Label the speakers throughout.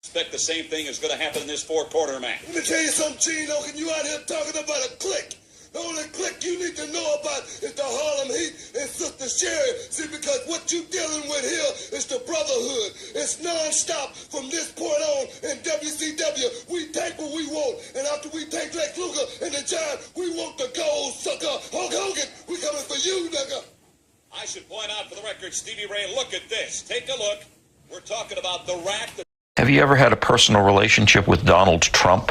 Speaker 1: Expect the same thing is going to happen in this four-quarter match.
Speaker 2: Let me tell you something, Gino. You out here talking about a clique. The only clique you need to know about is the Harlem Heat and Sister Sherry. See, because what you dealing with here is the brotherhood. It's non-stop from this point on in WCW. We take what we want, and after we take Lex Luger and the Giant, we want the gold sucker. Hulk Hogan, we coming for you, nigga.
Speaker 1: I should point out for the record, Stevie Ray, look at this. Take a look. We're talking about the rack.
Speaker 3: Have you ever had a personal relationship with Donald Trump?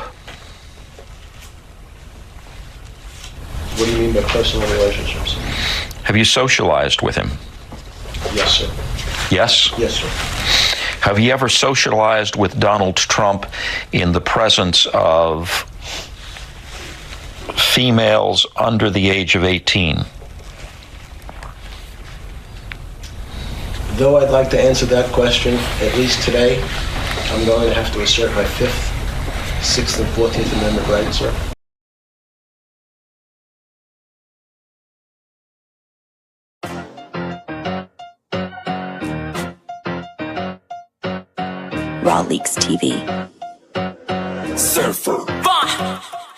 Speaker 4: What do you mean by personal relationships?
Speaker 3: Have you socialized with him?
Speaker 4: Yes, sir.
Speaker 3: Yes?
Speaker 4: Yes, sir.
Speaker 3: Have you ever socialized with Donald Trump in the presence of females under the age of 18?
Speaker 4: Though I'd like to answer that question, at least today, I'm going to have to assert my 5th, 6th, and 14th Amendment right, sir.
Speaker 5: Raw Leaks TV.
Speaker 6: Surfer.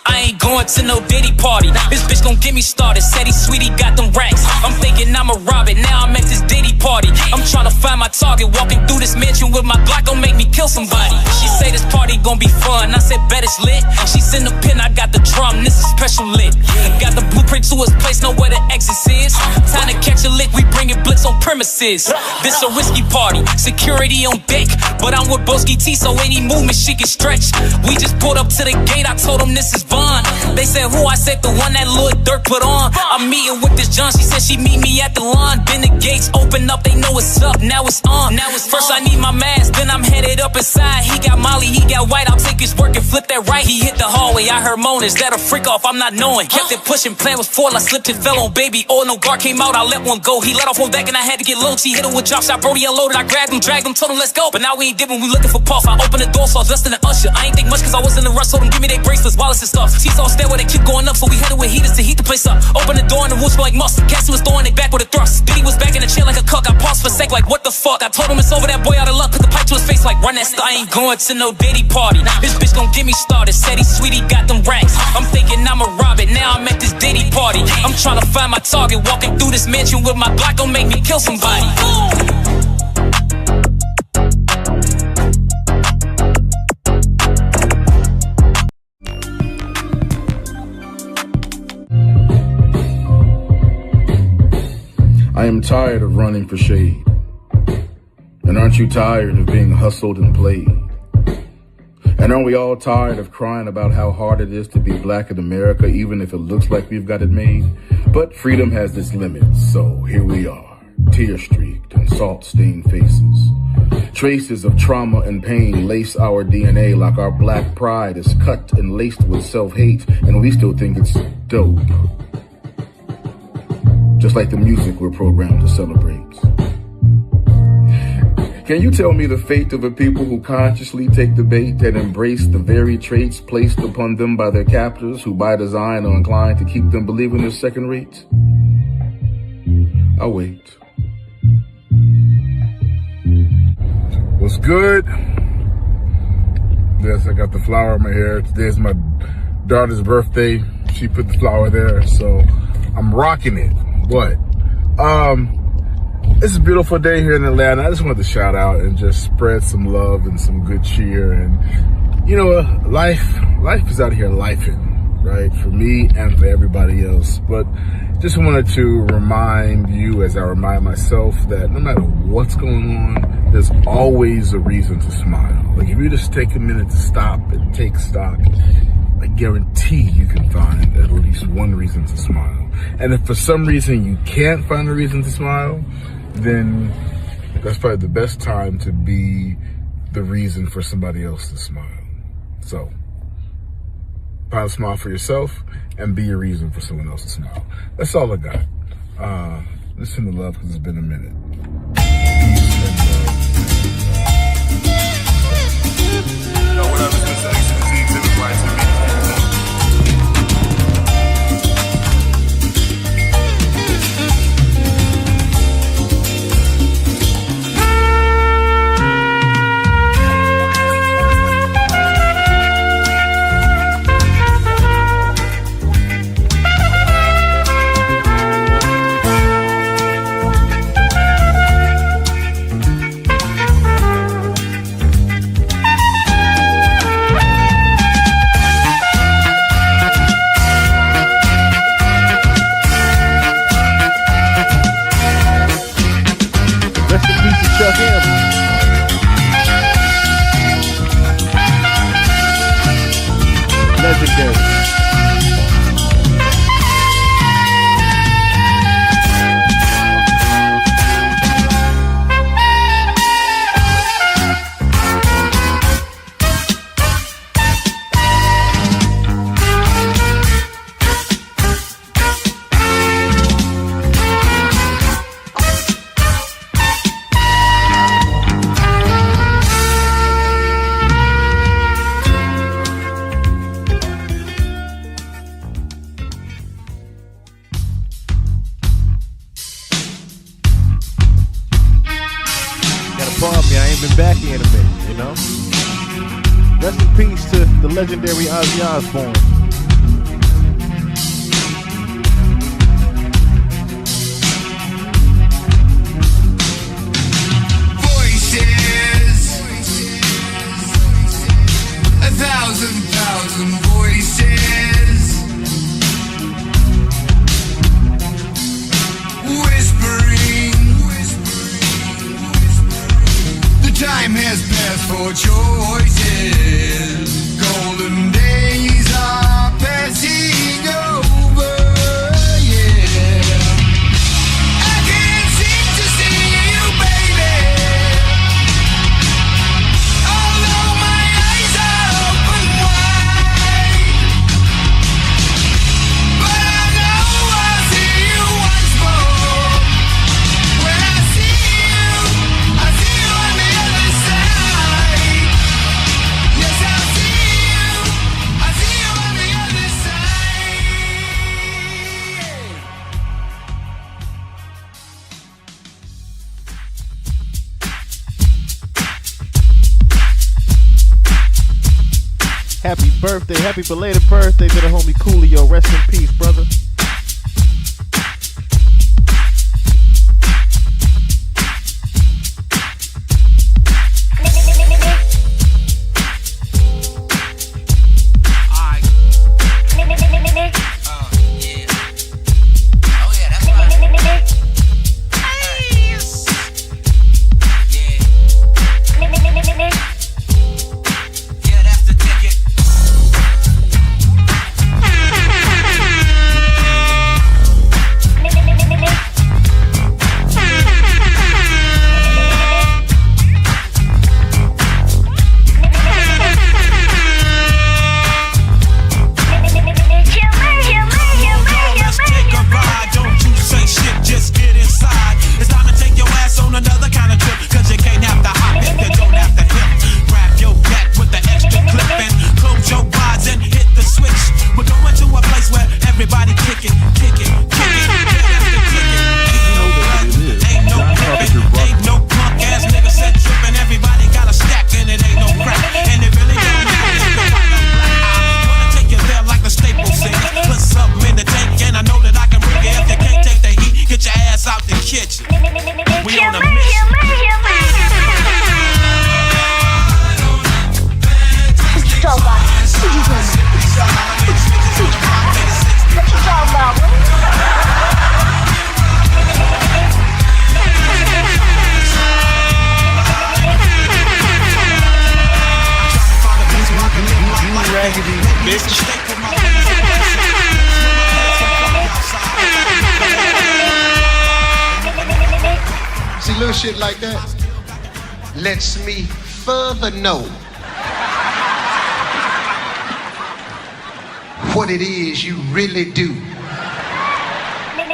Speaker 6: I ain't going to no Diddy party. This bitch gon' get me started. Said he sweet, he got them racks. I'm thinking I'ma rob it. Now I'm at this Diddy party. I'm tryna find my target. Walking through this mansion with my Glock gon' make me kill somebody. She say this party gon' be fun. I said bet it's lit. She send the pin, I got the drum. This is special lit. Got the blueprint to his place, know where the exit is. Time to catch a lick, we bringin' blitz on premises. This a risky party, security on deck. But I'm with Broski T, so any movement she can stretch. We just pulled up to the gate, I told him this is Vaughn. They said who? I said the one that Lil Durk put on. I'm meeting with this John, she said she meet me at the lawn. Then the gates open up, they know it's up, now it's on. First I need my mask, then I'm headed up inside. He got Molly, he got white, I'll take his work and flip that right. He hit the hallway, I heard moan, is that a freak off? I'm not knowing. Kept it pushing, plan was full, I slipped and fell on baby. Oh, no guard came out, I let one go. He let off one back and I had to get low. He hit him with drop shot, Brody unloaded, I grabbed him, dragged him, told him let's go. But now we ain't dipping, we looking for Puff. I opened the door, so I was less than an usher. I ain't think much cause I was in the rush, told him give me their bracelets, wallets and stuff. T-Saw stairway, they keep going up, so we headed with heaters to heat the place up. Open the door and the woods smell like mustard. Cassie was throwing it back with a thrust. Diddy was back in the chair like a cuck. I paused for a sec like what the fuck. I told him it's over, that boy out of luck. Put the pipe to his face like run that stuff. I ain't going to no Diddy party. This bitch gon' get me started. Said he sweet, he got them racks. I'm thinking I'ma rob it. Now I'm at this Diddy party. I'm trying to find my target. Walking through this mansion with my Glock gon' make me kill somebody.
Speaker 7: I am tired of running for shade. And aren't you tired of being hustled and played? And aren't we all tired of crying about how hard it is to be black in America, even if it looks like we've got it made? But freedom has its limits, so here we are, tear-streaked and salt-stained faces. Traces of trauma and pain lace our DNA like our black pride is cut and laced with self-hate, and we still think it's dope. Just like the music we're programmed to celebrate. Can you tell me the fate of a people who consciously take the bait and embrace the very traits placed upon them by their captors who by design are inclined to keep them believing they're second rate? I'll wait. What's good? Yes, I got the flower in my hair. Today's my daughter's birthday. She put the flower there, so I'm rocking it. What? It's a beautiful day here in Atlanta. I just wanted to shout out and just spread some love and some good cheer. And, you know, life is out here lifing, right? For me and for everybody else. But just wanted to remind you, as I remind myself, that no matter what's going on, there's always a reason to smile. Like, if you just take a minute to stop and take stock, I guarantee you can find at least one reason to smile. And if for some reason you can't find a reason to smile, then that's probably the best time to be the reason for somebody else to smile. So, find a smile for yourself and be a reason for someone else to smile. That's all I got. Listen to love because it's been a minute.
Speaker 8: Rest in peace to the legendary Ozzy Osbourne.
Speaker 9: Voices, a thousand voices, whispering. The time has passed for choices. Golden days are passing over. Yeah, I can't seem to see you, baby. Although my eyes are open wide, but I know I'll see you once more. When I see you on the other side. Yes, I'll see you on the other side.
Speaker 8: Happy birthday, happy belated birthday to the homie Coolio. Rest in peace, brother.
Speaker 9: See, little shit like that lets me further know what it is you really do.
Speaker 8: Let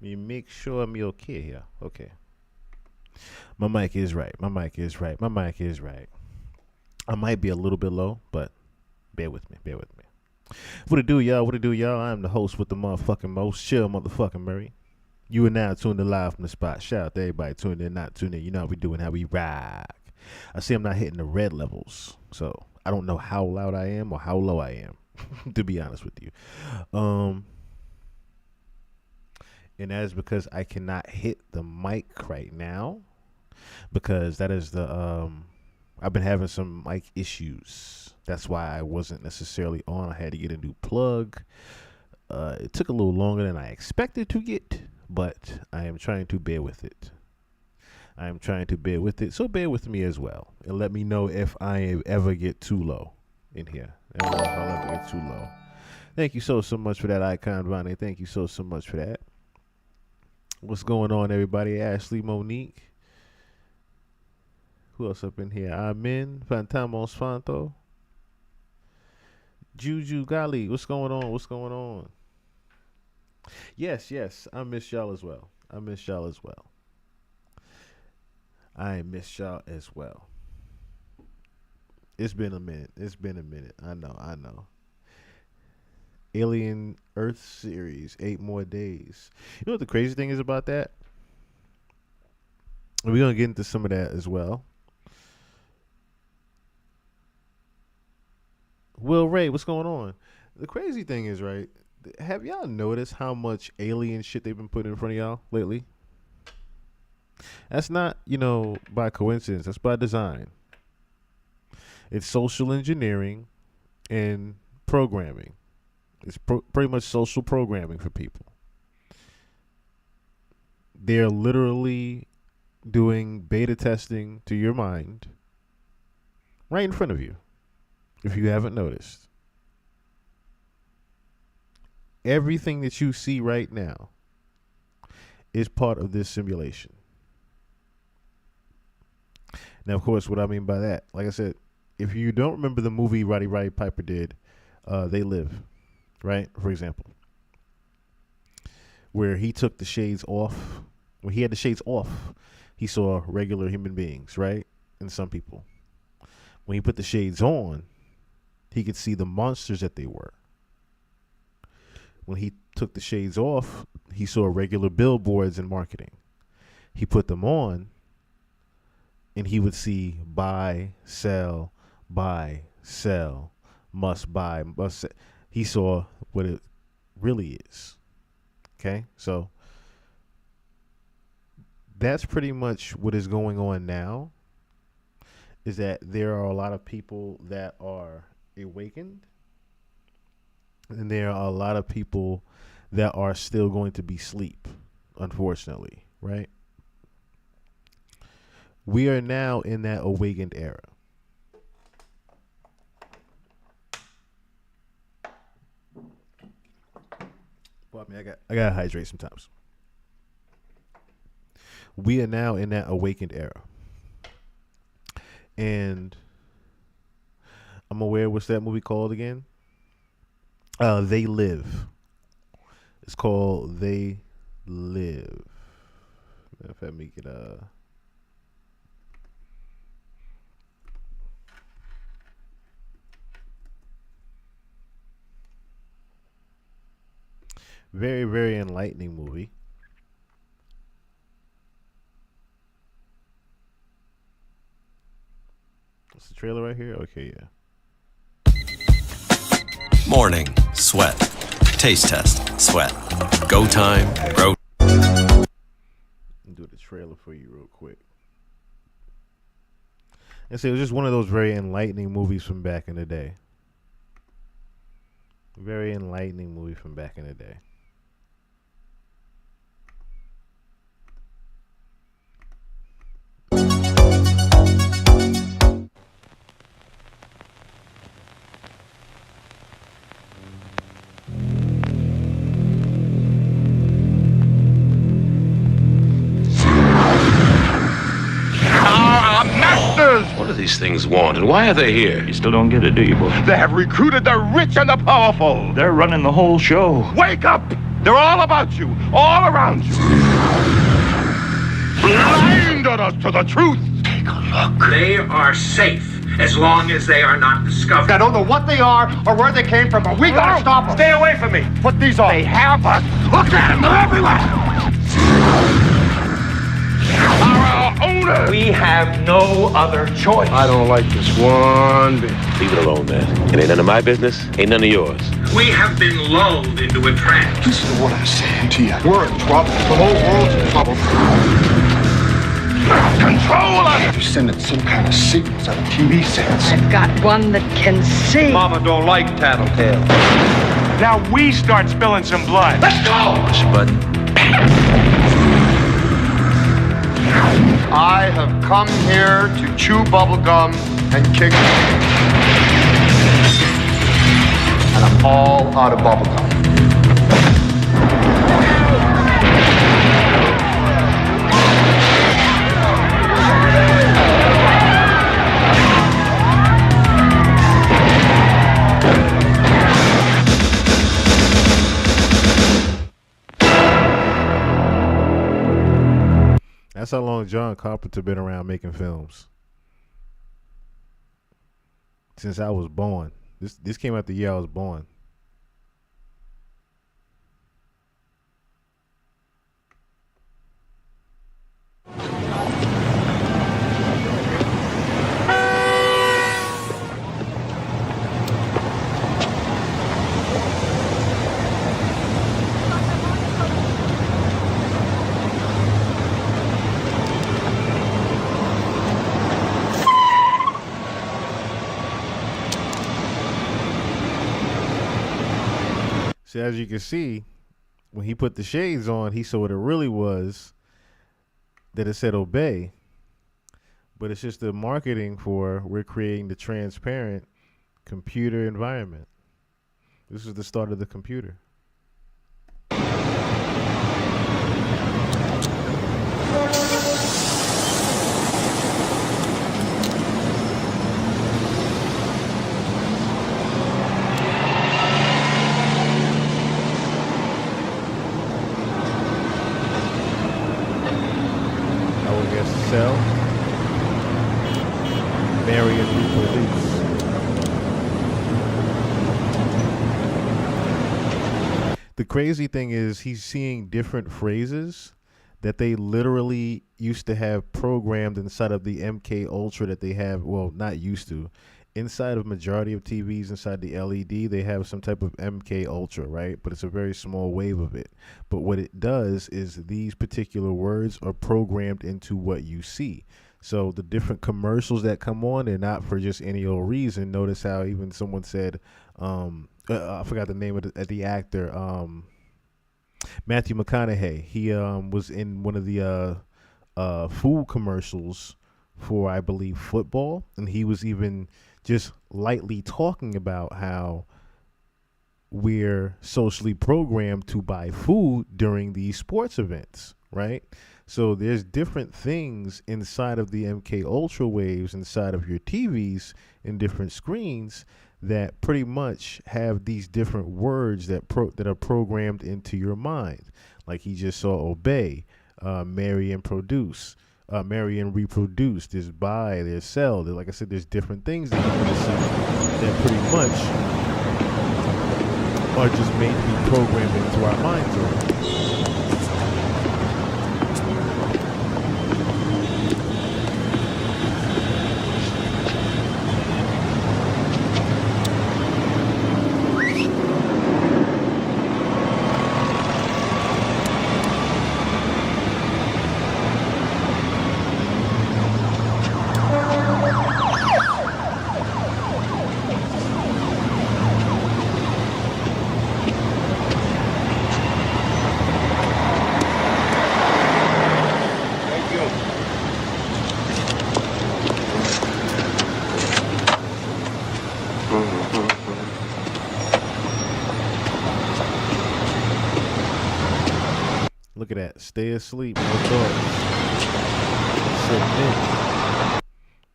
Speaker 8: me make sure I'm okay here. Okay. My mic is right. I might be a little bit low, but bear with me. What it do, y'all? I'm the host with the motherfucking most chill motherfucking Murray. You are now tuned in live from the spot. Shout out to everybody tuned in, not tuned in. You know how we doing, how we rock. I see I'm not hitting the red levels, so I don't know how loud I am or how low I am, to be honest with you. And that is because I cannot hit the mic right now, because that is the I've been having some mic issues. That's why I wasn't necessarily on. I had to get a new plug. It took a little longer than I expected to get, but I am trying to bear with it. So bear with me as well. And let me know if I ever get too low in here. If I'll ever get too low. Thank you so much for that, Icon Vonnie. Thank you so much for that. What's going on, everybody? Ashley, Monique. Who else up in here? Amin, Fantamos Fanto. Juju Gali. What's going on? Yes. I miss y'all as well. I miss y'all as well. It's been a minute. I know. Alien Earth series, 8 more days. You know what the crazy thing is about that? We're going to get into some of that as well. Will Ray, what's going on? The crazy thing is, right, have y'all noticed how much alien shit they've been putting in front of y'all lately? That's not, by coincidence. That's by design. It's social engineering and programming. It's pretty much social programming for people. They're literally doing beta testing to your mind right in front of you, if you haven't noticed. Everything that you see right now is part of this simulation. Now, of course, what I mean by that, like I said, if you don't remember the movie Roddy Piper did, They Live, right? For example, where he took the shades off. When he had the shades off, he saw regular human beings, right? And some people. When he put the shades on, he could see the monsters that they were. When he took the shades off, he saw regular billboards and marketing. He put them on, and he would see buy, sell, must buy, must sell. He saw what it really is. Okay? So that's pretty much what is going on now, is that there are a lot of people that are awakened, and there are a lot of people that are still going to be asleep, unfortunately, right? We are now in that awakened era. Well, I mean, I gotta hydrate sometimes. We are now in that awakened era. And I'm aware, what's that movie called again? They Live. It's called They Live. If I make it very, very enlightening movie. What's the trailer right here? Okay, yeah.
Speaker 10: Morning, sweat. Taste test, sweat. Go time, grow.
Speaker 8: I'll do the trailer for you real quick. And so it was just one of those very enlightening movies from back in the day. Very enlightening movie from back in the day.
Speaker 11: What do these things want, and why are they here?
Speaker 12: You still don't get it, do you, boy?
Speaker 13: They have recruited the rich and the powerful.
Speaker 12: They're running the whole show.
Speaker 13: Wake up! They're all about you, all around you. Blinded us to the truth.
Speaker 11: Take a look. They are safe as long as they are not discovered.
Speaker 13: I don't know what they are or where they came from, but we gotta stop them. Stay away from me. Put these on. They have us. Look at them. They're everywhere. Our owner.
Speaker 11: We have no other choice.
Speaker 13: I don't like this one bit.
Speaker 11: Leave it alone, man. It ain't none of my business. Ain't none of yours. We have been lulled into a trance.
Speaker 13: Listen to what I'm saying to you. We're in trouble. The whole world's in trouble. Control us! They're sending some kind of signals on TV sets.
Speaker 14: I've got one that can see.
Speaker 13: Mama don't like tattletale. Now we start spilling some blood. Let's go!
Speaker 10: Push a button.
Speaker 13: I have come here to chew bubblegum and kick. And I'm all out of bubblegum.
Speaker 8: That's how long John Carpenter been around making films. Since I was born. This came out the year I was born. So as you can see, when he put the shades on, he saw what it really was, that it said obey. But it's just the marketing for we're creating the transparent computer environment. This is the start of the computer. Cell, marry and reproduce. The crazy thing is he's seeing different phrases that they literally used to have programmed inside of the MK Ultra that they have, well, not used to. Inside of majority of TVs, inside the LED, they have some type of MK Ultra, right? But it's a very small wave of it. But what it does is these particular words are programmed into what you see. So the different commercials that come on, they're not for just any old reason. Notice how even someone said, I forgot the name of the actor, Matthew McConaughey. He was in one of the food commercials for, I believe, football, and he was even just lightly talking about how we're socially programmed to buy food during these sports events, right? So there's different things inside of the MK Ultra waves, inside of your TVs and different screens that pretty much have these different words that are programmed into your mind. Like he just saw obey, marry and produce. Marry and reproduce. There's buy, there's sell. Like I said, there's different things that you can see that pretty much are just made to be programmed into our minds already. Look at that. Stay asleep. No thoughts. Submit.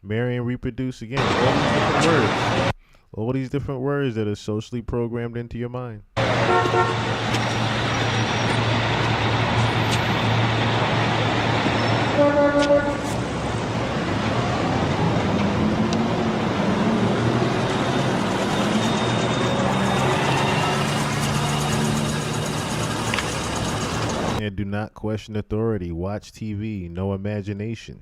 Speaker 8: Marry and reproduce again. All these different words. All these different words that are socially programmed into your mind. And do not question authority. Watch TV. No imagination.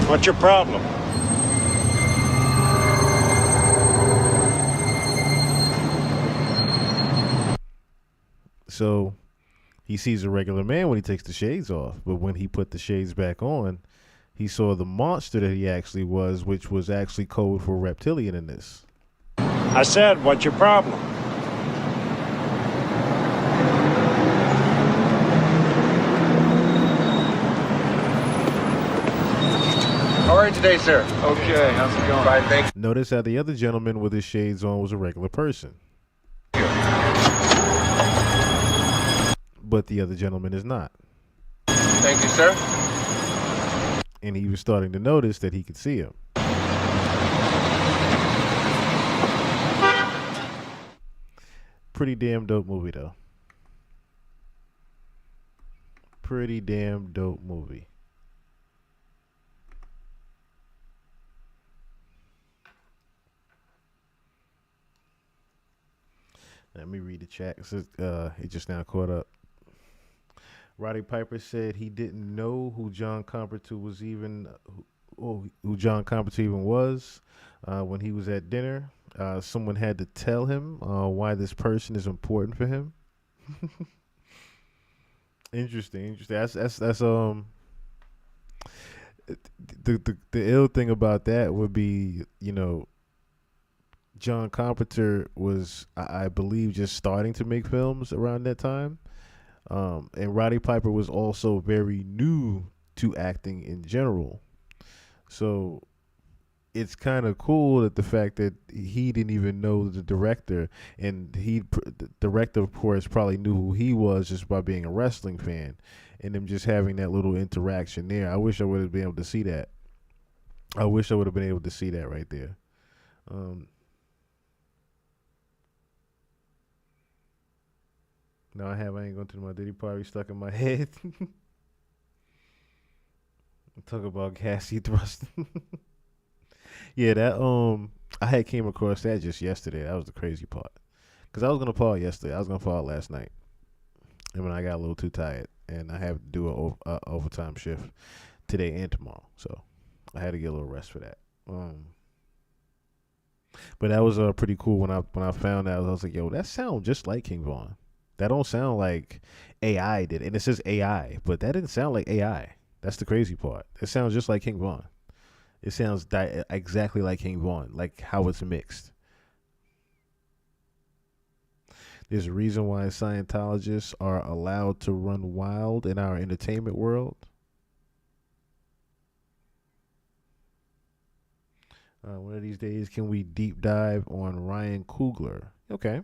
Speaker 13: What's your problem?
Speaker 8: So he sees a regular man when he takes the shades off, but when he put the shades back on, he saw the monster that he actually was, which was actually code for reptilian in this.
Speaker 14: I said, what's your problem?
Speaker 15: How are you today, sir? Okay, how's it going? Fine, thanks.
Speaker 8: Notice how the other gentleman with his shades on was a regular person. But the other gentleman is not.
Speaker 15: Thank you, sir.
Speaker 8: And he was starting to notice that he could see him. Pretty damn dope movie, though. Pretty damn dope movie. Let me read the chat. It says, it just now caught up. Roddy Piper said he didn't know who John Carpenter was even, who John Carpenter even was when he was at dinner. Someone had to tell him why this person is important for him. Interesting. That's the ill thing about that would be, you know, John Carpenter was, I believe, just starting to make films around that time. And Roddy Piper was also very new to acting in general. So it's kind of cool that the fact that he didn't even know the director, and the director, of course, probably knew who he was just by being a wrestling fan, and them just having that little interaction there. I wish I would have been able to see that. I wish I would have been able to see that right there. No, I ain't going to my Diddy party stuck in my head. Talk about Cassie thrust. Yeah, that I had came across that just yesterday. That was the crazy part. Cause I was gonna fall yesterday. I was gonna fall last night, and when I got a little too tired, and I have to do a overtime shift today and tomorrow, so I had to get a little rest for that. But that was pretty cool when I found out. I was like, yo, that sounds just like King Von. That don't sound like AI did. And it says AI, but that didn't sound like AI. That's the crazy part. It sounds just like King Von. It sounds exactly like King Von, like how it's mixed. There's a reason why Scientologists are allowed to run wild in our entertainment world. One of these days, can we deep dive on Ryan Coogler? Okay.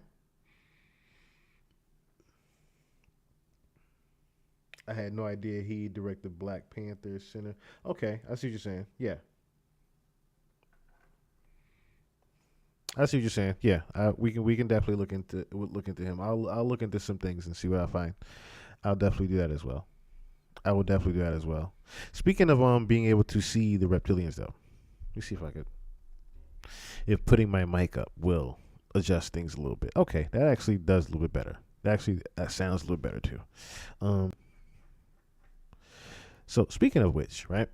Speaker 8: I had no idea he directed Black Panther Center. Okay, I see what you're saying. Yeah. I see what you're saying. Yeah, we can definitely look into him. I'll look into some things and see what I find. I'll definitely do that as well. I will definitely do that as well. Speaking of being able to see the reptilians, though, let me see if I could. If putting my mic up will adjust things a little bit. Okay, that actually does a little bit better. That sounds a little better too. So speaking of which, right,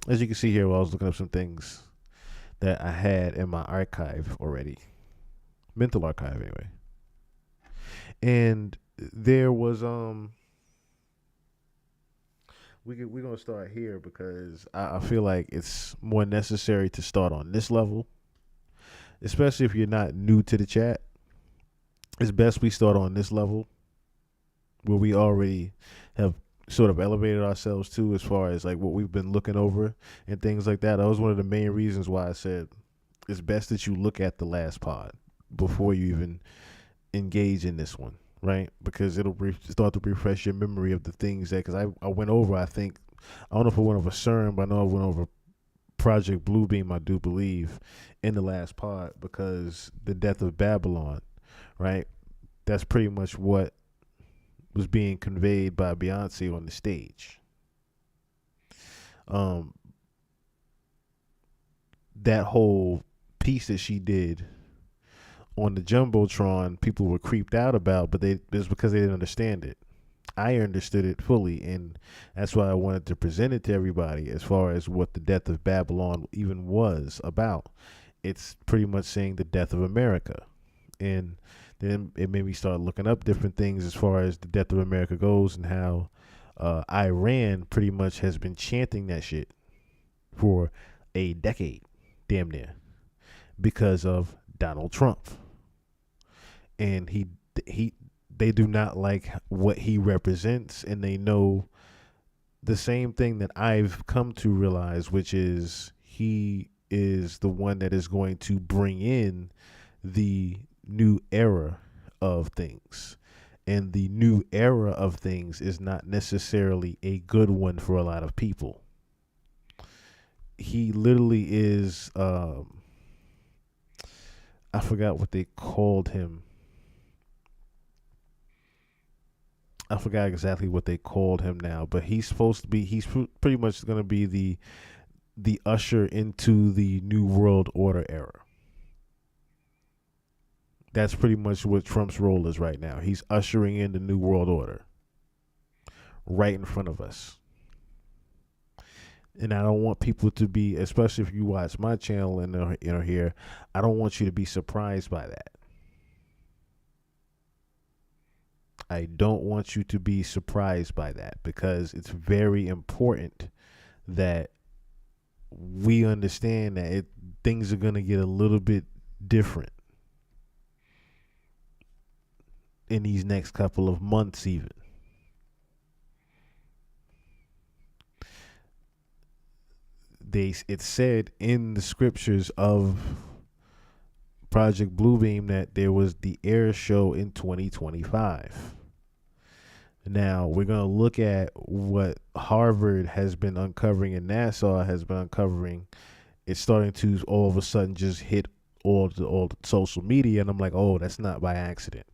Speaker 8: as you can see here, while I was looking up some things that I had in my archive already, mental archive anyway, and there was we're gonna start here because I feel like it's more necessary to start on this level, especially if you're not new to the chat. It's best we start on this level where we already have sort of elevated ourselves to, as far as like what we've been looking over and things like that. That was one of the main reasons why I said it's best that you look at the last pod before you even engage in this one, right? Because it'll start to refresh your memory of the things that, because I went over, I don't know if I went over CERN, but I know I went over Project Bluebeam, I do believe, in the last pod, because the death of Babylon, right? That's pretty much what was being conveyed by Beyonce on the stage. That whole piece that she did on the Jumbotron, people were creeped out about, but it's because they didn't understand it. I understood it fully, and that's why I wanted to present it to everybody as far as what the death of Babylon even was about. It's pretty much saying the death of America. And Then it made me start looking up different things as far as the death of America goes, and how Iran pretty much has been chanting that shit for a decade, damn near, because of Donald Trump. And they do not like what he represents, and they know the same thing that I've come to realize, which is he is the one that is going to bring in the new era of things. And the new era of things is not necessarily a good one for a lot of people. He literally is, I forgot what they called him. I forgot exactly what they called him now, but he's pretty much going to be the usher into the New World Order era. That's pretty much what Trump's role is right now. He's ushering in the New World Order right in front of us. And I don't want people to be, especially if you watch my channel and are here, I don't want you to be surprised by that. I don't want you to be surprised by that, because it's very important that we understand that things are going to get a little bit different in these next couple of months even. It said in the scriptures of Project Bluebeam that there was the air show in 2025. Now, we're going to look at what Harvard has been uncovering and NASA has been uncovering. It's starting to all of a sudden just hit all the social media, and I'm like, oh, that's not by accident.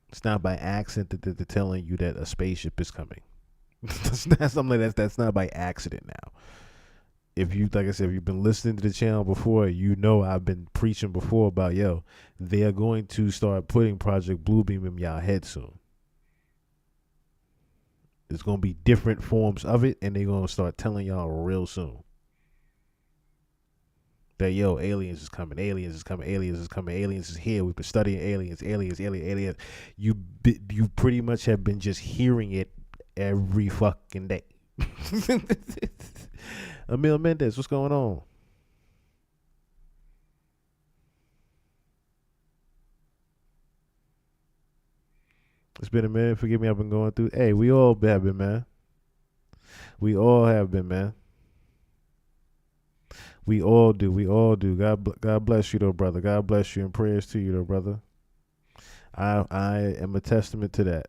Speaker 8: It's not by accident that they're telling you that a spaceship is coming. That's something that's not by accident now. If you, like I said, if you've been listening to the channel before, you know I've been preaching before about, they are going to start putting Project Bluebeam in y'all head soon. There's going to be different forms of it, and they're going to start telling y'all real soon that, aliens is coming, aliens is coming, aliens is coming, aliens is here. We've been studying aliens. You pretty much have been just hearing it every fucking day. Emil Mendez, what's going on? It's been a minute. Forgive me, I've been going through. Hey, we all have been, man. We all have been, man. We all do. We all do. God bless you, though, brother. God bless you, and prayers to you, though, brother. I am a testament to that.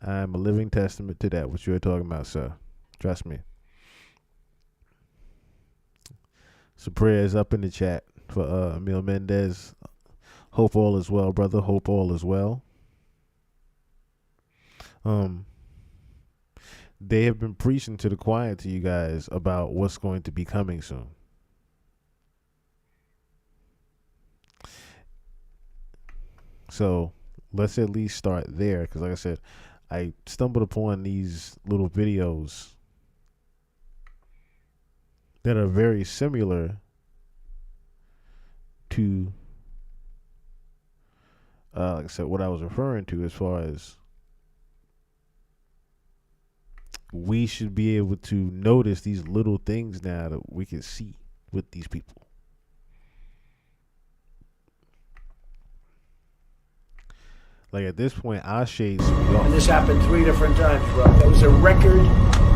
Speaker 8: I am a living testament to that, what you're talking about, sir. Trust me. So prayers up in the chat for Emil Mendez. Hope all is well, brother. Hope all is well. They have been preaching to the choir to you guys about what's going to be coming soon. So let's at least start there, because like I said, I stumbled upon these little videos that are very similar to, like I said, what I was referring to, as far as we should be able to notice these little things now that we can see with these people. Like at this point, our shades.
Speaker 16: And this happened 3 different times, bro. That was a record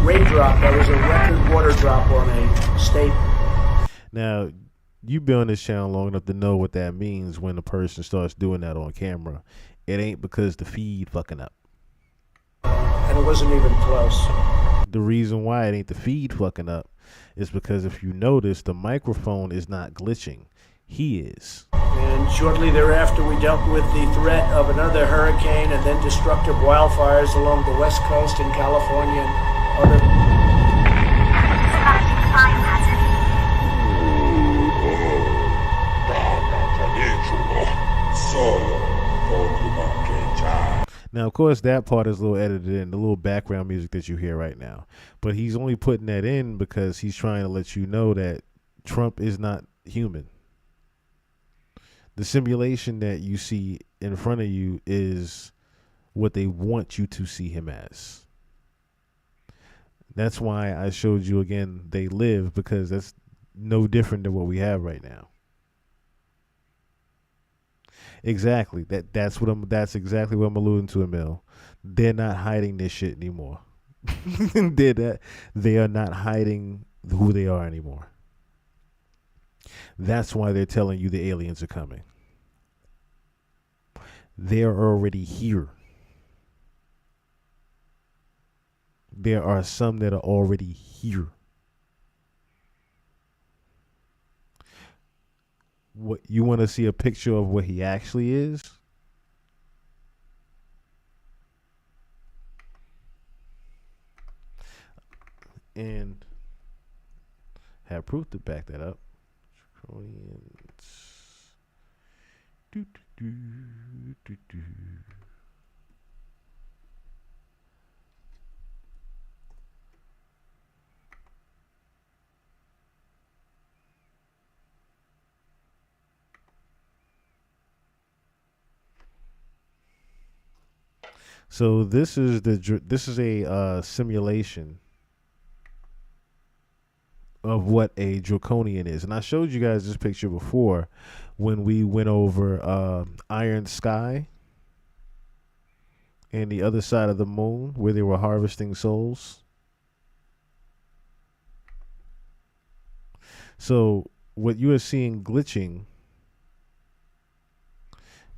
Speaker 16: raindrop. That was a record water drop on a state.
Speaker 8: Now, you've been on this channel long enough to know what that means when a person starts doing that on camera. It ain't because the feed fucking up.
Speaker 16: And it wasn't even close.
Speaker 8: The reason why it ain't the feed fucking up is because if you notice, the microphone is not glitching. He is.
Speaker 16: And shortly thereafter, we dealt with the threat of another hurricane and then destructive wildfires along the west coast in California and other.
Speaker 8: Now, of course, that part is a little edited in, the little background music that you hear right now. But he's only putting that in because he's trying to let you know that Trump is not human. The simulation that you see in front of you is what they want you to see him as. That's why I showed you again they live, because that's no different than what we have right now. Exactly. That's exactly what I'm alluding to, Emil. They're not hiding this shit anymore. They are not hiding who they are anymore. That's why they're telling you the aliens are coming. They're already here. There are some that are already here. What you want to see a picture of what he actually is? And have proof to back that up. So this is a simulation of what a draconian is, and I showed you guys this picture before when we went over Iron Sky and the other side of the moon, where they were harvesting souls. So what you are seeing glitching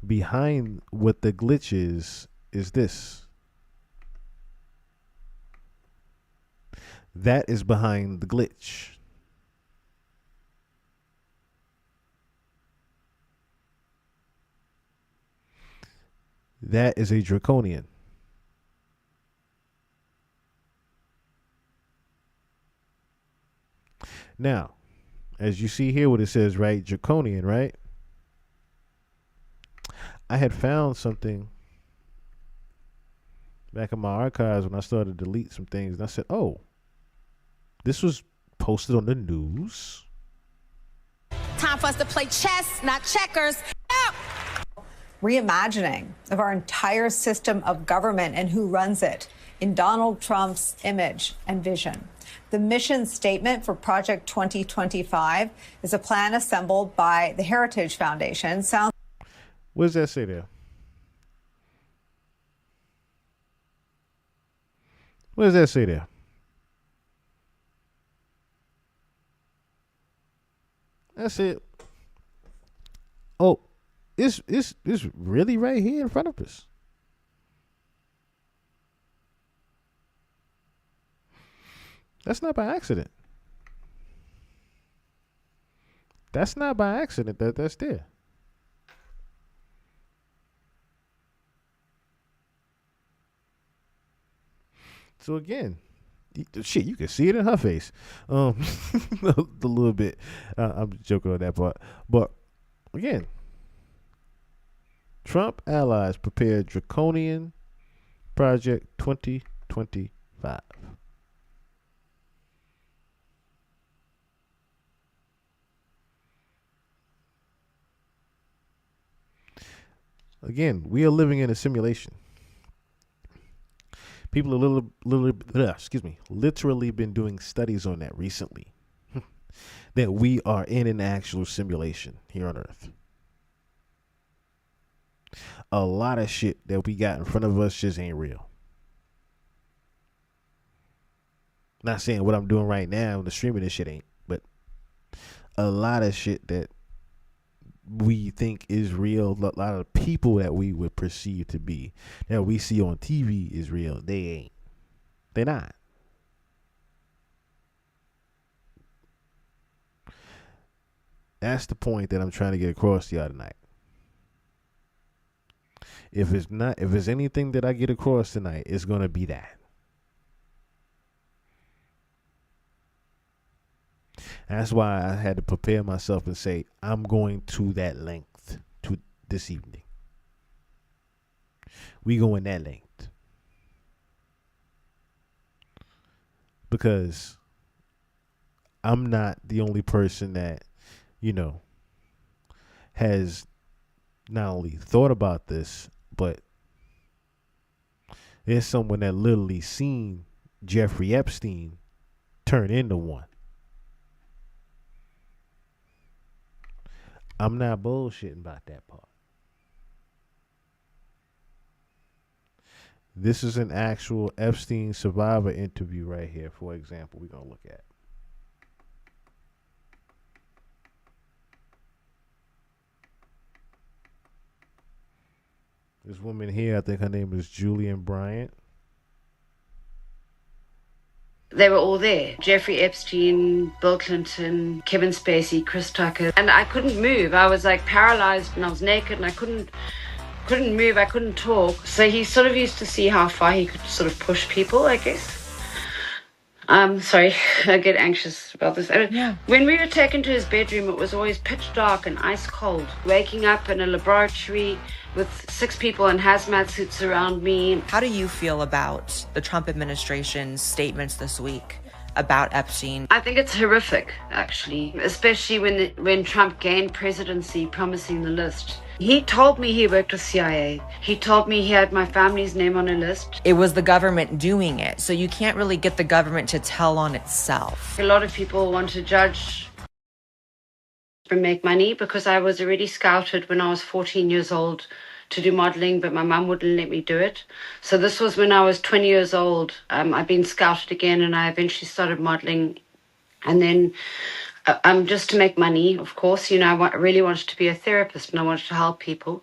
Speaker 8: behind what the glitch is this. That is behind the glitch. That is a draconian. Now, as you see here what it says, right? Draconian, right? I had found something back in my archives when I started to delete some things, and I said, oh, this was posted on the news.
Speaker 17: Time for us to play chess, not checkers.
Speaker 18: Reimagining of our entire system of government and who runs it in Donald Trump's image and vision. The mission statement for Project 2025 is a plan assembled by the Heritage Foundation.
Speaker 8: What does that say there? What does that say there? That's it. Oh, it's really right here in front of us. That's not by accident. That's not by accident that's there. So again, shit, you can see it in her face. A little bit. I'm joking on that part. But again, Trump allies prepare draconian Project 2025. Again, we are living in a simulation. People are literally been doing studies on that recently. That we are in an actual simulation here on Earth. A lot of shit that we got in front of us just ain't real. Not saying what I'm doing right now, the streaming this shit ain't, but a lot of shit that we think is real, a lot of people that we would perceive to be, that we see on TV is real, they ain't. They're not. That's the point that I'm trying to get across to y'all tonight. If it's anything that I get across tonight, it's gonna be that. That's why I had to prepare myself and say, I'm going to that length to this evening. We going that length. Because I'm not the only person that, has not only thought about this, but there's someone that literally seen Jeffrey Epstein turn into one. I'm not bullshitting about that part. This is an actual Epstein survivor interview right here, for example, we're going to look at. This woman here, I think her name is Julian Bryant.
Speaker 19: They were all there. Jeffrey Epstein, Bill Clinton, Kevin Spacey, Chris Tucker. And I couldn't move. I was like paralyzed and I was naked and I couldn't move, I couldn't talk. So he sort of used to see how far he could sort of push people, I guess. Sorry, I get anxious about this. When we were taken to his bedroom, it was always pitch dark and ice cold. Waking up in a laboratory with 6 people in hazmat suits around me.
Speaker 20: How do you feel about the Trump administration's statements this week about Epstein?
Speaker 19: I think it's horrific, actually, especially when Trump gained presidency promising the list. He told me he worked with CIA. He told me he had my family's name on a list.
Speaker 20: It was the government doing it, so you can't really get the government to tell on itself.
Speaker 19: A lot of people want to judge and make money because I was already scouted when I was 14 years old to do modeling, but my mum wouldn't let me do it. So this was when I was 20 years old. I've been scouted again and I eventually started modeling. And then just to make money, of course, you know, I really wanted to be a therapist and I wanted to help people.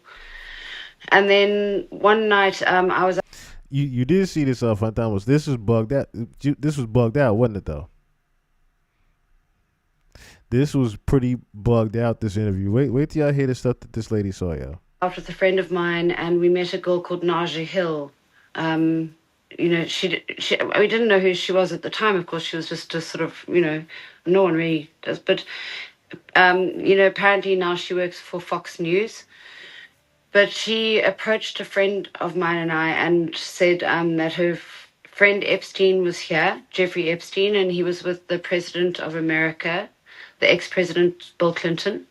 Speaker 19: And then one night I was...
Speaker 8: You did see this Fantanos. This was bugged out. This was bugged out, wasn't it, though? This was pretty bugged out, this interview. Wait till y'all hear the stuff that this lady saw, y'all.
Speaker 19: Out with a friend of mine and we met a girl called Naja Hill. You know, we didn't know who she was at the time. Of course, she was just a sort of, you know, no one really does. But, you know, apparently now she works for Fox News. But she approached a friend of mine and I and said that her friend Epstein was here, Jeffrey Epstein, and he was with the President of America, the ex-president Bill Clinton.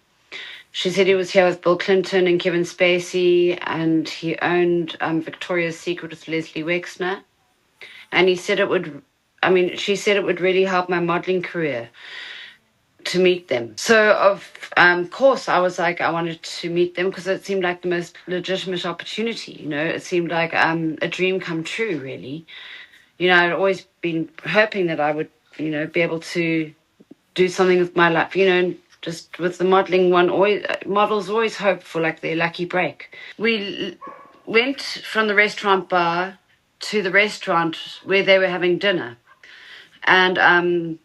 Speaker 19: She said he was here with Bill Clinton and Kevin Spacey, and he owned Victoria's Secret with Leslie Wexner. And he said she said it would really help my modeling career to meet them. So, of course, I was like, I wanted to meet them because it seemed like the most legitimate opportunity, you know. It seemed like a dream come true, really. You know, I'd always been hoping that I would, you know, be able to do something with my life, you know. Just with the modeling models always hope for like their lucky break. We went from the restaurant bar to the restaurant where they were having dinner. And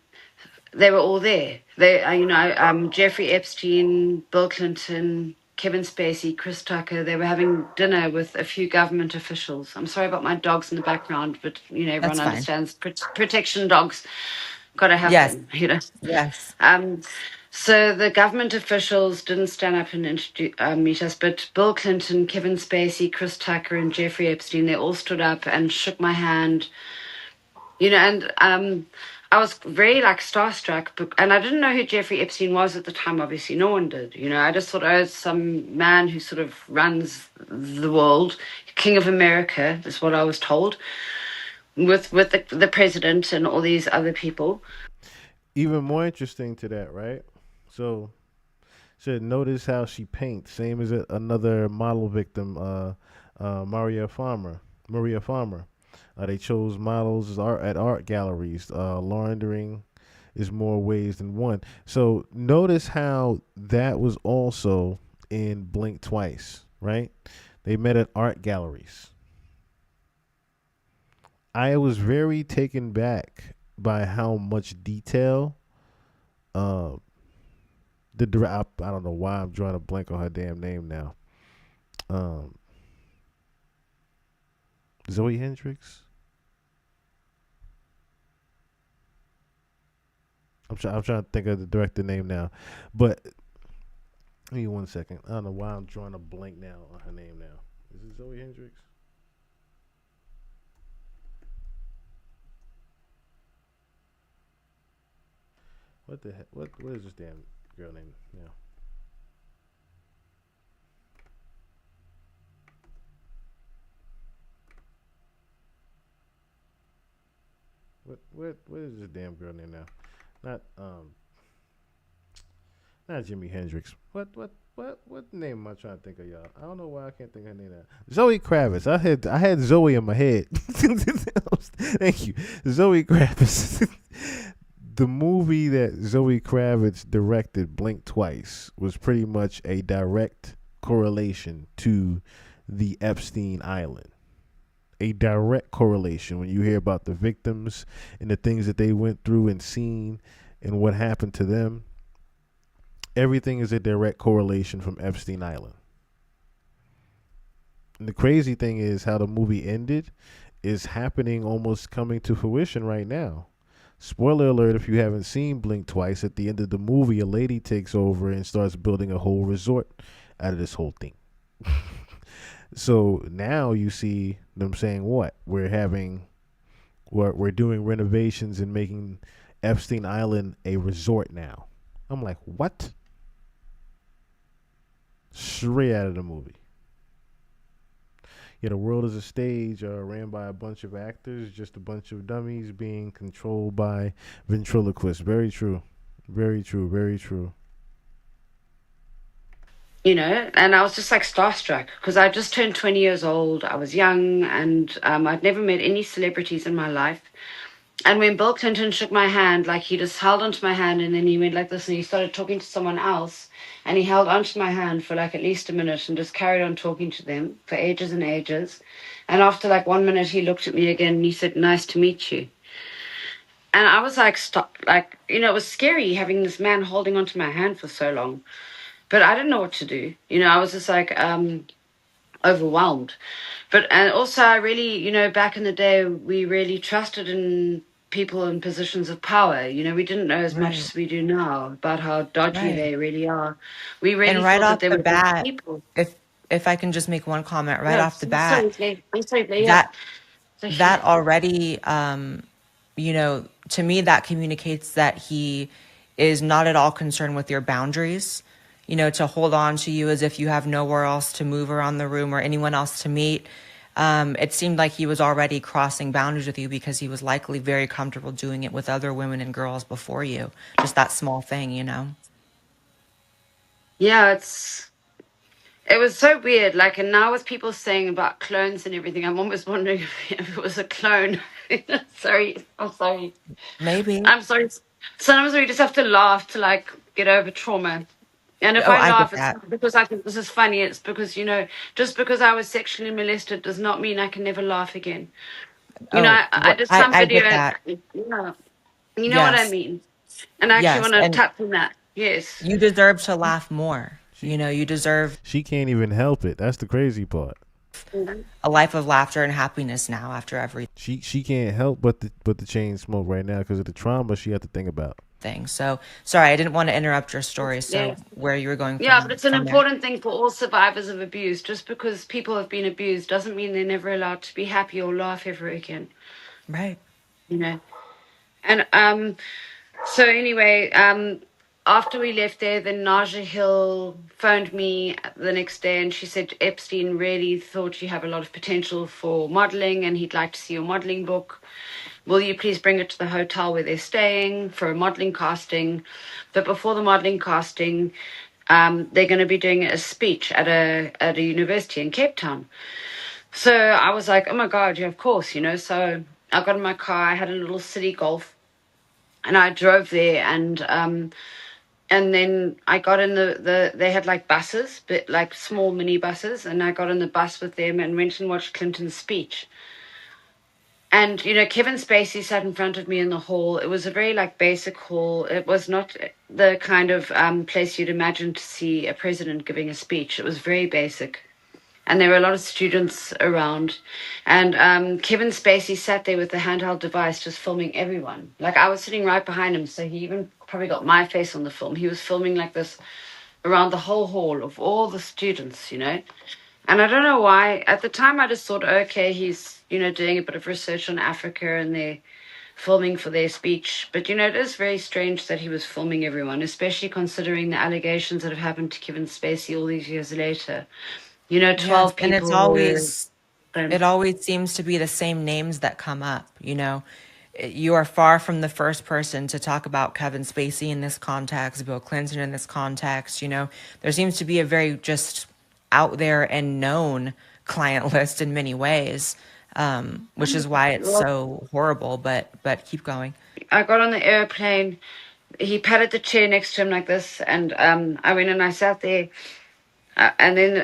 Speaker 19: they were all there. Jeffrey Epstein, Bill Clinton, Kevin Spacey, Chris Tucker, they were having dinner with a few government officials. I'm sorry about my dogs in the background, but, you know, everyone understands protection dogs. Got to have them, you know.
Speaker 20: Yes.
Speaker 19: So the government officials didn't stand up and meet us, but Bill Clinton, Kevin Spacey, Chris Tucker, and Jeffrey Epstein, they all stood up and shook my hand. You know, and I was very, like, starstruck. And I didn't know who Jeffrey Epstein was at the time, obviously. No one did. You know, I just thought, oh, it's some man who sort of runs the world. King of America is what I was told. With the president and all these other people.
Speaker 8: Even more interesting to that, right? So notice how she paints, same as another model victim, Maria Farmer. They chose models at art galleries. Laundering is more ways than one. So notice how that was also in Blink Twice, right? They met at art galleries. I was very taken back by how much detail I don't know why I'm drawing a blank on her damn name now. Zoe Hendricks. I'm trying to think of the director name now, but give me 1 second. I don't know why I'm drawing a blank now on her name now. Is it Zoe Hendricks? What the heck? What is this damn girl name now? what is this damn girl name now? Not not Jimi Hendrix. What name am I trying to think of, y'all? I don't know why I can't think of her name now. Zoe Kravitz. I had Zoe in my head. Thank you, Zoe Kravitz. The movie that Zoe Kravitz directed, Blink Twice, was pretty much a direct correlation to the Epstein Island. A direct correlation when you hear about the victims and the things that they went through and seen and what happened to them. Everything is a direct correlation from Epstein Island. And the crazy thing is how the movie ended is happening, almost coming to fruition right now. Spoiler alert, if you haven't seen Blink Twice, at the end of the movie, a lady takes over and starts building a whole resort out of this whole thing. So now you see them saying what? We're doing renovations and making Epstein Island a resort now. I'm like, what? Straight out of the movie. Yeah, the world is a stage ran by a bunch of actors, just a bunch of dummies being controlled by ventriloquists. Very true. Very true. Very true.
Speaker 19: You know, and I was just like starstruck because I just turned 20 years old. I was young and I'd never met any celebrities in my life. And when Bill Clinton shook my hand, like he just held onto my hand and then he went like this and he started talking to someone else and he held onto my hand for like at least a minute and just carried on talking to them for ages and ages. And after like 1 minute, he looked at me again and he said, "Nice to meet you." And I was like, stop, like, you know, it was scary having this man holding onto my hand for so long. But I didn't know what to do. You know, I was just like overwhelmed. And also I really, you know, back in the day, we really trusted in people in positions of power. You know, we didn't know as much as we do now about how dodgy they really are. We really
Speaker 20: And right
Speaker 19: thought that
Speaker 20: off
Speaker 19: they
Speaker 20: the
Speaker 19: were good
Speaker 20: bat,
Speaker 19: people.
Speaker 20: if I can just make one comment right
Speaker 19: No,
Speaker 20: off the bat,
Speaker 19: I'm sorry, yeah.
Speaker 20: that already, you know, to me, that communicates that he is not at all concerned with your boundaries. You know, to hold on to you as if you have nowhere else to move around the room or anyone else to meet. It seemed like he was already crossing boundaries with you because he was likely very comfortable doing it with other women and girls before you. Just that small thing, you know?
Speaker 19: Yeah, it was so weird. Like, and now with people saying about clones and everything, I'm almost wondering if it was a clone. Sorry, I'm sorry.
Speaker 20: Maybe.
Speaker 19: I'm sorry. Sometimes we just have to laugh to like get over trauma. And if
Speaker 20: Oh,
Speaker 19: I
Speaker 20: I get
Speaker 19: laugh, it's
Speaker 20: that.
Speaker 19: not because I think this is funny. It's because, you know, just because I was sexually molested does not mean I can never laugh again. You know,
Speaker 20: Oh,
Speaker 19: I did some
Speaker 20: I
Speaker 19: video.
Speaker 20: get that.
Speaker 19: Yeah, you know what I
Speaker 20: Yes.
Speaker 19: mean. And I actually
Speaker 20: Yes.
Speaker 19: want to
Speaker 20: And
Speaker 19: tap on that. Yes.
Speaker 20: you deserve to laugh more. You know, you deserve
Speaker 8: She can't even help it. That's the crazy part.
Speaker 20: a life of laughter and happiness now after everything.
Speaker 8: She can't help but the chain smoke right now because of the trauma she had to think about.
Speaker 20: So sorry, I didn't want to interrupt your story. So
Speaker 19: Yes.
Speaker 20: where you were going
Speaker 19: Yeah, but it's an
Speaker 20: from there.
Speaker 19: important thing for all survivors of abuse. Just because people have been abused doesn't mean they're never allowed to be happy or laugh ever again.
Speaker 20: Right.
Speaker 19: You know. And so anyway, after we left there, then Naja Hill phoned me the next day and she said Epstein really thought you have a lot of potential for modeling and he'd like to see your modeling book. Will you please bring it to the hotel where they're staying for a modeling casting? But before the modeling casting, they're going to be doing a speech at a university in Cape Town. So I was like, oh my God, yeah, of course, you know. So I got in my car, I had a little city Golf, and I drove there and then I got in they had like buses, but like small mini buses, and I got in the bus with them and went and watched Clinton's speech. And, you know, Kevin Spacey sat in front of me in the hall. It was a very, like, basic hall. It was not the kind of place you'd imagine to see a president giving a speech. It was very basic. And there were a lot of students around. And Kevin Spacey sat there with the handheld device just filming everyone. Like, I was sitting right behind him, so he even probably got my face on the film. He was filming like this around the whole hall of all the students, you know. And I don't know why. At the time, I just thought, okay, he's, you know, doing a bit of research on Africa and they're filming for their speech. But, you know, it is very strange that he was filming everyone, especially considering the allegations that have happened to Kevin Spacey all these years later. You know, 12
Speaker 20: And
Speaker 19: people were...
Speaker 20: it always seems to be the same names that come up, you know. you are far from the first person to talk about Kevin Spacey in this context, Bill Clinton in this context. You know, there seems to be a very just out there and known client list in many ways, which is why it's so horrible. But keep going.
Speaker 19: I got on the airplane. He patted the chair next to him like this, and I went and I sat there. And then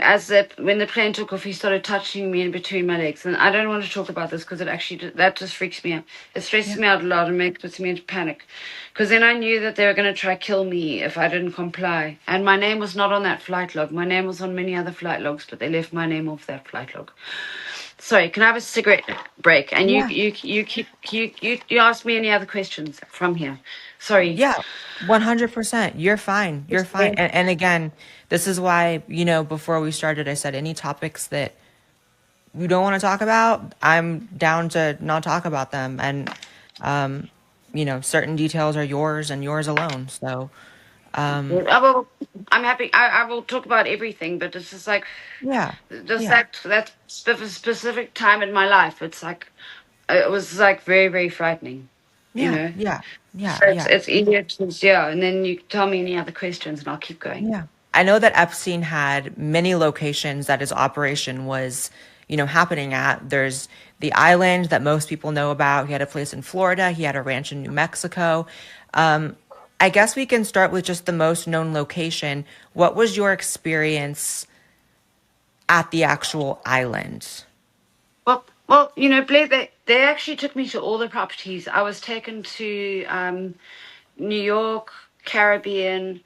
Speaker 19: when the plane took off, he started touching me in between my legs. And I don't want to talk about this because that just freaks me out. It stresses me out a lot and puts me into panic. Because then I knew that they were going to try kill me if I didn't comply. And my name was not on that flight log. My name was on many other flight logs, but they left my name off that flight log. Sorry, can I have a cigarette break? And you ask me any other questions from here. Sorry.
Speaker 20: Yeah, 100%. You're fine. You're fine. And again, this is why, you know, before we started, I said any topics that you don't want to talk about, I'm down to not talk about them. And, you know, certain details are yours and yours alone. So,
Speaker 19: I'm happy. I will talk about everything, but it's just like, that specific time in my life. It's like, it was like very, very frightening. You know? It's easier to, and then you tell me any other questions and I'll keep going.
Speaker 20: Yeah. I know that Epstein had many locations that his operation was, you know, happening at. There's the island that most people know about. He had a place in Florida. He had a ranch in New Mexico. I guess we can start with just the most known location. What was your experience at the actual island?
Speaker 19: Well, you know, Blair, they actually took me to all the properties. I was taken to New York, Caribbean,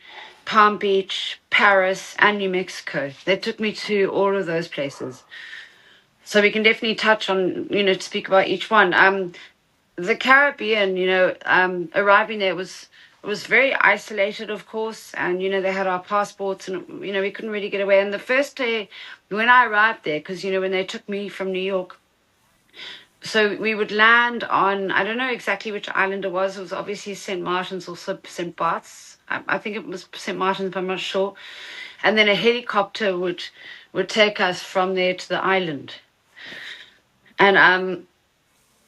Speaker 19: Palm Beach, Paris, and New Mexico. They took me to all of those places. So we can definitely touch on, you know, to speak about each one. The Caribbean, you know, arriving there was very isolated, of course, and, you know, they had our passports and, you know, we couldn't really get away. And the first day when I arrived there, because, you know, when they took me from New York, so we would land on, I don't know exactly which island it was. It was obviously St. Martin's or St. Bart's. I think it was St. Martin's, but I'm not sure. And then a helicopter would take us from there to the island. And,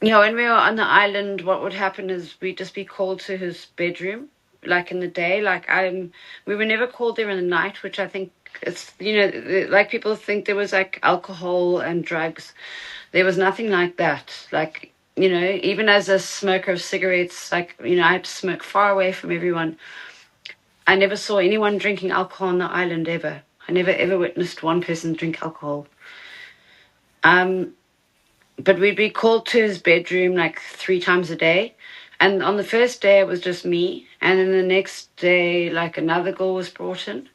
Speaker 19: you know, when we were on the island, what would happen is we'd just be called to his bedroom, like in the day. Like, we were never called there in the night, which I think it's, you know, like people think there was like alcohol and drugs. There was nothing like that. Like, you know, even as a smoker of cigarettes, like, you know, I had to smoke far away from everyone. I never saw anyone drinking alcohol on the island ever. I never ever witnessed one person drink alcohol. But we'd be called to his bedroom like 3 times a day. And on the first day, it was just me. And then the next day, like another girl was brought in.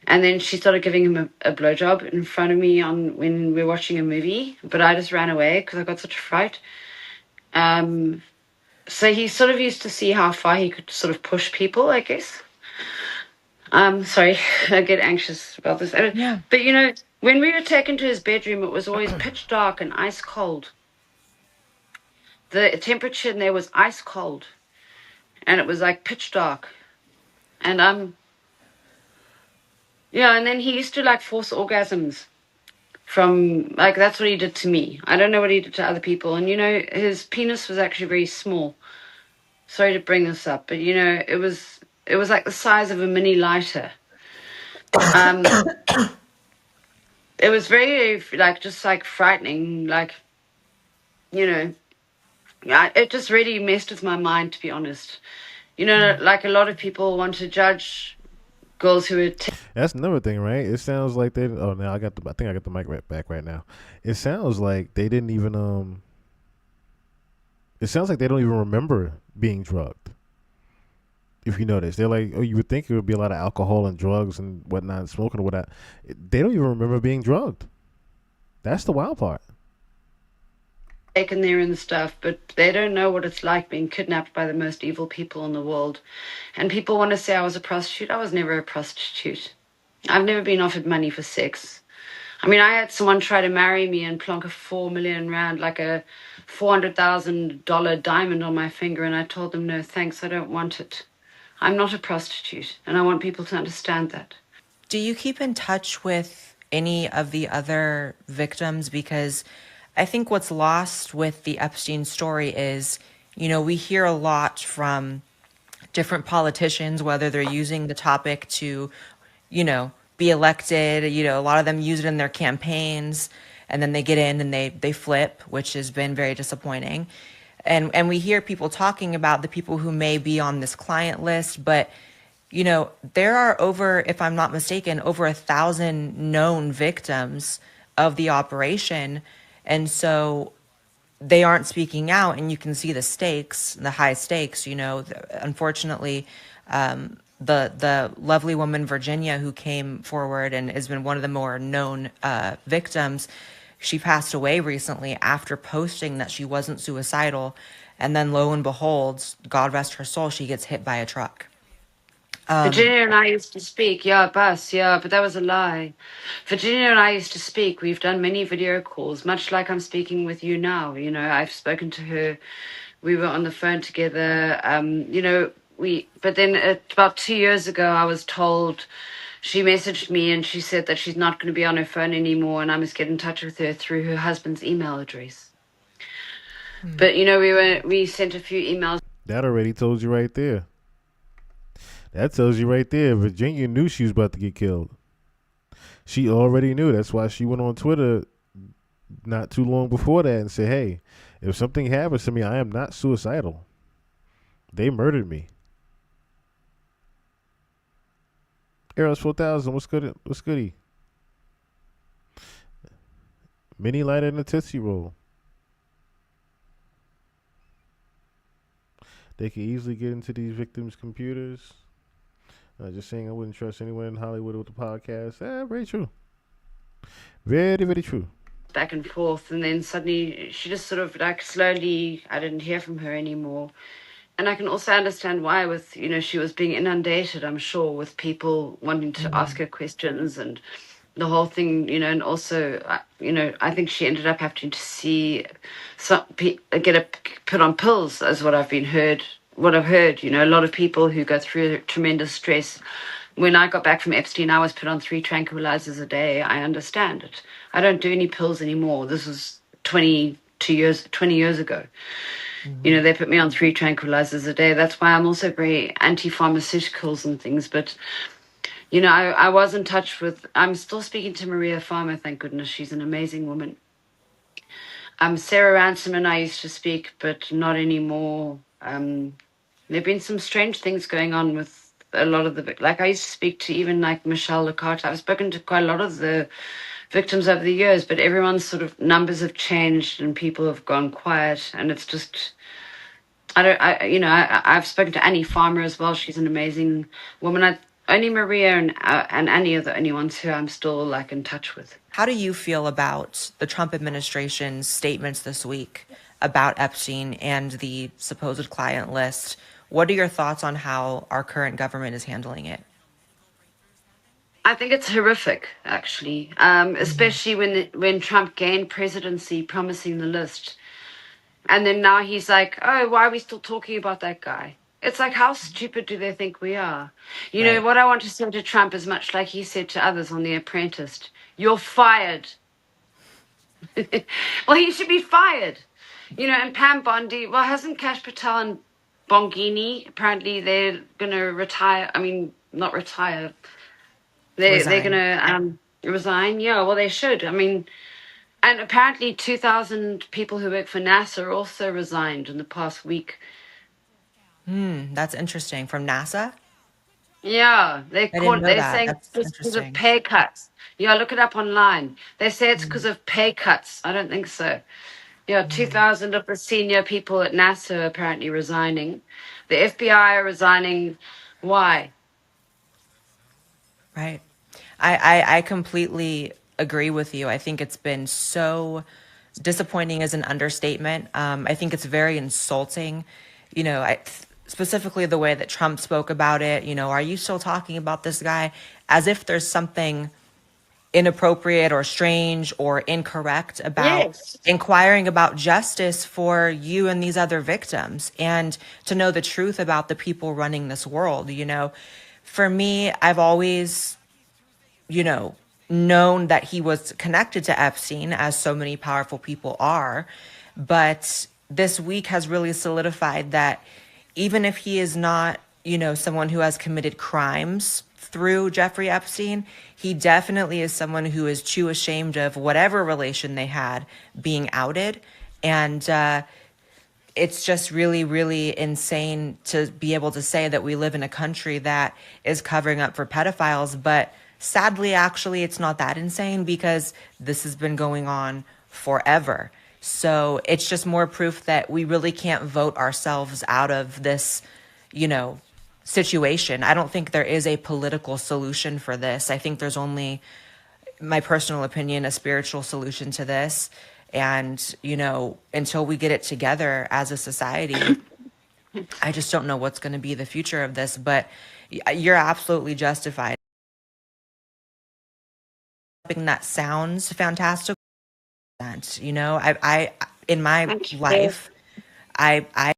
Speaker 19: And then she started giving him a blowjob in front of me when we were watching a movie. But I just ran away because I got such a fright. So he sort of used to see how far he could sort of push people, I guess. Sorry, I get anxious about this. Yeah. But, you know, when we were taken to his bedroom, it was always pitch dark and ice cold. The temperature in there was ice cold. And it was like pitch dark. And, yeah, and then he used to like force orgasms from, like, that's what he did to me. I don't know what he did to other people. And, you know, his penis was actually very small. Sorry to bring this up, but, you know, it was like the size of a mini lighter. It was very, like, just like frightening, like, you know, it just really messed with my mind, to be honest. You know, like a lot of people want to judge girls who are.
Speaker 8: That's another thing, right? It sounds like they. Oh, now I think I got the mic back right now. It sounds like they didn't even. It sounds like they don't even remember being drugged. If you notice, they're like, oh, you would think it would be a lot of alcohol and drugs and whatnot, smoking or whatnot. They don't even remember being drugged. That's the wild part.
Speaker 19: Taken there and stuff, but they don't know what it's like being kidnapped by the most evil people in the world. And people want to say I was a prostitute. I was never a prostitute. I've never been offered money for sex. I mean, I had someone try to marry me and plonk a 4 million rand, like a $400,000 diamond on my finger, and I told them, no, thanks, I don't want it. I'm not a prostitute, and I want people to understand that.
Speaker 20: Do you keep in touch with any of the other victims? Because I think what's lost with the Epstein story is You know, we hear a lot from different politicians, whether they're using the topic to, you know, be elected. You know, a lot of them use it in their campaigns, and then they get in and they flip, which has been very disappointing. And we hear people talking about the people who may be on this client list, but you know, there are over, if I'm not mistaken, over 1,000 known victims of the operation. And so they aren't speaking out, and you can see the stakes, the high stakes. You know, unfortunately, the lovely woman Virginia who came forward and has been one of the more known victims, she passed away recently after posting that she wasn't suicidal, and then lo and behold, God rest her soul, she gets hit by a truck.
Speaker 19: Virginia and I used to speak, but that was a lie. Virginia and I used to speak. We've done many video calls, much like I'm speaking with you now. You know, I've spoken to her. We were on the phone together. But then about 2 years ago, I was told, she messaged me and she said that she's not going to be on her phone anymore and I must get in touch with her through her husband's email address. But, you know, we sent a few emails.
Speaker 8: That already told you right there. That tells you right there. Virginia knew she was about to get killed. She already knew. That's why she went on Twitter not too long before that and said, hey, if something happens to me, I am not suicidal. They murdered me. Eros 4000, what's good? What's goody? Mini lighter in a Tootsie Roll. They can easily get into these victims' computers. Just saying, I wouldn't trust anyone in Hollywood with the podcast. Very true. Very, very true.
Speaker 19: Back and forth, and then suddenly she just sort of like slowly, I didn't hear from her anymore. And I can also understand why, with, you know, she was being inundated, I'm sure, with people wanting to ask her questions and the whole thing, you know. And also, you know, I think she ended up having to see put on pills, as what I've heard. You know, a lot of people who go through tremendous stress. When I got back from Epstein, I was put on 3 tranquilizers a day. I understand it. I don't do any pills anymore. This was 20 years ago. You know, they put me on 3 tranquilizers a day. That's why I'm also very anti-pharmaceuticals and things. But, you know, I was in touch with, I'm still speaking to Maria Farmer, thank goodness. She's an amazing woman. Sarah Ransom and I used to speak, but not anymore. There have been some strange things going on with a lot of the, like I used to speak to even like Michelle Lecarte. I've spoken to quite a lot of the victims over the years, but everyone's sort of numbers have changed and people have gone quiet, and it's just, I've spoken to Annie Farmer as well. She's an amazing woman. Only Maria and Annie are the only ones who I'm still like in touch with.
Speaker 20: How do you feel about the Trump administration's statements this week about Epstein and the supposed client list? What are your thoughts on how our current government is handling it?
Speaker 19: I think it's horrific, actually, especially when Trump gained presidency promising the list. And then now he's like, oh, why are we still talking about that guy? It's like, how stupid do they think we are? You know, what I want to say to Trump is much like he said to others on The Apprentice. You're fired. Well, he should be fired. You know, and Pam Bondi, well, hasn't Kash Patel and Bongini, apparently they're going to retire. I mean, not retire. They're going to resign. Yeah, well, they should. I mean, and apparently 2,000 people who work for NASA also resigned in the past week.
Speaker 20: That's interesting. From NASA?
Speaker 19: Yeah, they're saying it's because of pay cuts. Yeah, look it up online. They say it's because of pay cuts. I don't think so. Yeah, 2,000 of the senior people at NASA are apparently resigning. The FBI are resigning. Why?
Speaker 20: Right. I completely agree with you. I think it's been so disappointing is an understatement. I think it's very insulting. You know, specifically the way that Trump spoke about it. You know, are you still talking about this guy? As if there's something inappropriate or strange or incorrect about inquiring about justice for you and these other victims, and to know the truth about the people running this world. You know, for me, I've always, you know, known that he was connected to Epstein, as so many powerful people are, but this week has really solidified that even if he is not, someone who has committed crimes through Jeffrey Epstein, he definitely is someone who is too ashamed of whatever relation they had being outed. And it's just really, really insane to be able to say that we live in a country that is covering up for pedophiles. But sadly, actually, it's not that insane because this has been going on forever. So it's just more proof that we really can't vote ourselves out of this, situation. I don't think there is a political solution for this. I think there's only, my personal opinion, a spiritual solution to this. And, until we get it together as a society, I just don't know what's going to be the future of this. But you're absolutely justified. That sounds fantastic. I in my life, I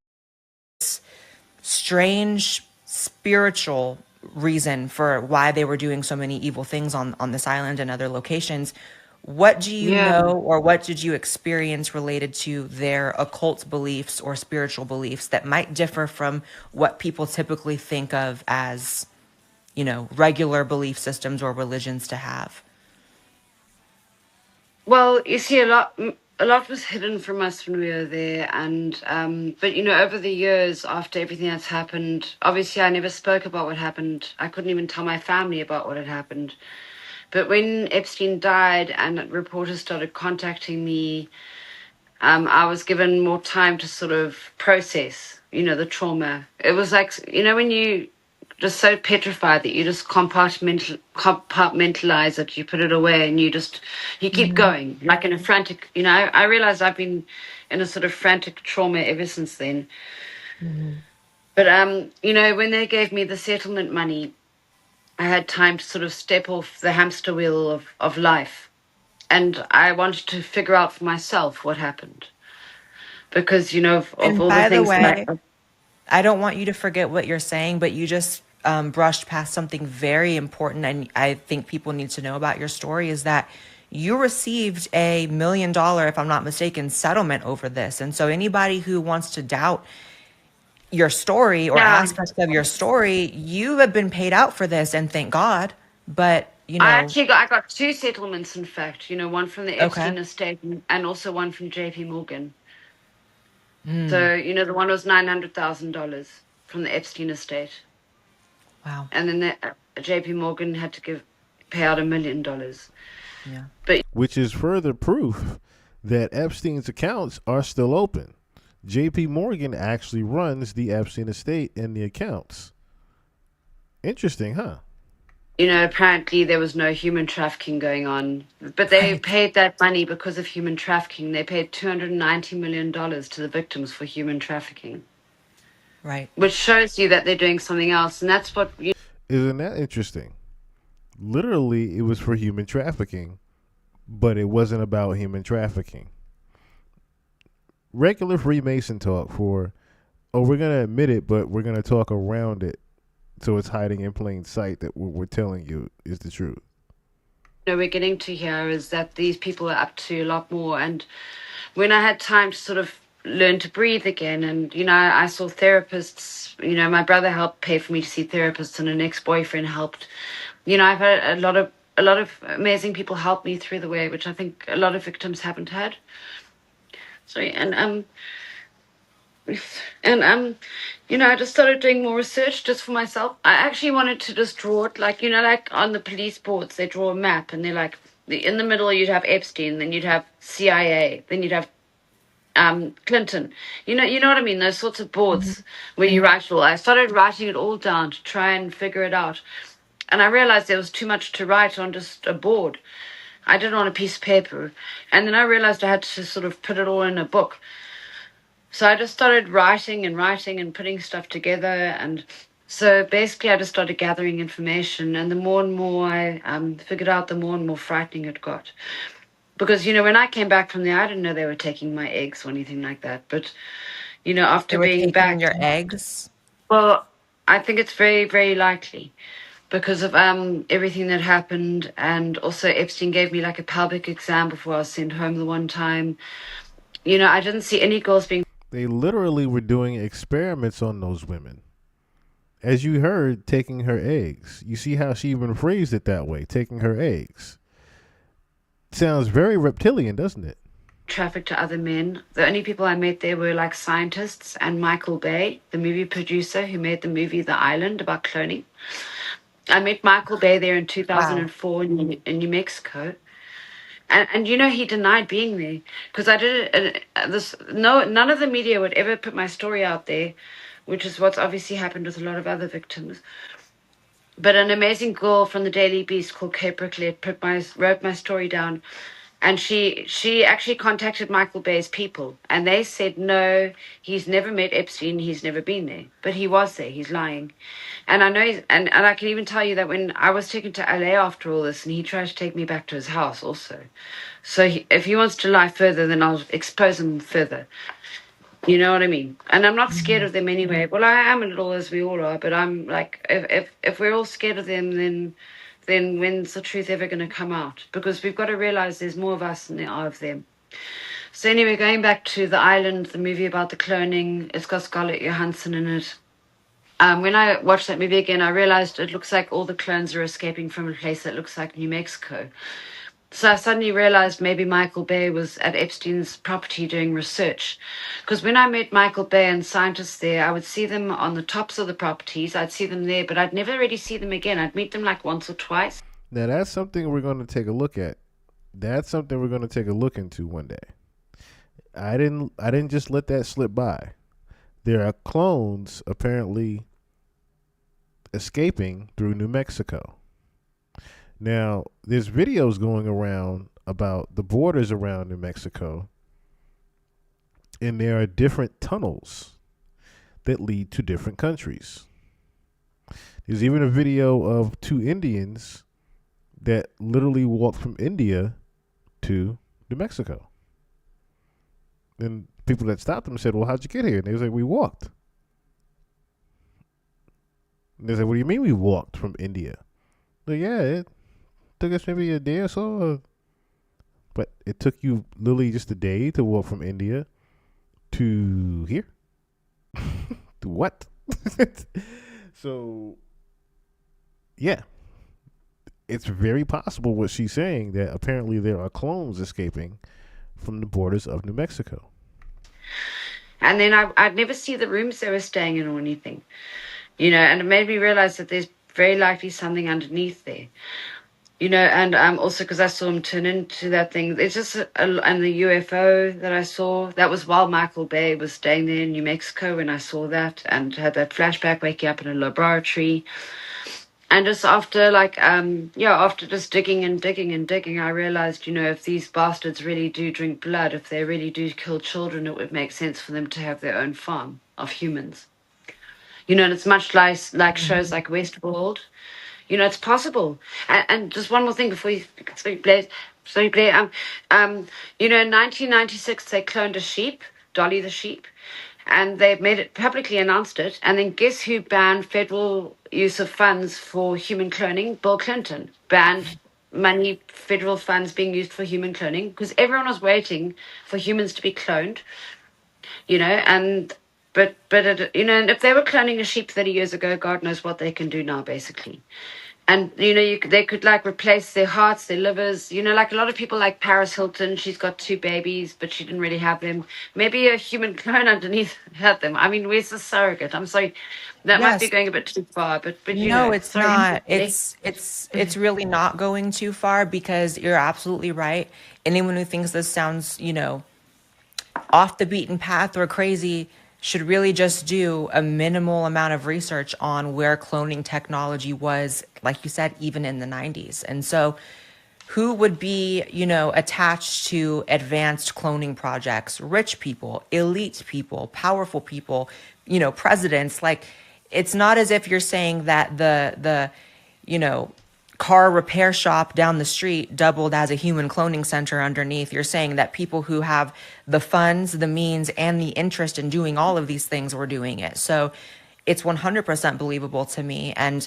Speaker 20: strange spiritual reason for why they were doing so many evil things on this island and other locations. What do you know, or what did you experience related to their occult beliefs or spiritual beliefs that might differ from what people typically think of as, regular belief systems or religions to have?
Speaker 19: Well, you see, a lot was hidden from us when we were there, and but over the years, after everything that's happened, obviously I never spoke about what happened. I couldn't even tell my family about what had happened. But when Epstein died and reporters started contacting me, I was given more time to sort of process, the trauma. It was like, when you just so petrified that you just compartmentalize it, you put it away, and you keep going, like in a frantic, I realized I've been in a sort of frantic trauma ever since then. But, when they gave me the settlement money, I had time to sort of step off the hamster wheel of life. And I wanted to figure out for myself what happened. Because, of
Speaker 20: And
Speaker 19: all
Speaker 20: by
Speaker 19: the
Speaker 20: the
Speaker 19: things
Speaker 20: way, I don't want you to forget what you're saying, but you just brushed past something very important, and I think people need to know about your story, is that you received $1 million, if I'm not mistaken, settlement over this. And so anybody who wants to doubt your story or aspects of your story, you have been paid out for this, and thank God. But,
Speaker 19: I got 2 settlements, in fact, one from the
Speaker 20: Okay.
Speaker 19: Epstein estate and also one from JP Morgan.
Speaker 20: Mm.
Speaker 19: So, the one was $900,000 from the Epstein estate.
Speaker 20: Wow.
Speaker 19: And then the JP Morgan had to pay out $1 million.
Speaker 20: Yeah.
Speaker 19: But
Speaker 8: which is further proof that Epstein's accounts are still open. JP Morgan actually runs the Epstein estate and the accounts. Interesting, huh?
Speaker 19: Apparently there was no human trafficking going on. But they paid that money because of human trafficking. They paid $290 million to the victims for human trafficking.
Speaker 20: Right.
Speaker 19: Which shows you that they're doing something else. And that's what...
Speaker 8: Isn't that interesting? Literally, it was for human trafficking, but it wasn't about human trafficking. Regular Freemason talk for, we're going to admit it, but we're going to talk around it so it's hiding in plain sight that what we're telling you is the truth.
Speaker 19: We're getting to here is that these people are up to a lot more. And when I had time to sort of learn to breathe again, and, I saw therapists, my brother helped pay for me to see therapists, and an ex-boyfriend helped. I've had a lot of amazing people help me through the way, which I think a lot of victims haven't had. I just started doing more research just for myself. I actually wanted to just draw it, like on the police boards, they draw a map, and they're like, in the middle you'd have Epstein, then you'd have CIA, then you'd have Clinton. You know what I mean? Those sorts of boards where you write it all. I started writing it all down to try and figure it out. And I realized there was too much to write on just a board. I did it on a piece of paper. And then I realized I had to sort of put it all in a book. So I just started writing and putting stuff together. And so basically I just started gathering information. And the more and more I figured out, the more and more frightening it got. Because, when I came back from there, I didn't know they were taking my eggs or anything like that. But, after being back...
Speaker 20: your eggs?
Speaker 19: Well, I think it's very, very likely. Because of everything that happened. And also Epstein gave me like a pelvic exam before I was sent home the one time. I didn't see any girls being...
Speaker 8: They literally were doing experiments on those women. As you heard, taking her eggs. You see how she even phrased it that way, taking her eggs. Sounds very reptilian, doesn't it?
Speaker 19: Traffic to other men. The only people I met there were like scientists and Michael Bay, the movie producer who made the movie The Island about cloning. I met Michael Bay there in 2004 in New Mexico. And you know, he denied being there because I did none of the media would ever put my story out there, which is what's obviously happened with a lot of other victims. But an amazing girl from the Daily Beast called Kate Bricklet wrote my story down, and she actually contacted Michael Bay's people, and they said no, he's never met Epstein, he's never been there, but he was there, he's lying. And I know and I can even tell you that when I was taken to LA after all this, and he tried to take me back to his house also. So if he wants to lie further, then I'll expose him further. You know what I mean? And I'm not scared of them anyway. Well, I am a little, as we all are, but I'm like, if we're all scared of them, then when's the truth ever going to come out? Because we've got to realize there's more of us than there are of them. So anyway, going back to The Island, the movie about the cloning, it's got Scarlett Johansson in it. When I watched that movie again, I realized it looks like all the clones are escaping from a place that looks like New Mexico. So I suddenly realized maybe Michael Bay was at Epstein's property doing research. Because when I met Michael Bay and scientists there, I would see them on the tops of the properties. I'd see them there, but I'd never really see them again. I'd meet them like once or twice.
Speaker 8: Now, that's something we're going to take a look at. That's something we're going to take a look into one day. I didn't just let that slip by. There are clones apparently escaping through New Mexico. Now, there's videos going around about the borders around New Mexico, and there are different tunnels that lead to different countries. There's even a video of two Indians that literally walked from India to New Mexico. And people that stopped them said, well, how'd you get here? And they was like, we walked. And they said, what do you mean we walked from India? Well, yeah, it took us maybe a day or so. But it took you literally just a day to walk from India to here? To what? So, yeah. It's very possible what she's saying, that apparently there are clones escaping from the borders of New Mexico.
Speaker 19: And then I'd never see the rooms they were staying in or anything. You know, and it made me realize that there's very likely something underneath there. You know, and also because I saw him turn into that thing. It's just, and the UFO that I saw, that was while Michael Bay was staying there in New Mexico when I saw that and had that flashback waking up in a laboratory. And just after after just digging and digging and digging, I realized, you know, if these bastards really do drink blood, if they really do kill children, it would make sense for them to have their own farm of humans. You know, and it's much like shows like Westworld. You know, it's possible. And just one more thing before you, Blair. You know, in 1996, they cloned a sheep, Dolly the sheep, and they made it publicly announced it. And then guess who banned federal use of funds for human cloning? Bill Clinton banned money, federal funds being used for human cloning because everyone was waiting for humans to be cloned. You know, and but you know, and if they were cloning a sheep 30 years ago, God knows what they can do now, basically. And, you know, they could, like, replace their hearts, their livers. You know, like a lot of people like Paris Hilton, she's got 2 babies, but she didn't really have them. Maybe a human clone underneath had them. I mean, where's the surrogate? I'm sorry. That might be going a bit too far, but you know.
Speaker 20: No, it's not. It's really not going too far because you're absolutely right. Anyone who thinks this sounds, you know, off the beaten path or crazy should really just do a minimal amount of research on where cloning technology was, like you said, even in the 90s. And so who would be, you know, attached to advanced cloning projects? Rich people, elite people, powerful people, you know, presidents. Like, it's not as if you're saying that the you know, car repair shop down the street doubled as a human cloning center underneath. You're saying that people who have the funds, the means, and the interest in doing all of these things were doing it. So it's 100% believable to me. And,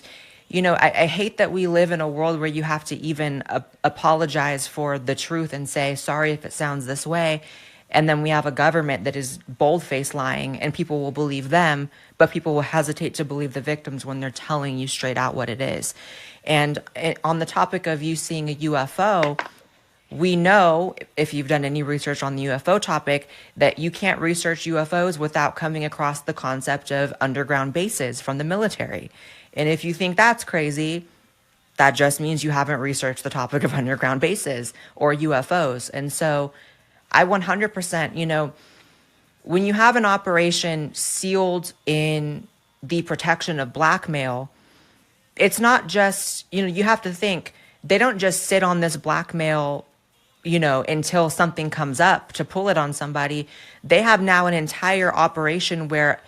Speaker 20: you know, I hate that we live in a world where you have to even apologize for the truth and say, sorry if it sounds this way. And then we have a government that is bold-faced lying, and people will believe them, but people will hesitate to believe the victims when they're telling you straight out what it is. And on the topic of you seeing a UFO, we know, if you've done any research on the UFO topic, that you can't research UFOs without coming across the concept of underground bases from the military. And if you think that's crazy, that just means you haven't researched the topic of underground bases or UFOs. And so I 100%, when you have an operation sealed in the protection of blackmail, it's not just, you have to think, they don't just sit on this blackmail, until something comes up to pull it on somebody. They have now an entire operation where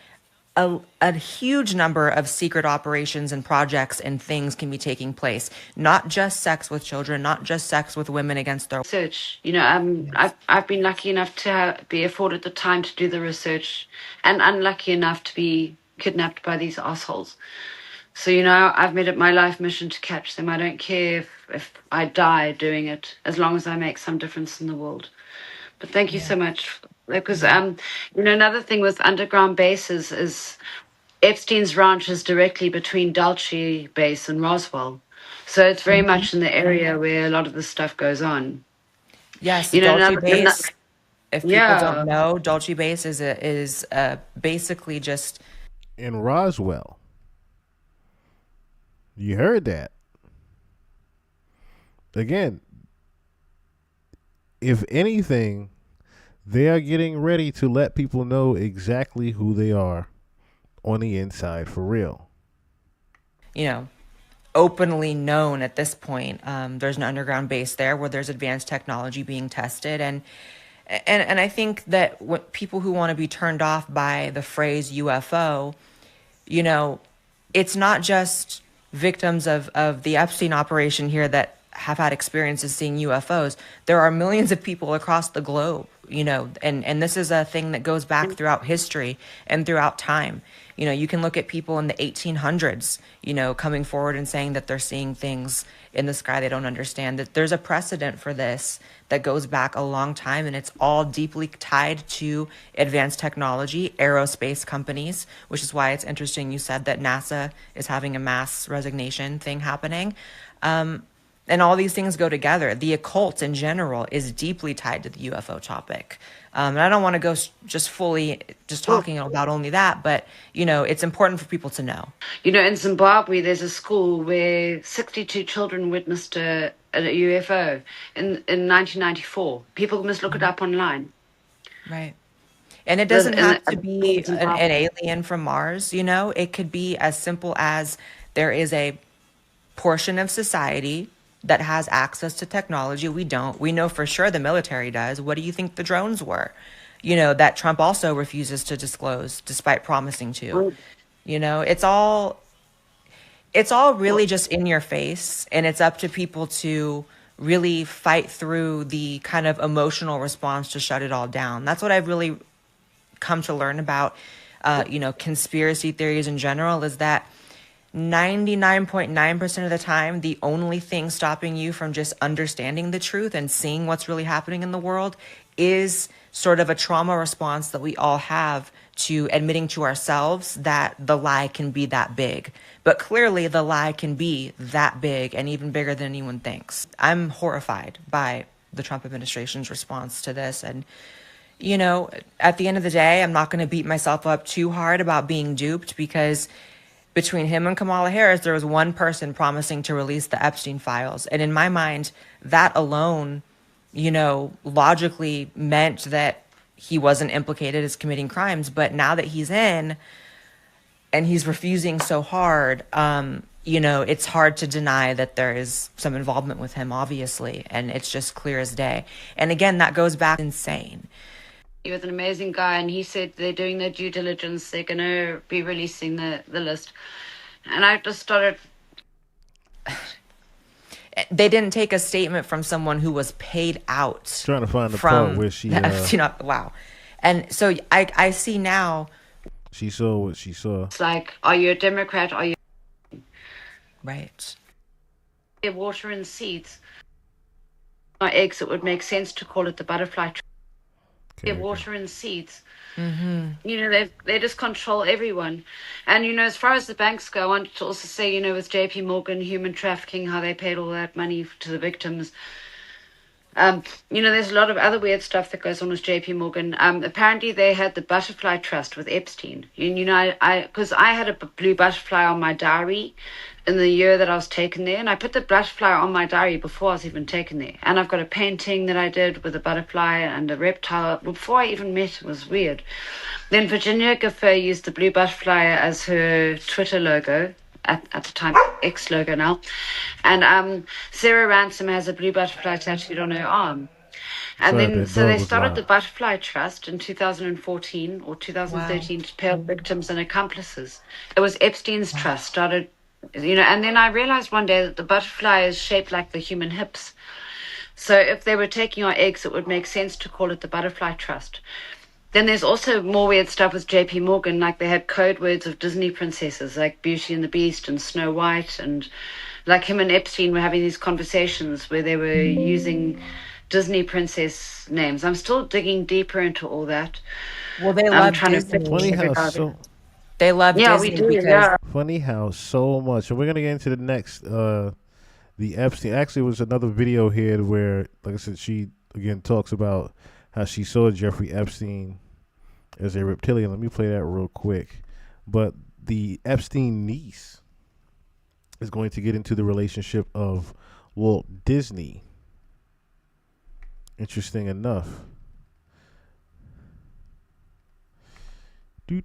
Speaker 20: a huge number of secret operations and projects and things can be taking place. Not just sex with children, not just sex with women against their
Speaker 19: research. I've been lucky enough to be afforded the time to do the research, and unlucky enough to be kidnapped by these assholes. So, I've made it my life mission to catch them. I don't care if I die doing it, as long as I make some difference in the world. But thank you so much. Because, another thing with underground bases is Epstein's ranch is directly between Dulce Base and Roswell. So it's very much in the area where a lot of this stuff goes on.
Speaker 20: Yes, Dulce Base. If people don't know, Dulce Base is basically just
Speaker 8: in Roswell. You heard that. Again, if anything, they are getting ready to let people know exactly who they are on the inside for real.
Speaker 20: Openly known at this point. There's an underground base there where there's advanced technology being tested. And I think that what people who want to be turned off by the phrase UFO, it's not just victims of the Epstein operation here that have had experiences seeing UFOs. There are millions of people across the globe, and this is a thing that goes back throughout history and throughout time. You can look at people in the 1800s, coming forward and saying that they're seeing things in the sky they don't understand. That there's a precedent for this that goes back a long time, and it's all deeply tied to advanced technology, aerospace companies, which is why it's interesting you said that NASA is having a mass resignation thing happening. And all these things go together. The occult in general is deeply tied to the UFO topic. And I don't want to go just fully just talking about only that, but, it's important for people to know.
Speaker 19: In Zimbabwe, there's a school where 62 children witnessed a UFO in 1994. People must look it up online.
Speaker 20: Right. And it doesn't have to be an alien from Mars, It could be as simple as there is a portion of society that has access to technology. We don't. We know for sure the military does. What do you think the drones were? That Trump also refuses to disclose despite promising to. It's all really just in your face, and it's up to people to really fight through the kind of emotional response to shut it all down. That's what I've really come to learn about, conspiracy theories in general, is that 99.9% of the time, the only thing stopping you from just understanding the truth and seeing what's really happening in the world is sort of a trauma response that we all have to admitting to ourselves that the lie can be that big. But clearly the lie can be that big and even bigger than anyone thinks. I'm horrified by the Trump administration's response to this. And, at the end of the day, I'm not going to beat myself up too hard about being duped, because between him and Kamala Harris, there was one person promising to release the Epstein files. And in my mind, that alone, logically meant that he wasn't implicated as committing crimes. But now that he's in and he's refusing so hard, it's hard to deny that there is some involvement with him, obviously. And it's just clear as day. And again, that goes back insane.
Speaker 19: He was an amazing guy, and he said they're doing their due diligence. They're going to be releasing the list. And I just started...
Speaker 20: They didn't take a statement from someone who was paid out.
Speaker 8: Trying to find the part where she...
Speaker 20: wow. And so I see now...
Speaker 8: She saw what she saw.
Speaker 19: It's like, are you a Democrat? Are you...
Speaker 20: Right.
Speaker 19: Water and seeds. Eggs, it would make sense to call it the butterfly tree. their water and seeds.
Speaker 20: Mm-hmm.
Speaker 19: You know, they just control everyone. And, you know, as far as the banks go, I wanted to also say, you know, with JP Morgan, human trafficking, how they paid all that money to the victims. You know, there's a lot of other weird stuff that goes on with JP Morgan. Apparently they had the butterfly trust with Epstein. You know, because I had a blue butterfly on my diary in the year that I was taken there, and I put the butterfly on my diary before I was even taken there. And I've got a painting that I did with a butterfly and a reptile before I even met. It was weird. Then Virginia Giffey used the blue butterfly as her Twitter logo. At the time, X logo now. And Sarah Ransom has a blue butterfly tattooed on her arm. And
Speaker 8: Sorry,
Speaker 19: then,
Speaker 8: that
Speaker 19: so
Speaker 8: dog
Speaker 19: they
Speaker 8: was
Speaker 19: started
Speaker 8: loud.
Speaker 19: the Butterfly Trust in 2014 or 2013 to pay off victims and accomplices. It was Epstein's trust, started, you know, and then I realized one day that the butterfly is shaped like the human hips. So if they were taking our eggs, it would make sense to call it the Butterfly Trust. Then there's also more weird stuff with JP Morgan, like they had code words of Disney princesses, like Beauty and the Beast and Snow White, and like him and Epstein were having these conversations where they were using Disney princess names. I'm still digging deeper into all that.
Speaker 20: Well, they
Speaker 19: I'm
Speaker 20: love
Speaker 19: trying
Speaker 20: Disney.
Speaker 19: to
Speaker 8: Funny
Speaker 19: figure
Speaker 8: how
Speaker 19: out.
Speaker 8: so.
Speaker 20: They love
Speaker 19: Yeah,
Speaker 20: Disney
Speaker 19: we do,
Speaker 20: because
Speaker 19: yeah.
Speaker 8: Funny how so much. And we're gonna get into the next. The Epstein. Actually, it was another video here where, like I said, she again talks about how she saw Jeffrey Epstein as a reptilian. Let me play that real quick. But the Epstein niece is going to get into the relationship of Walt Disney. Interesting enough. Do.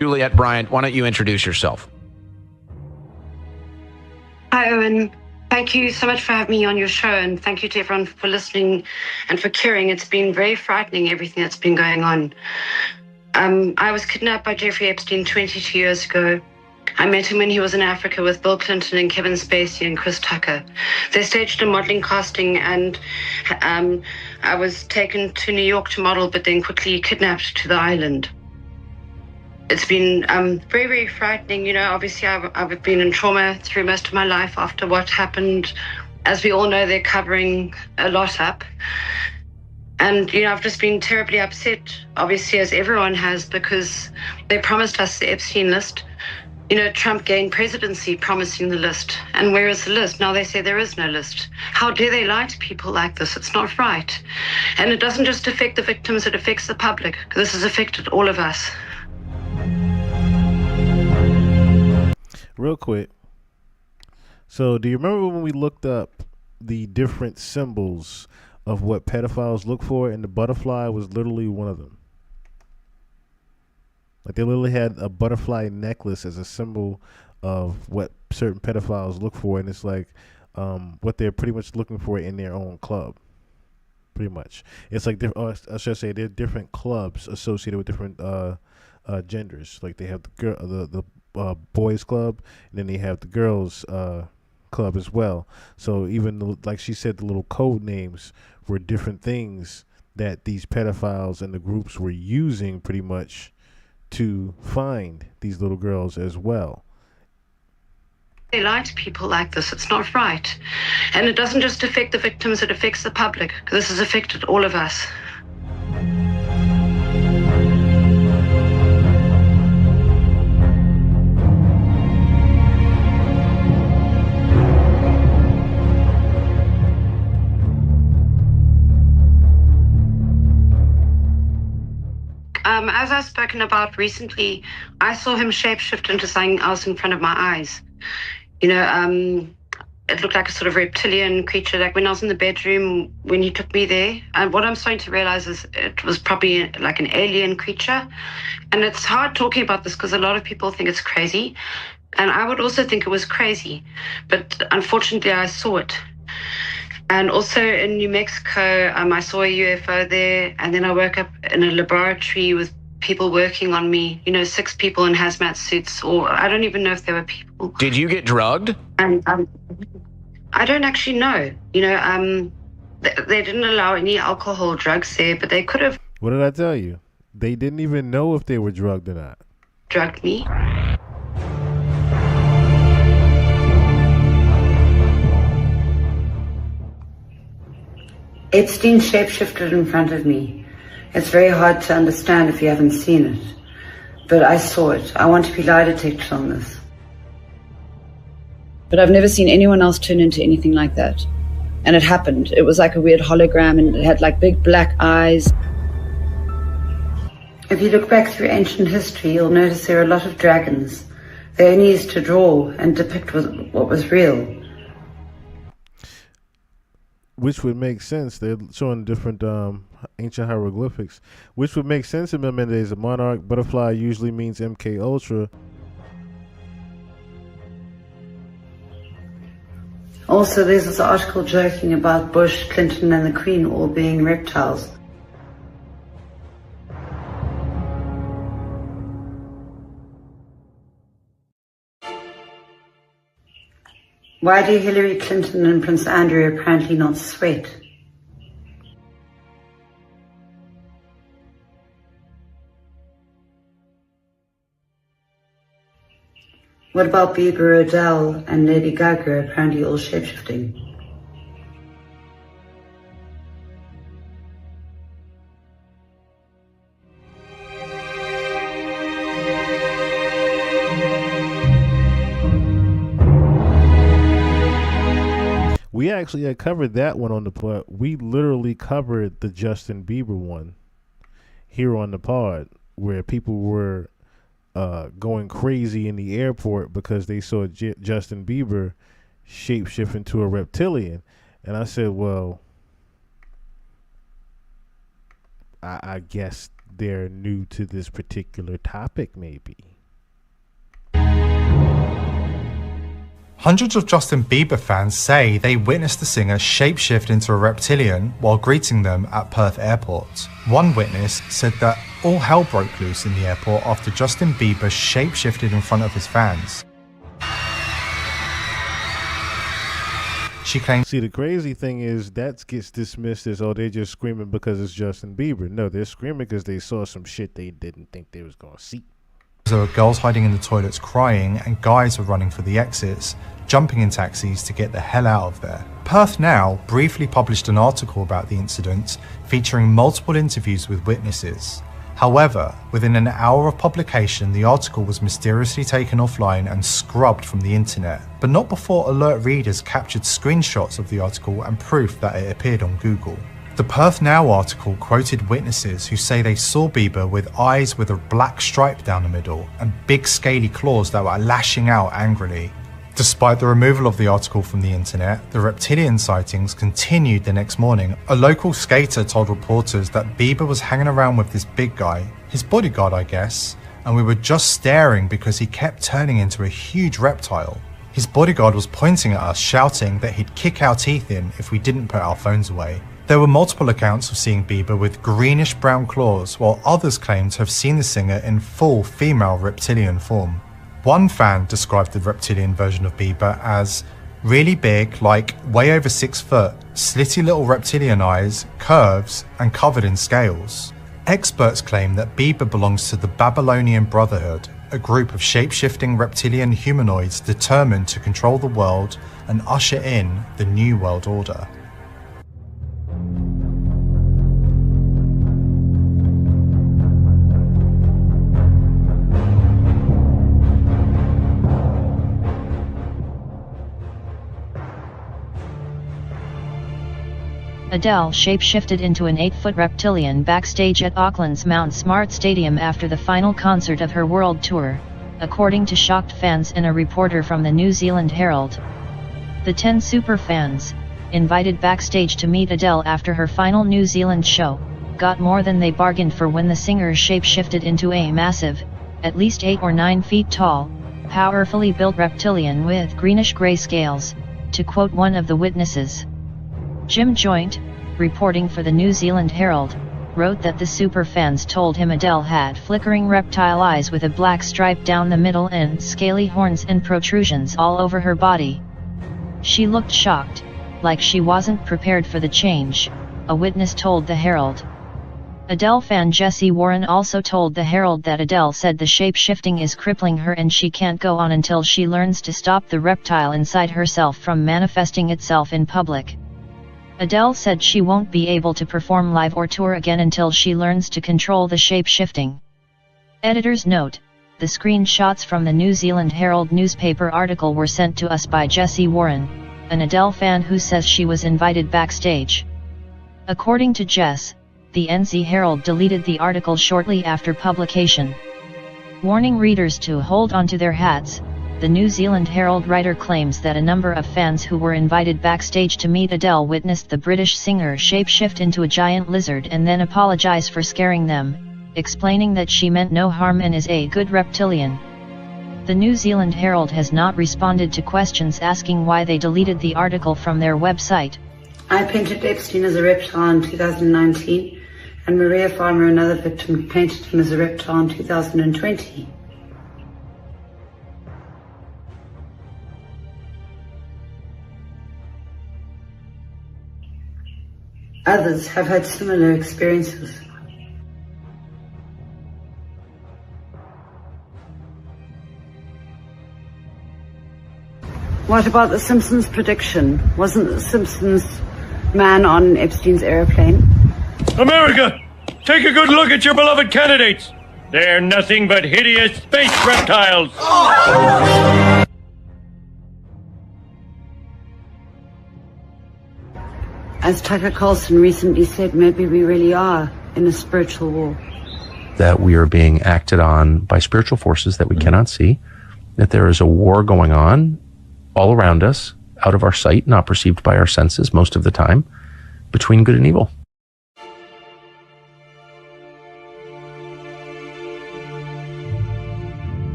Speaker 21: Juliette Bryant, why don't you introduce yourself?
Speaker 19: Hi, Owen. Thank you so much for having me on your show, and thank you to everyone for listening and for caring. It's been very frightening, everything that's been going on. I was kidnapped by Jeffrey Epstein 22 years ago. I met him when he was in Africa with Bill Clinton and Kevin Spacey and Chris Tucker. They staged a modeling casting, and I was taken to New York to model, but then quickly kidnapped to the island. It's been very, very frightening. You know, obviously I've been in trauma through most of my life after what happened. As we all know, they're covering a lot up. And, you know, I've just been terribly upset, obviously, as everyone has, because they promised us the Epstein list. You know, Trump gained presidency promising the list. And where is the list? Now they say there is no list. How dare they lie to people like this? It's not right. And it doesn't just affect the victims, it affects the public. This has affected all of us.
Speaker 8: Real quick. So, do you remember when we looked up the different symbols of what pedophiles look for? And the butterfly was literally one of them. Like, they literally had a butterfly necklace as a symbol of what certain pedophiles look for. And it's like what they're pretty much looking for in their own club. Pretty much. It's like, I should say, there are different clubs associated with different genders. Like, they have the boys club, and then they have the girls club as well. So even like she said, the little code names were different things that these pedophiles and the groups were using pretty much to find these little girls as well.
Speaker 19: They lie to people like this. It's not right. And it doesn't just affect the victims, it affects the public. This has affected all of us. As I've spoken about recently, I saw him shapeshift into something else in front of my eyes. You know, it looked like a sort of reptilian creature. Like when I was in the bedroom, when he took me there, and what I'm starting to realize is it was probably like an alien creature. And it's hard talking about this because a lot of people think it's crazy. And I would also think it was crazy. But unfortunately, I saw it. And also in New Mexico, I saw a UFO there, and then I woke up in a laboratory with people working on me, 6 people in hazmat suits, or I don't even know if there were people.
Speaker 21: Did you get drugged?
Speaker 19: And I don't actually know. They didn't allow any alcohol or drugs there, but they could have.
Speaker 8: What did I tell you? They didn't even know if they were drugged or not.
Speaker 19: Drugged me.
Speaker 2: Epstein shapeshifted in front of me. It's very hard to understand if you haven't seen it. But I saw it. I want to be lie detected on this.
Speaker 22: But I've never seen anyone else turn into anything like that. And it happened. It was like a weird hologram, and it had like big black eyes.
Speaker 2: If you look back through ancient history, you'll notice there are a lot of dragons. They only used to draw and depict what was real.
Speaker 8: Which would make sense. They're showing different ancient hieroglyphics, which would make sense in Mendes. A monarch butterfly usually means MK Ultra.
Speaker 2: Also, there's this article joking about Bush, Clinton, and the Queen all being reptiles. Why do Hillary Clinton and Prince Andrew apparently not sweat? What about Bieber, Adele, and Lady Gaga apparently all shapeshifting?
Speaker 8: We actually had covered that one on the pod. We literally covered the Justin Bieber one here on the pod, where people were going crazy in the airport because they saw Justin Bieber shapeshift into a reptilian. And I said, well, I guess they're new to this particular topic, maybe.
Speaker 23: Hundreds of Justin Bieber fans say they witnessed the singer shapeshift into a reptilian while greeting them at Perth Airport. One witness said that all hell broke loose in the airport after Justin Bieber shapeshifted in front of his fans. She claims.
Speaker 8: See, the crazy thing is that gets dismissed as, oh, they're just screaming because it's Justin Bieber. No, they're screaming because they saw some shit they didn't think they was going to see.
Speaker 23: There were girls hiding in the toilets crying, and guys were running for the exits, jumping in taxis to get the hell out of there. Perth Now briefly published an article about the incident, featuring multiple interviews with witnesses. However, within an hour of publication, the article was mysteriously taken offline and scrubbed from the internet, but not before alert readers captured screenshots of the article and proof that it appeared on Google. The Perth Now article quoted witnesses who say they saw Bieber with eyes with a black stripe down the middle and big scaly claws that were lashing out angrily. Despite the removal of the article from the internet, the reptilian sightings continued the next morning. A local skater told reporters that Bieber was hanging around with this big guy, his bodyguard I guess, and we were just staring because he kept turning into a huge reptile. His bodyguard was pointing at us, shouting that he'd kick our teeth in if we didn't put our phones away. There were multiple accounts of seeing Bieber with greenish-brown claws, while others claimed to have seen the singer in full female reptilian form. One fan described the reptilian version of Bieber as really big, like way over 6 foot, slitty little reptilian eyes, curves, and covered in scales. Experts claim that Bieber belongs to the Babylonian Brotherhood, a group of shape-shifting reptilian humanoids determined to control the world and usher in the New World Order.
Speaker 24: Adele shapeshifted into an 8-foot reptilian backstage at Auckland's Mount Smart Stadium after the final concert of her world tour, according to shocked fans and a reporter from the New Zealand Herald. The 10 super fans, invited backstage to meet Adele after her final New Zealand show, got more than they bargained for when the singer shapeshifted into a massive, at least 8 or 9 feet tall, powerfully built reptilian with greenish-gray scales, to quote one of the witnesses. Jim Joint, reporting for the New Zealand Herald, wrote that the superfans told him Adele had flickering reptile eyes with a black stripe down the middle and scaly horns and protrusions all over her body. She looked shocked, like she wasn't prepared for the change, a witness told the Herald. Adele fan Jessie Warren also told the Herald that Adele said the shape-shifting is crippling her and she can't go on until she learns to stop the reptile inside herself from manifesting itself in public. Adele said she won't be able to perform live or tour again until she learns to control the shape-shifting. Editor's note: the screenshots from the New Zealand Herald newspaper article were sent to us by Jessie Warren, an Adele fan who says she was invited backstage. According to Jess, the NZ Herald deleted the article shortly after publication. Warning readers to hold onto their hats, the New Zealand Herald writer claims that a number of fans who were invited backstage to meet Adele witnessed the British singer shapeshift into a giant lizard and then apologize for scaring them, explaining that she meant no harm and is a good reptilian. The New Zealand Herald has not responded to questions asking why they deleted the article from their website.
Speaker 2: I painted Epstein as a reptile in 2019, and Maria Farmer, another victim, painted him as a reptile in 2020. Others have had similar experiences. What about The Simpsons prediction? Wasn't The Simpsons man on Epstein's airplane?
Speaker 14: America, take a good look at your beloved candidates. They're nothing but hideous space reptiles.
Speaker 2: As Tucker Carlson recently said, maybe we really are in a spiritual war.
Speaker 1: That we are being acted on by spiritual forces that we cannot see, that there is a war going on all around us, out of our sight, not perceived by our senses most of the time, between good and evil.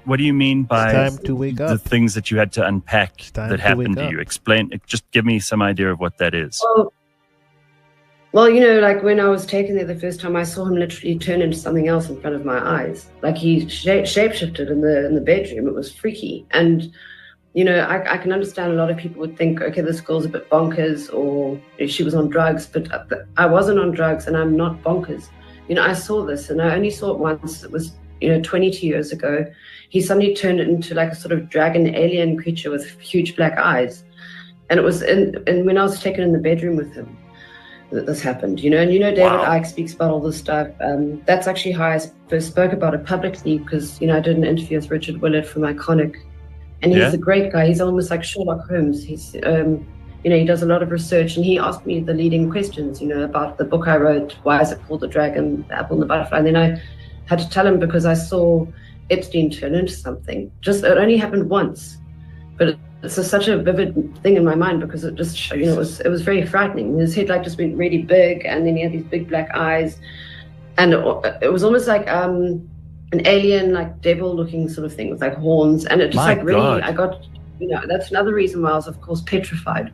Speaker 3: What do you mean by
Speaker 8: time to wake up.
Speaker 3: The things that you had to unpack that happened to you? Explain, just give me some idea of what that is.
Speaker 19: Well, you know, like when I was taken there the first time, I saw him literally turn into something else in front of my eyes. Like he shapeshifted in the bedroom. It was freaky. And, you know, I can understand a lot of people would think, okay, this girl's a bit bonkers or she was on drugs, but I wasn't on drugs and I'm not bonkers. You know, I saw this and I only saw it once. It was, 22 years ago. He suddenly turned into like a sort of dragon alien creature with huge black eyes. And it was and when I was taken in the bedroom with him that this happened, and David Icke speaks about all this stuff. That's actually how I first spoke about it publicly because, I did an interview with Richard Willett from Iconic, and he's a great guy. He's almost like Sherlock Holmes. He's, he does a lot of research, and he asked me the leading questions, about the book I wrote, why is it called The Dragon, the Apple and the Butterfly, and then I had to tell him because I saw Epstein turn into something. It only happened once, but it's such a vivid thing in my mind because it just, it was very frightening. His head just went really big, and then he had these big black eyes, and it was almost like an alien, devil-looking sort of thing with horns, and it just really, I got, that's another reason why I was, of course, petrified.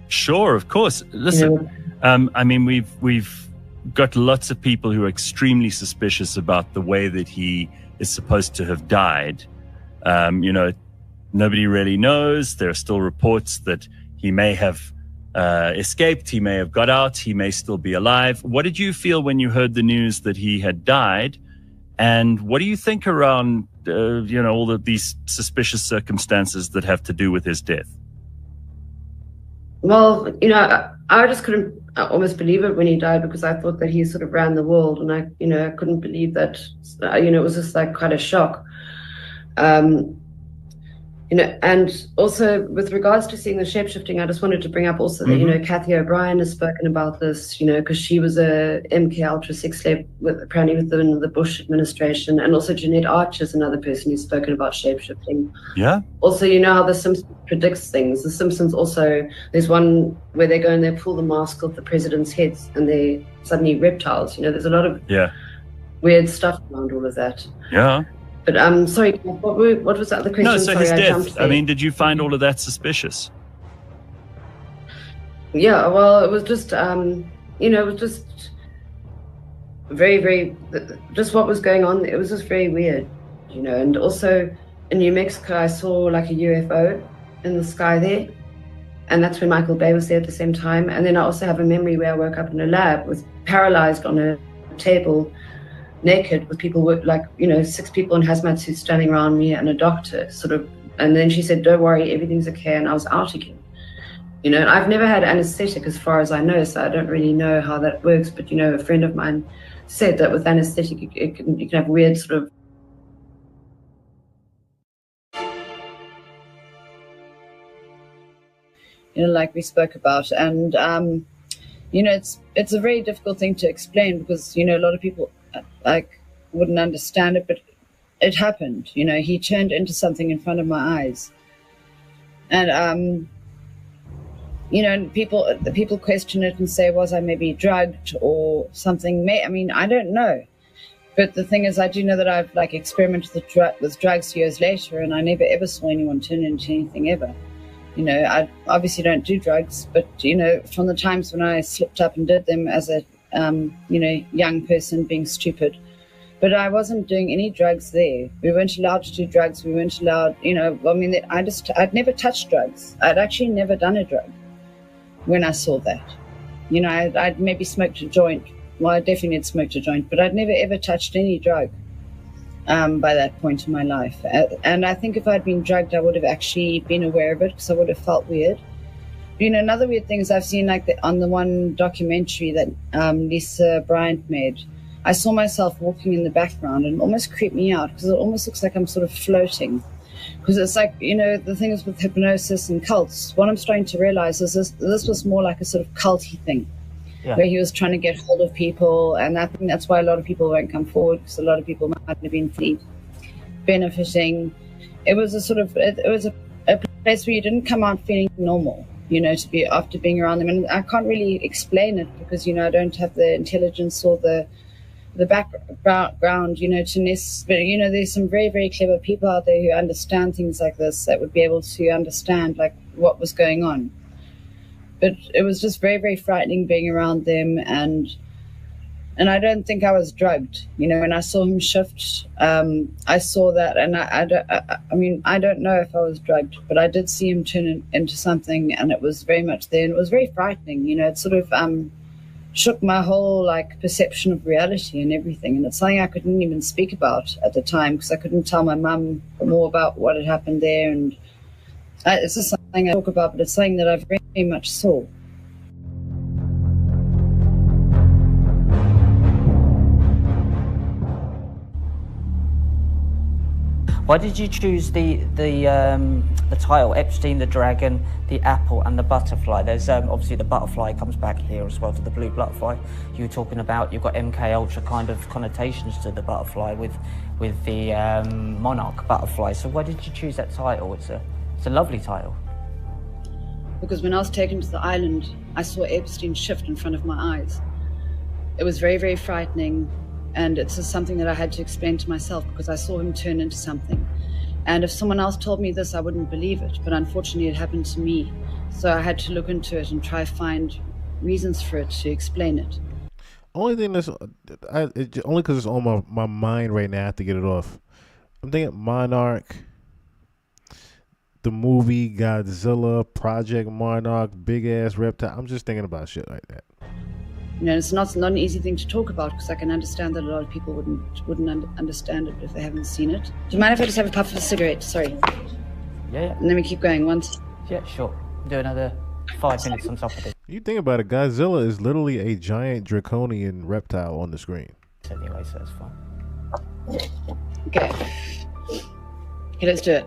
Speaker 3: Sure, of course. Listen, I mean, we've got lots of people who are extremely suspicious about the way that he is supposed to have died. Nobody really knows. There are still reports that he may have escaped, he may have got out, he may still be alive. What did you feel when you heard the news that he had died? And what do you think around, all of these suspicious circumstances that have to do with his death?
Speaker 19: Well, I just couldn't almost believe it when he died because I thought that he sort of ran the world, and I couldn't believe that, it was just quite a shock. And also with regards to seeing the shape-shifting, I just wanted to bring up also that, Kathy O'Brien has spoken about this, because she was a MK Ultra sex slave apparently within the Bush administration, and also Jeanette Archer is another person who's spoken about shape-shifting.
Speaker 3: Yeah.
Speaker 19: Also, how The Simpsons predicts things. The Simpsons also, there's one where they go and they pull the mask off the president's heads and they're suddenly reptiles. There's a lot of weird stuff around all of that.
Speaker 3: Yeah.
Speaker 19: But sorry, what was the other question?
Speaker 3: No, so
Speaker 19: sorry,
Speaker 3: his
Speaker 19: I jumped
Speaker 3: death.
Speaker 19: there.
Speaker 3: I mean, did you find all of that suspicious?
Speaker 22: Yeah, well, it was just, it was just very, just what was going on. It was just very weird, and also in New Mexico, I saw like a UFO in the sky there. And that's when Michael Bay was there at the same time. And then I also have a memory where I woke up in a lab, was paralyzed on a table, naked, with people, 6 people in hazmat suits standing around me and a doctor sort of. And then she said, don't worry, everything's okay. And I was out again. And I've never had anesthetic as far as I know, so I don't really know how that works. But, a friend of mine said that with anesthetic, you can have weird sort of like we spoke about. And, it's a very difficult thing to explain because, a lot of people wouldn't understand it, but it happened. He turned into something in front of my eyes. And, and people question it and say, was I maybe drugged or something? I don't know. But the thing is, I do know that I've experimented with drugs years later, and I never ever saw anyone turn into anything ever. I obviously don't do drugs, but, from the times when I slipped up and did them as a, young person being stupid. But I wasn't doing any drugs there. We weren't allowed to do drugs. We weren't allowed, I'd never touched drugs. I'd actually never done a drug when I saw that. I'd maybe smoked a joint. Well, I definitely had smoked a joint, but I'd never ever touched any drug. By that point in my life. And I think if I'd been drugged, I would have actually been aware of it because I would have felt weird. Another weird thing is I've seen on the one documentary that Lisa Bryant made, I saw myself walking in the background and it almost creeped me out because it almost looks like I'm sort of floating. Because it's the thing is with hypnosis and cults, what I'm starting to realize is this was more like a sort of culty thing. Yeah. Where he was trying to get hold of people, and I think that's why a lot of people won't come forward because a lot of people might have been benefiting. It was a sort of it was a place where you didn't come out feeling normal, to be after being around them. And I can't really explain it because I don't have the intelligence or the background, to nest. But there's some very, very clever people out there who understand things like this that would be able to understand what was going on. But it was just very, very frightening being around them, and I don't think I was drugged. When I saw him shift, I saw that, and I don't know if I was drugged, but I did see him turn into something, and it was very much there, and it was very frightening. It sort of shook my whole perception of reality and everything, and it's something I couldn't even speak about at the time because I couldn't tell my mum more about what had happened there, and it's just something I talk about, but it's something that I very much saw.
Speaker 4: Why did you choose the title Epstein, the Dragon, the Apple, and the Butterfly? There's obviously the butterfly comes back here as well to the blue butterfly. You were talking about you've got MK Ultra kind of connotations to the butterfly with the monarch butterfly. So why did you choose that title? It's a lovely title.
Speaker 22: Because when I was taken to the island, I saw Epstein shift in front of my eyes. It was very, very frightening, and it's just something that I had to explain to myself because I saw him turn into something. And if someone else told me this, I wouldn't believe it, but unfortunately it happened to me. So I had to look into it and try to find reasons for it to explain it.
Speaker 8: Only thing that's only because it's on my mind right now, I have to get it off. I'm thinking Monarch, the movie Godzilla, Project Monarch, big ass reptile. I'm just thinking about shit like that.
Speaker 22: It's not an easy thing to talk about because I can understand that a lot of people wouldn't understand it if they haven't seen it. Do you mind if I just have a puff of a cigarette? Sorry.
Speaker 4: Yeah.
Speaker 22: And then we keep going once.
Speaker 4: Yeah, sure. Do another 5 minutes on top of it.
Speaker 8: You think about it, Godzilla is literally a giant draconian reptile on the screen.
Speaker 4: Anyway, so that's fine.
Speaker 22: Okay, let's do it.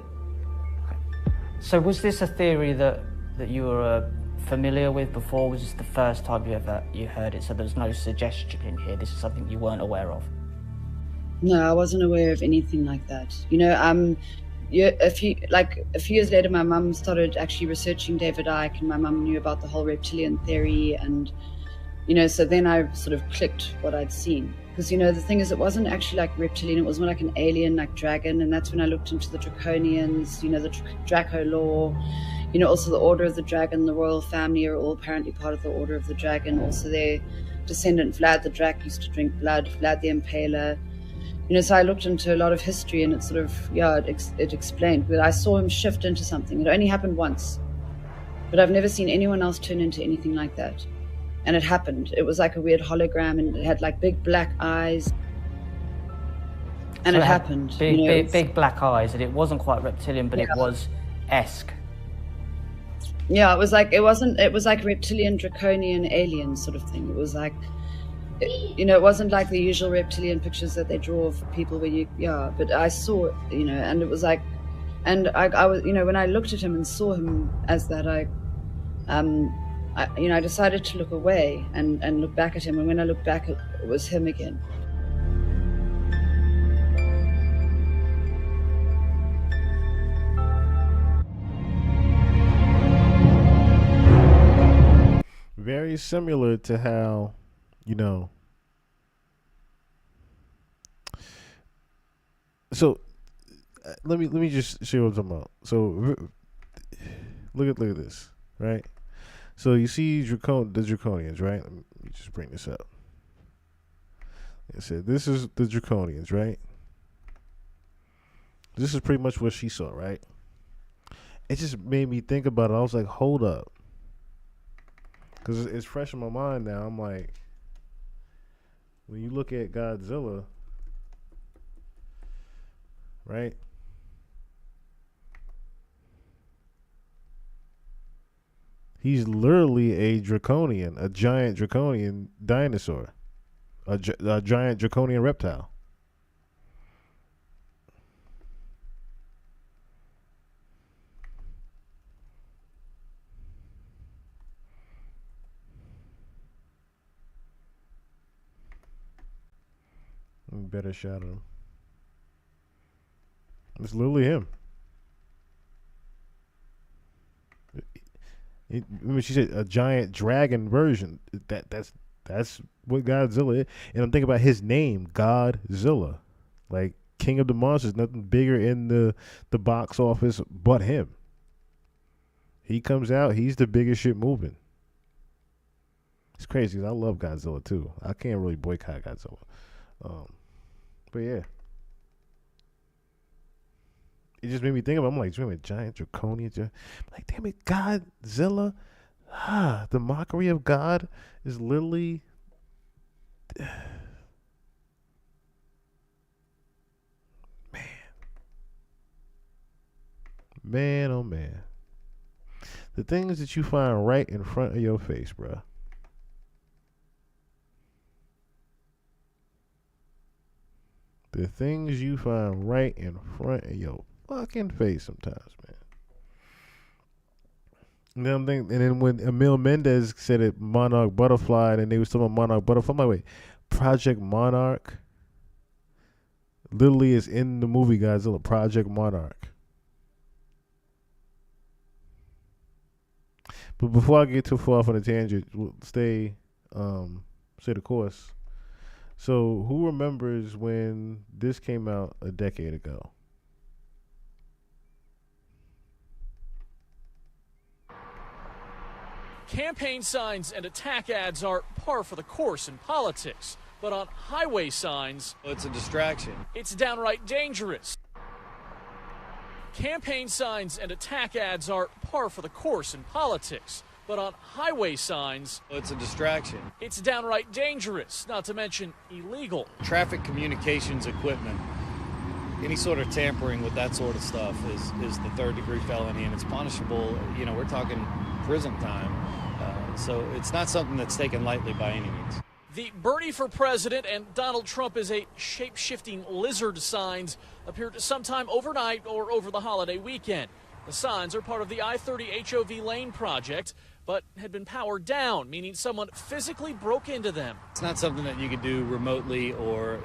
Speaker 4: So was this a theory that you were familiar with before? Was this the first time you heard it? So there's no suggestion in here. This is something you weren't aware of.
Speaker 22: No, I wasn't aware of anything like that. A few years later, my mum started actually researching David Icke, and my mum knew about the whole reptilian theory, and so then I sort of clicked what I'd seen. Because the thing is, it wasn't actually like reptilian; it was more like an alien, like dragon. And that's when I looked into the draconians, the Draco law. You know, also the Order of the Dragon, the royal family are all apparently part of the Order of the Dragon. Also their descendant Vlad the Drac used to drink blood, Vlad the Impaler. You know, so I looked into a lot of history, and it sort of, it explained. But I saw him shift into something. It only happened once. But I've never seen anyone else turn into anything like that. And it happened. It was like a weird hologram, and it had like big black eyes. And
Speaker 4: So
Speaker 22: it happened.
Speaker 4: Big black eyes, and it wasn't quite reptilian, but it was esque.
Speaker 22: Yeah, it was like reptilian, draconian, alien sort of thing. It was like, it wasn't like the usual reptilian pictures that they draw of people where but I saw it, and it was like, and I was, when I looked at him and saw him as that, I decided to look away and look back at him. And when I looked back, it was him again.
Speaker 8: Very similar to how, so let me just show you what I'm talking about. So look at this, right? So you see the Draconians, right? Let me just bring this up. I said this is the Draconians, right? This is pretty much what she saw, right? It just made me think about it. I was like, hold up. Because it's fresh in my mind now. I'm like, when you look at Godzilla, right? He's literally a draconian, a giant draconian dinosaur, a giant draconian reptile. Better shot of him. It's literally him. Remember, she said a giant dragon version. That's what Godzilla is. And I'm thinking about his name, Godzilla. Like King of the Monsters, nothing bigger in the box office but him. He comes out, he's the biggest shit moving. It's crazy because I love Godzilla too. I can't really boycott Godzilla. But yeah. It just made me think of it. I'm like, a giant draconian. Like, damn it, Godzilla. The mockery of God is literally. Man, oh man. The things that you find right in front of your face, bruh. The things you find right in front of your fucking face sometimes, man. And then when Emil Mendez said it, Monarch Butterfly, and they was talking about Monarch Butterfly, I'm like, wait, Project Monarch literally is in the movie Godzilla, Project Monarch. But before I get too far off on a tangent, we'll stay the course. So who remembers when this came out a decade ago?
Speaker 5: Campaign signs and attack ads are par for the course in politics, but on highway signs,
Speaker 6: it's a distraction.
Speaker 5: It's downright dangerous. Campaign signs and attack ads are par for the course in politics, but on highway signs,
Speaker 6: it's a distraction.
Speaker 5: It's downright dangerous, not to mention illegal.
Speaker 6: Traffic communications equipment, any sort of tampering with that sort of stuff is the third-degree felony, and it's punishable. We're talking prison time. So it's not something that's taken lightly by any means.
Speaker 5: The Bernie for president and Donald Trump is a shape-shifting lizard signs appeared sometime overnight or over the holiday weekend. The signs are part of the I-30 HOV lane project, but had been powered down, meaning someone physically broke into them.
Speaker 6: It's not something that you could do remotely or,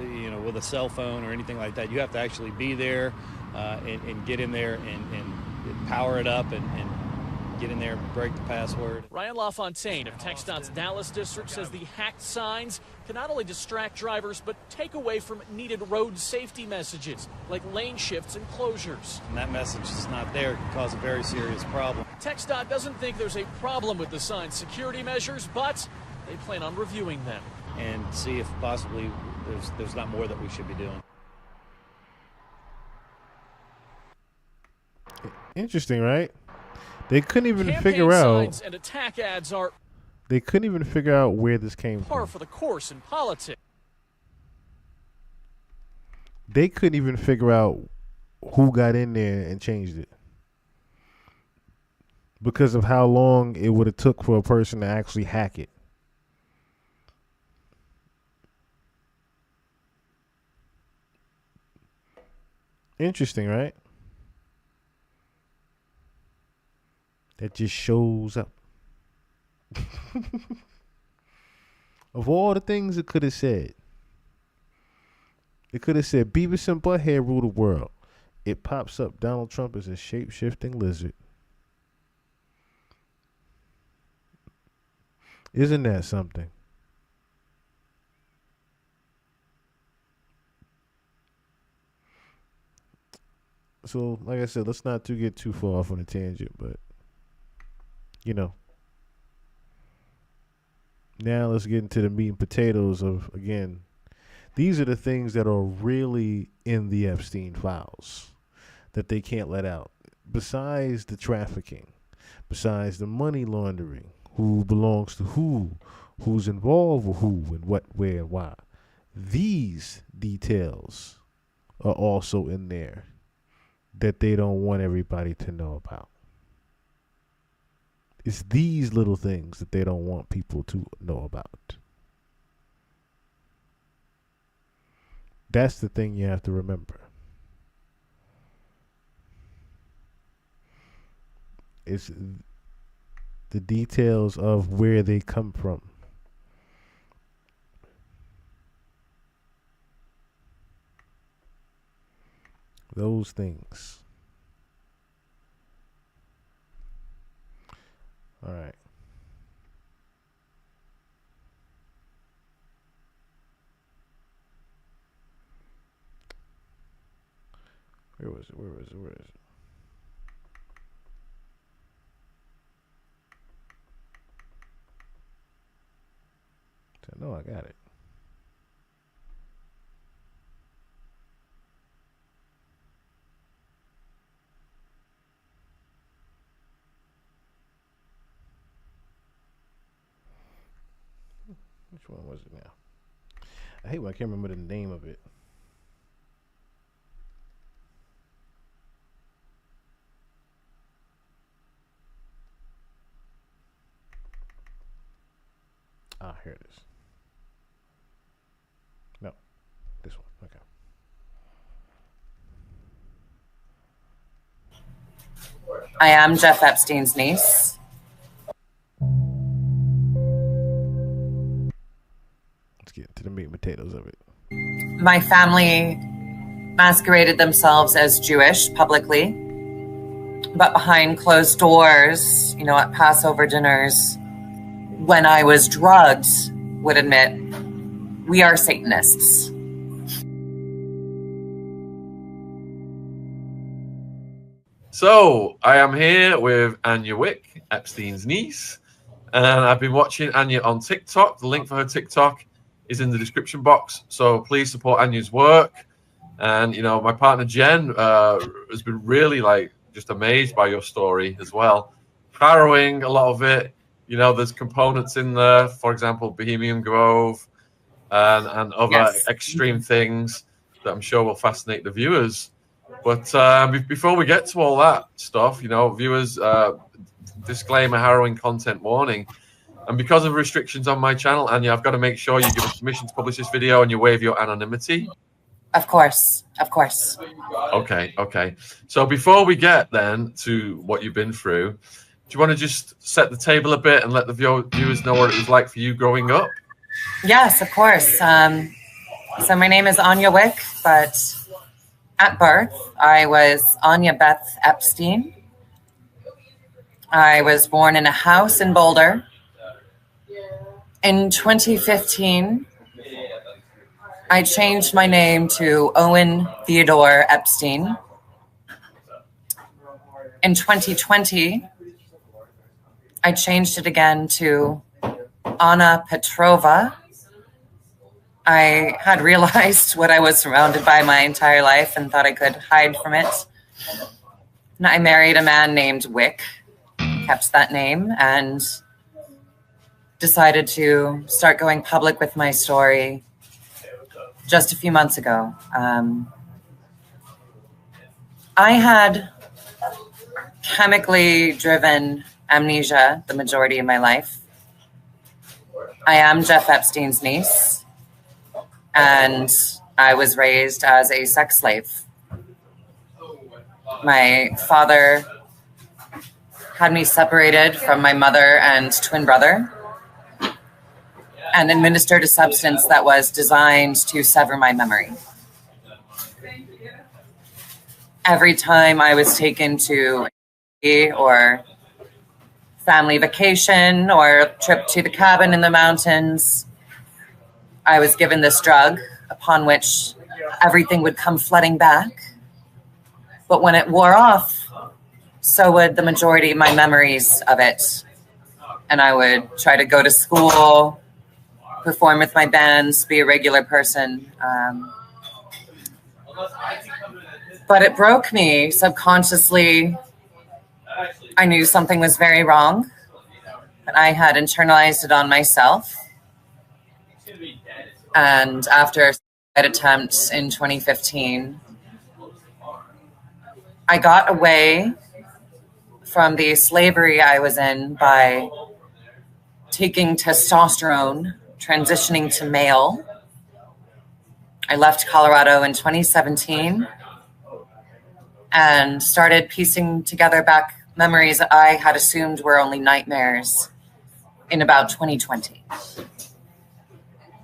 Speaker 6: with a cell phone or anything like that. You have to actually be there and get in there and power it up and get in there and break the password.
Speaker 5: Ryan LaFontaine of TxDOT's Dallas district says the hacked signs can not only distract drivers, but take away from needed road safety messages, like lane shifts and closures.
Speaker 6: And that message is not there, it can cause a very serious problem.
Speaker 5: TxDOT doesn't think there's a problem with the sign's security measures, but they plan on reviewing them.
Speaker 6: And see if possibly there's not more that we should be doing.
Speaker 8: Interesting, right? They couldn't even
Speaker 5: Campaign
Speaker 8: figure out.
Speaker 5: signs and attack ads are
Speaker 8: They couldn't even figure out where this came
Speaker 5: par
Speaker 8: from.
Speaker 5: for the course in politics.
Speaker 8: They couldn't even figure out who got in there and changed it, because of how long it would have took for a person to actually hack it. Interesting, right? That just shows up. Of all the things it could have said, it could have said Beavis and Butthead rule the world. It pops up Donald Trump as a shape-shifting lizard. Isn't that something? So, like I said, let's not get too far off on a tangent, but, you know. Now let's get into the meat and potatoes of, again, these are the things that are really in the Epstein files that they can't let out. Besides the trafficking, besides the money laundering, who belongs to who, who's involved with who, and what, where, and why. These details are also in there that they don't want everybody to know about. It's these little things that they don't want people to know about. That's the thing you have to remember. It's the details of where they come from. Those things. All right. Where was it? I know I got it. Which one was it now? I hate when I can't remember the name of it. Ah, here it is. No, this one. Okay.
Speaker 7: I am Jeff Epstein's niece.
Speaker 8: Let's get into the meat and potatoes of it.
Speaker 7: My family masqueraded themselves as Jewish publicly, but behind closed doors, you know, at Passover dinners, when I was drugged, would admit, we are Satanists.
Speaker 9: So, I am here with Anya Wick, Epstein's niece, and I've been watching Anya on TikTok. The link for her TikTok is in the description box, so please support Anya's work. And, you know, my partner Jen has been really, just amazed by your story as well. Harrowing, a lot of it. You know, there's components in there, for example, Bohemian Grove and other extreme things that I'm sure will fascinate the viewers. But before we get to all that stuff, you know, viewers, disclaimer, harrowing content warning. And because of restrictions on my channel, Anya, I've got to make sure you give us permission to publish this video and you waive your anonymity.
Speaker 7: Of course.
Speaker 9: Okay. So before we get then to what you've been through, do you want to just set the table a bit and let the viewers know what it was like for you growing up?
Speaker 7: Yes, of course. So my name is Anya Wick, but at birth, I was Anya Beth Epstein. I was born in a house in Boulder. In 2015, I changed my name to Owen Theodore Epstein. In 2020, I changed it again to Anna Petrova. I had realized what I was surrounded by my entire life and thought I could hide from it. And I married a man named Wick, kept that name, and decided to start going public with my story just a few months ago. I had chemically driven amnesia the majority of my life. I am Jeff Epstein's niece, and I was raised as a sex slave. My father had me separated from my mother and twin brother and administered a substance that was designed to sever my memory. Every time I was taken to or family vacation or a trip to the cabin in the mountains, I was given this drug upon which everything would come flooding back. But when it wore off, so would the majority of my memories of it. And I would try to go to school, perform with my bands, be a regular person. But it broke me subconsciously. I knew something was very wrong, and I had internalized it on myself. And after a suicide attempt in 2015, I got away from the slavery I was in by taking testosterone, transitioning to male. I left Colorado in 2017 and started piecing together back memories that I had assumed were only nightmares in about 2020.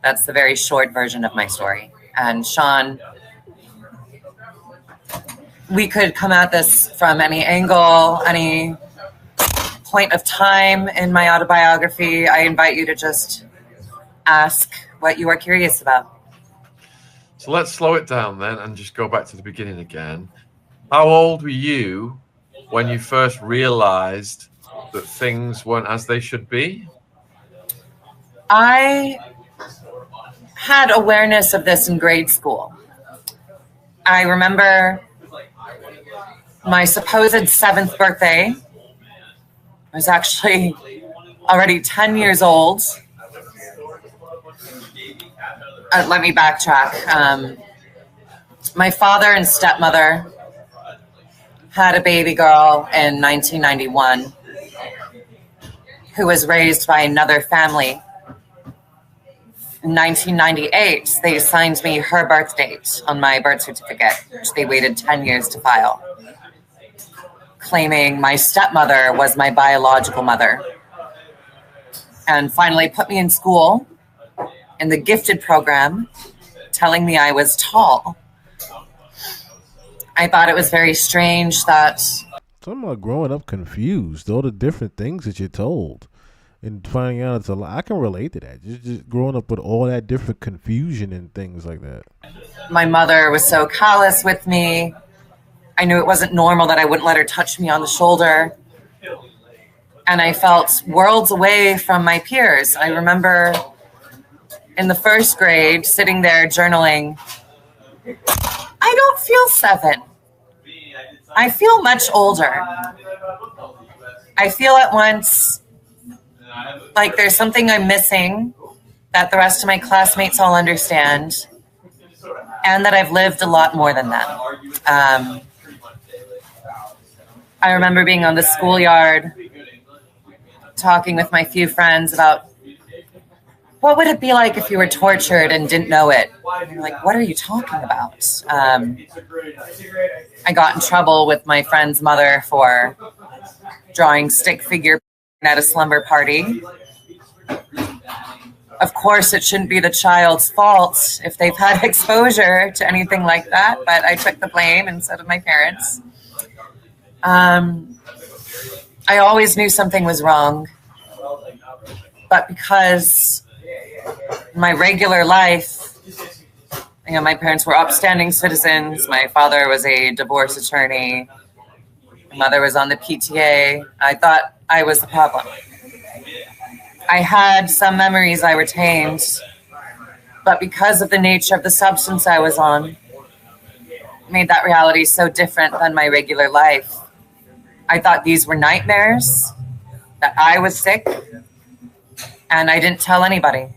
Speaker 7: That's the very short version of my story. And Sean, we could come at this from any angle, any point of time in my autobiography. I invite you to just ask what you are curious about.
Speaker 9: So let's slow it down then and just go back to the beginning again. How old were you when you first realized that things weren't as they should be?
Speaker 7: I had awareness of this in grade school. I remember my supposed 7th birthday. I was actually already 10 years old. Let me backtrack. My father and stepmother had a baby girl in 1991 who was raised by another family. In 1998, they assigned me her birth date on my birth certificate, which they waited 10 years to file, claiming my stepmother was my biological mother, and finally put me in school in the gifted program, telling me I was tall. I thought it was very strange that...
Speaker 8: Talking about growing up confused, all the different things that you're told, and finding out it's a lot. I can relate to that. Just growing up with all that different confusion and things like that.
Speaker 7: My mother was so callous with me. I knew it wasn't normal that I wouldn't let her touch me on the shoulder. And I felt worlds away from my peers. I remember in the 1st grade sitting there journaling, I don't feel 7. I feel much older. I feel at once like there's something I'm missing that the rest of my classmates all understand, and that I've lived a lot more than them. I remember being on the schoolyard talking with my few friends about what would it be like if you were tortured and didn't know it? And they're like, what are you talking about? I got in trouble with my friend's mother for drawing stick figure at a slumber party. Of course, it shouldn't be the child's fault if they've had exposure to anything like that, but I took the blame instead of my parents. I always knew something was wrong, but because my regular life, my parents were upstanding citizens. My father was a divorce attorney. My mother was on the PTA. I thought I was the problem. I had some memories I retained, but because of the nature of the substance I was on, made that reality so different than my regular life. I thought these were nightmares, that I was sick, and I didn't tell anybody.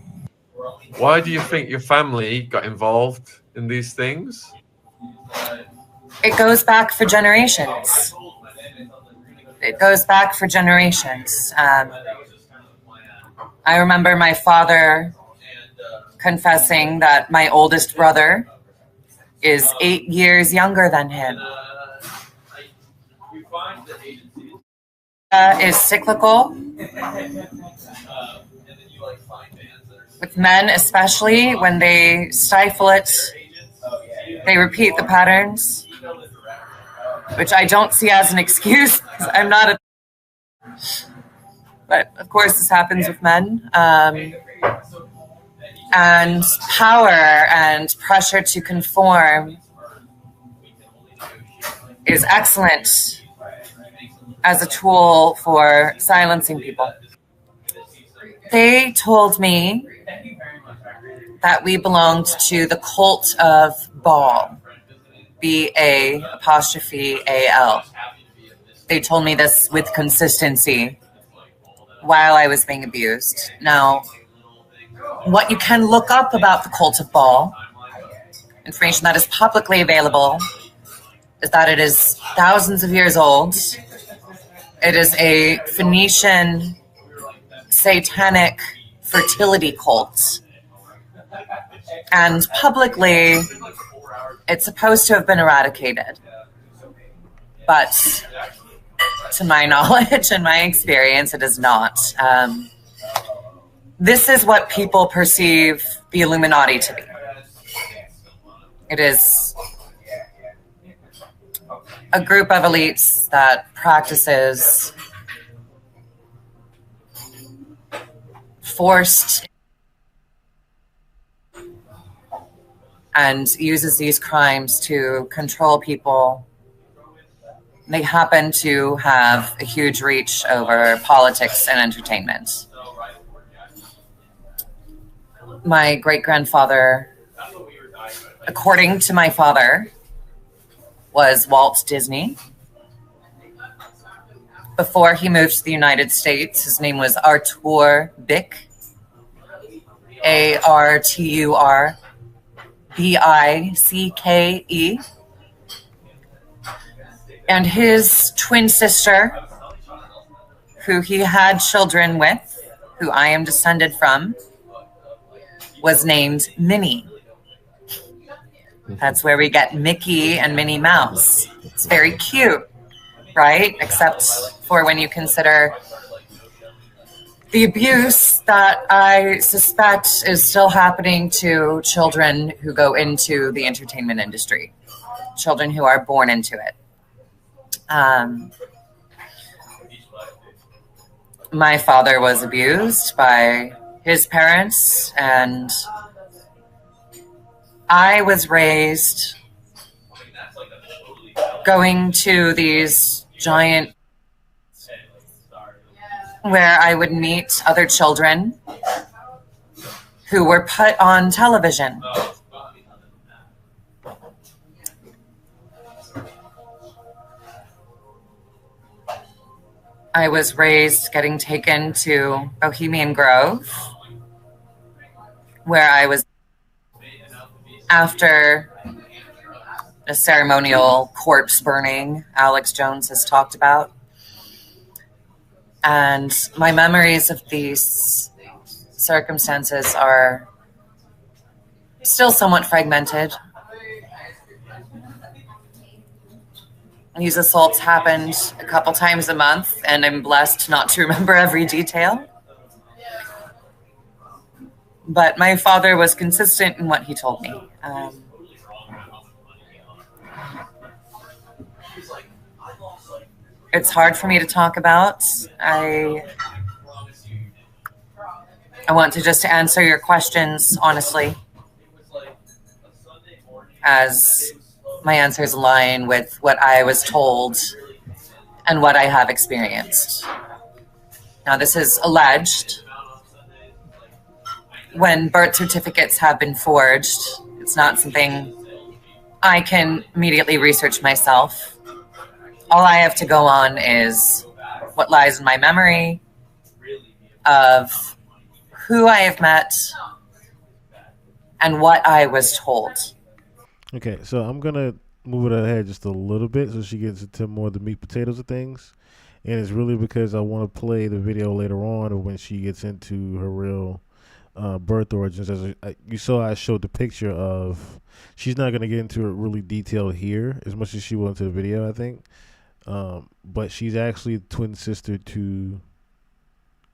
Speaker 9: Why do you think your family got involved in these things?
Speaker 7: It goes back for generations. It goes back for generations. I remember my father confessing that my oldest brother is 8 years younger than him. Is cyclical. With men, especially, when they stifle it, they repeat the patterns, which I don't see as an excuse because I'm not a... But of course, this happens with men. And power and pressure to conform is excellent as a tool for silencing people. They told me that we belonged to the cult of Baal, B-A''A''L. They told me this with consistency while I was being abused. Now, what you can look up about the cult of Baal, information that is publicly available, is that it is thousands of years old. It is a Phoenician satanic fertility cult. And publicly, it's supposed to have been eradicated. But to my knowledge and my experience, it is not. This is what people perceive the Illuminati to be. It is a group of elites that practices forced and uses these crimes to control people. They happen to have a huge reach over politics and entertainment. My great-grandfather, according to my father, was Walt Disney. Before he moved to the United States, his name was Artur Bick, Arturbicke. And his twin sister, who he had children with, who I am descended from, was named Minnie. That's where we get Mickey and Minnie Mouse. It's very cute, right? Except for when you consider the abuse that I suspect is still happening to children who go into the entertainment industry, children who are born into it. My father was abused by his parents, and I was raised going to these giant where I would meet other children who were put on television. I was raised getting taken to Bohemian Grove, where I was, after a ceremonial corpse burning Alex Jones has talked about. And my memories of these circumstances are still somewhat fragmented. These assaults happened a couple times a month, and I'm blessed not to remember every detail. But my father was consistent in what he told me. It's hard for me to talk about. I want to just answer your questions honestly, as my answers align with what I was told and what I have experienced. Now, this is alleged. When birth certificates have been forged, it's not something I can immediately research myself. All I have to go on is what lies in my memory of who I have met and what I was told.
Speaker 8: Okay, so I'm going to move it ahead just a little bit so she gets into more of the meat potatoes of things. And it's really because I want to play the video later on of when she gets into her real birth origins. You saw I showed the picture of, she's not going to get into it really detailed here as much as she will into the video, I think. But she's actually the twin sister to,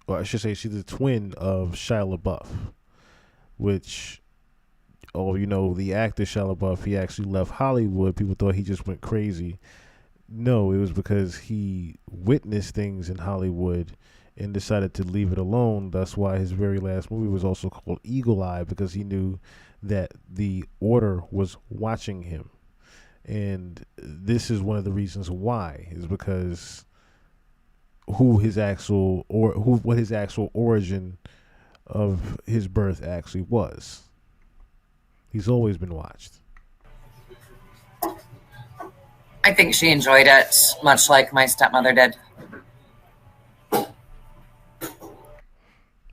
Speaker 8: or I should say she's the twin of Shia LaBeouf, which, the actor Shia LaBeouf, he actually left Hollywood. People thought he just went crazy. No, it was because he witnessed things in Hollywood and decided to leave it alone. That's why his very last movie was also called Eagle Eye, because he knew that the order was watching him. And this is one of the reasons why, is because what his actual origin of his birth actually was. He's always been watched.
Speaker 7: I think she enjoyed it, much like my stepmother did.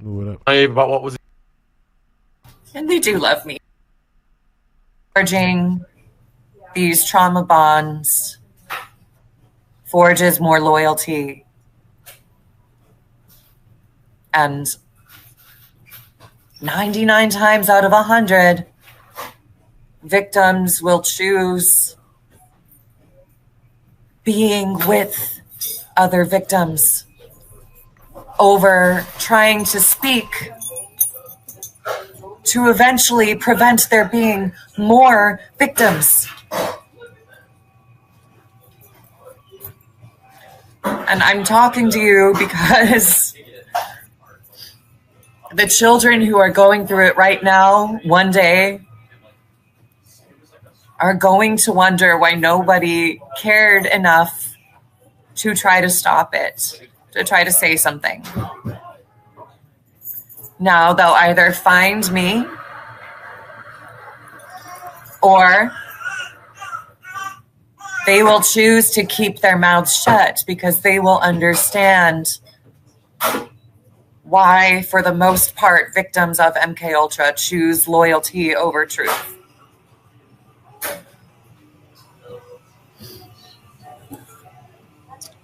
Speaker 8: Move it up.
Speaker 9: But what was it?
Speaker 7: And they do love me. Forging these trauma bonds forges more loyalty. And 99 times out of 100, victims will choose being with other victims over trying to speak to eventually prevent there being more victims. And I'm talking to you because the children who are going through it right now, one day, are going to wonder why nobody cared enough to try to stop it, to try to say something. Now they'll either find me or they will choose to keep their mouths shut, because they will understand why, for the most part, victims of MKUltra choose loyalty over truth.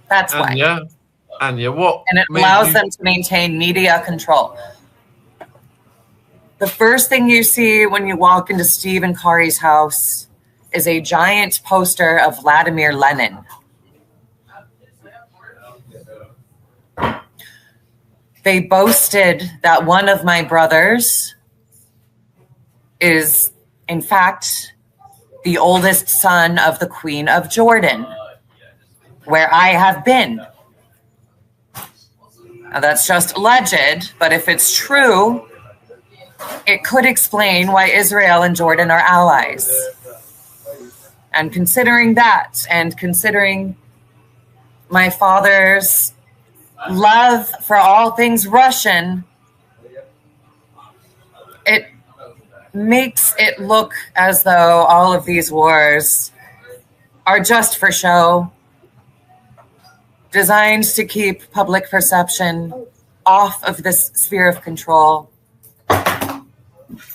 Speaker 7: That's why.
Speaker 9: Anya, what?
Speaker 7: And it allows them to maintain media control. The first thing you see when you walk into Steve and Kari's house is a giant poster of Vladimir Lenin. They boasted that one of my brothers is, in fact, the oldest son of the Queen of Jordan, where I have been. Now, that's just alleged, but if it's true, it could explain why Israel and Jordan are allies. And considering that, and considering my father's love for all things Russian, it makes it look as though all of these wars are just for show, designed to keep public perception off of this sphere of control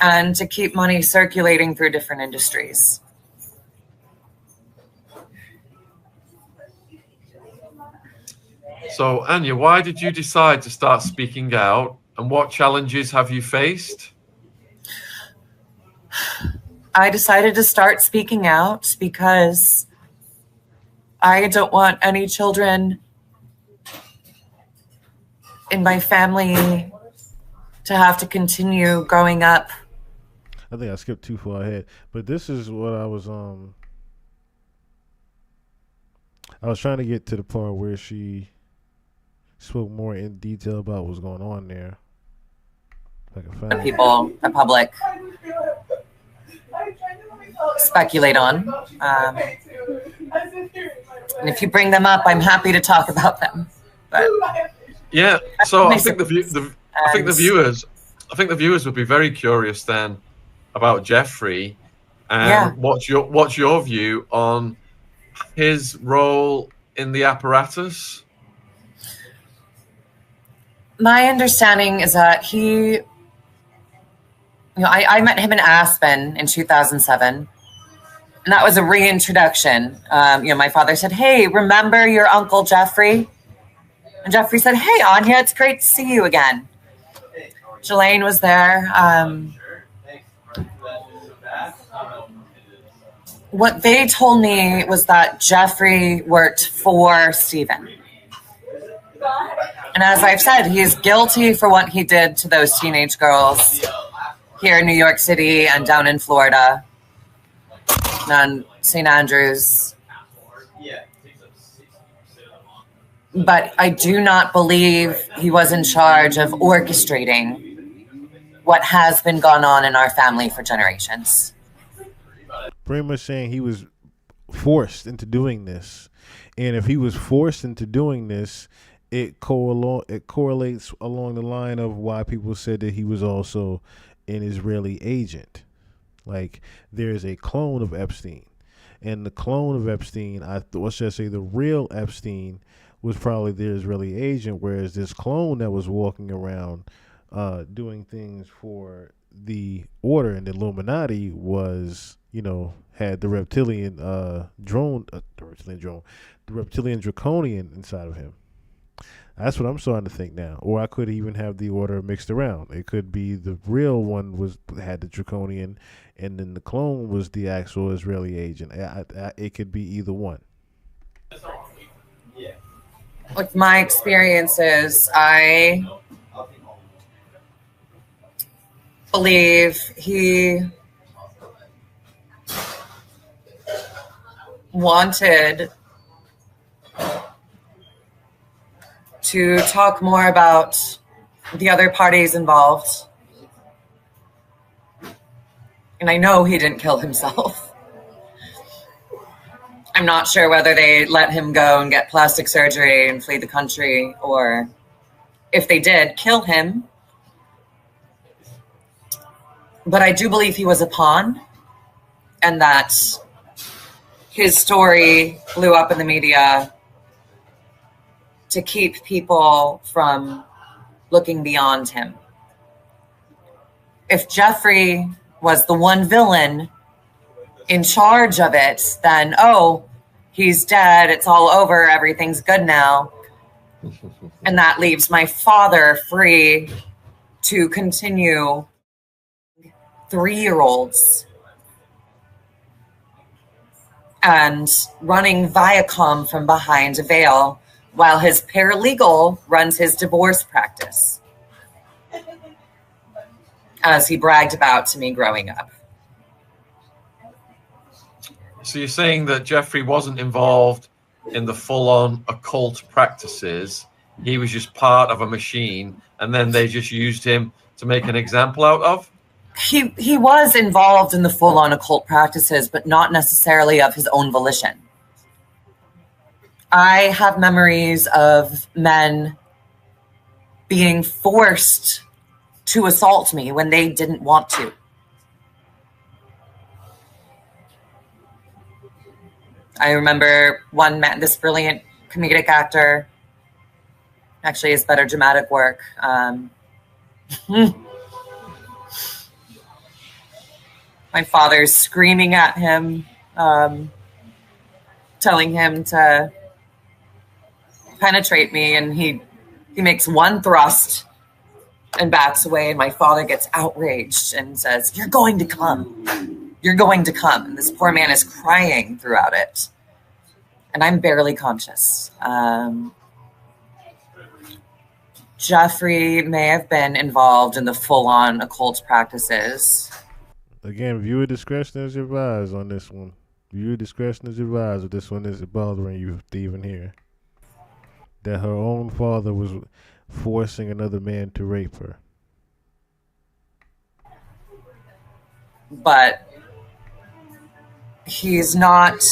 Speaker 7: and to keep money circulating through different industries.
Speaker 9: So, Anya, why did you decide to start speaking out, and what challenges have you faced?
Speaker 7: I decided to start speaking out because I don't want any children in my family to have to continue growing up.
Speaker 8: I think I skipped too far ahead, but this is what I was trying to get to the part where she spoke more in detail about what's going on there. If I can find it.
Speaker 7: People, the public, speculate on. And if you bring them up, I'm happy to talk about them. But
Speaker 9: Yeah. So I think I think
Speaker 7: And-
Speaker 9: the viewers would be very curious then about Jeffrey, and
Speaker 7: Yeah.
Speaker 9: what's your view on his role in the apparatus?
Speaker 7: My understanding is that I met him in Aspen in 2007. And that was a reintroduction. My father said, "Hey, remember your Uncle Jeffrey?" And Jeffrey said, "Hey, Anya, it's great to see you again." Jelaine was there. What they told me was that Jeffrey worked for Stephen. And as I've said, he is guilty for what he did to those teenage girls here in New York City and down in Florida and St. Andrews. But I do not believe he was in charge of orchestrating what has been going on in our family for generations.
Speaker 8: Pretty much saying he was forced into doing this. And if he was forced into doing this, it correlates along the line of why people said that he was also an Israeli agent. Like, there's a clone of Epstein. And the clone of Epstein, what should I say, the real Epstein was probably the Israeli agent, whereas this clone that was walking around doing things for the order and the Illuminati was, had the reptilian draconian inside of him. That's what I'm starting to think now. Or I could even have the order mixed around. It could be the real one had the draconian, and then the clone was the actual Israeli agent. It could be either one.
Speaker 7: With my experiences, I believe he wanted to talk more about the other parties involved. And I know he didn't kill himself. I'm not sure whether they let him go and get plastic surgery and flee the country, or if they did kill him. But I do believe he was a pawn, and that his story blew up in the media to keep people from looking beyond him. If Jeffrey was the one villain in charge of it, then, he's dead, it's all over, everything's good now. And that leaves my father free to continue 3-year-olds and running Viacom from behind a veil while his paralegal runs his divorce practice, as he bragged about to me growing up.
Speaker 9: So you're saying that Jeffrey wasn't involved in the full-on occult practices. He was just part of a machine, and then they just used him to make an example out of?
Speaker 7: He was involved in the full-on occult practices, but not necessarily of his own volition. I have memories of men being forced to assault me when they didn't want to. I remember one man, this brilliant comedic actor, actually his better dramatic work. My father's screaming at him, telling him to penetrate me, and he makes one thrust and backs away, and my father gets outraged and says, "You're going to come. You're going to come." And this poor man is crying throughout it. And I'm barely conscious. Jeffrey may have been involved in the full-on occult practices.
Speaker 8: Again, viewer discretion is advised on this one. Viewer discretion is advised if this one is bothering you to even hear. That her own father was forcing another man to rape her.
Speaker 7: But he's not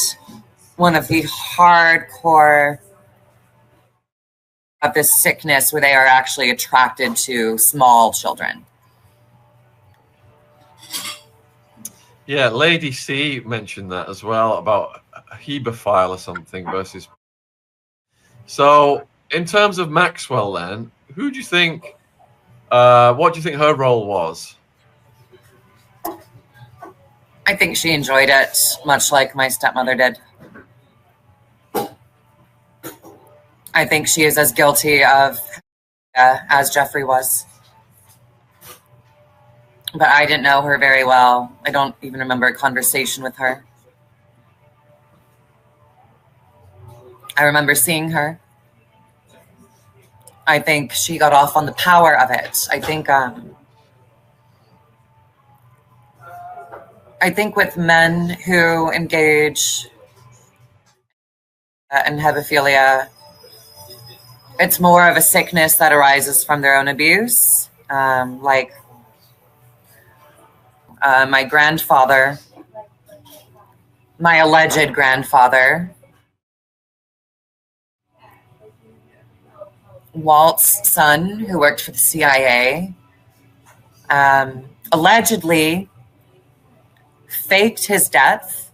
Speaker 7: one of the hardcore have this sickness where they are actually attracted to small children.
Speaker 9: Yeah, Lady C mentioned that as well about a hebephile or something versus. So, in terms of Maxwell, then, who do you think? What do you think her role was?
Speaker 7: I think she enjoyed it, much like my stepmother did. I think she is as guilty of as Jeffrey was. But I didn't know her very well. I don't even remember a conversation with her. I remember seeing her. I think she got off on the power of it. I think with men who engage in hebephilia, it's more of a sickness that arises from their own abuse. My grandfather, my alleged grandfather, Walt's son, who worked for the CIA, allegedly faked his death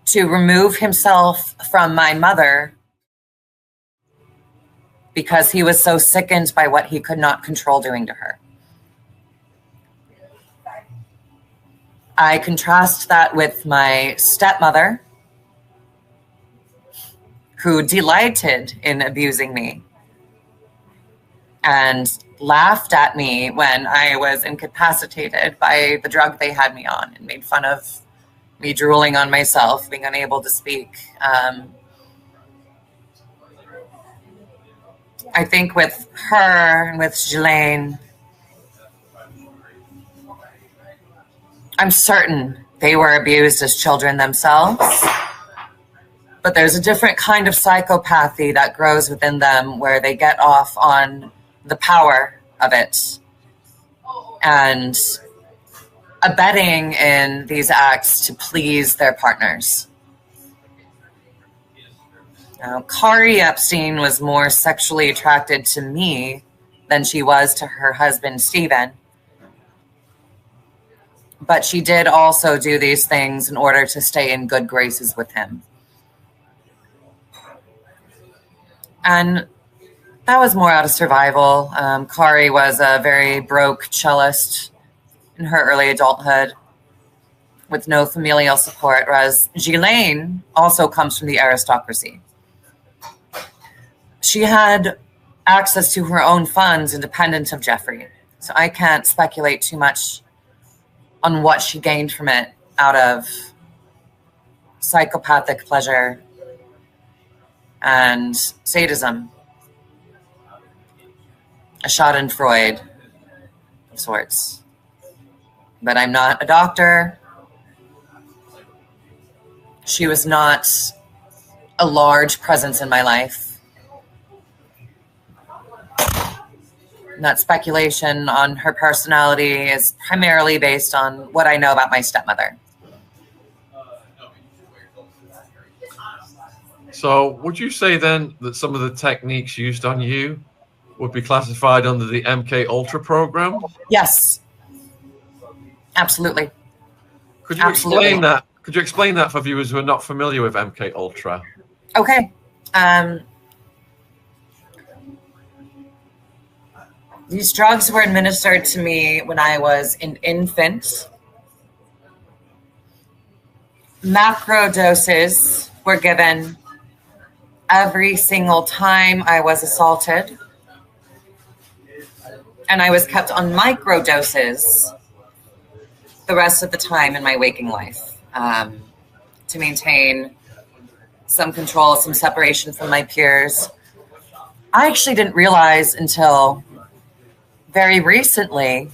Speaker 7: to remove himself from my mother because he was so sickened by what he could not control doing to her. I contrast that with my stepmother, who delighted in abusing me and laughed at me when I was incapacitated by the drug they had me on and made fun of me drooling on myself, being unable to speak. I think with her and with Ghislaine, I'm certain they were abused as children themselves, but there's a different kind of psychopathy that grows within them where they get off on the power of it and abetting in these acts to please their partners. Now, Kari Epstein was more sexually attracted to me than she was to her husband, Stephen. But she did also do these things in order to stay in good graces with him. And that was more out of survival. Kari was a very broke cellist in her early adulthood with no familial support, whereas Ghislaine also comes from the aristocracy. She had access to her own funds independent of Jeffrey. So I can't speculate too much on what she gained from it out of psychopathic pleasure and sadism. A schadenfreude of sorts. But I'm not a doctor. She was not a large presence in my life. And that speculation on her personality is primarily based on what I know about my stepmother.
Speaker 9: So would you say then that some of the techniques used on you would be classified under the MK Ultra program?
Speaker 7: Yes. Absolutely.
Speaker 9: Could you explain that? Could you explain that for viewers who are not familiar with MK Ultra?
Speaker 7: Okay. These drugs were administered to me when I was an infant. Macro doses were given every single time I was assaulted. And I was kept on micro doses the rest of the time in my waking life to maintain some control, some separation from my peers. I actually didn't realize until very recently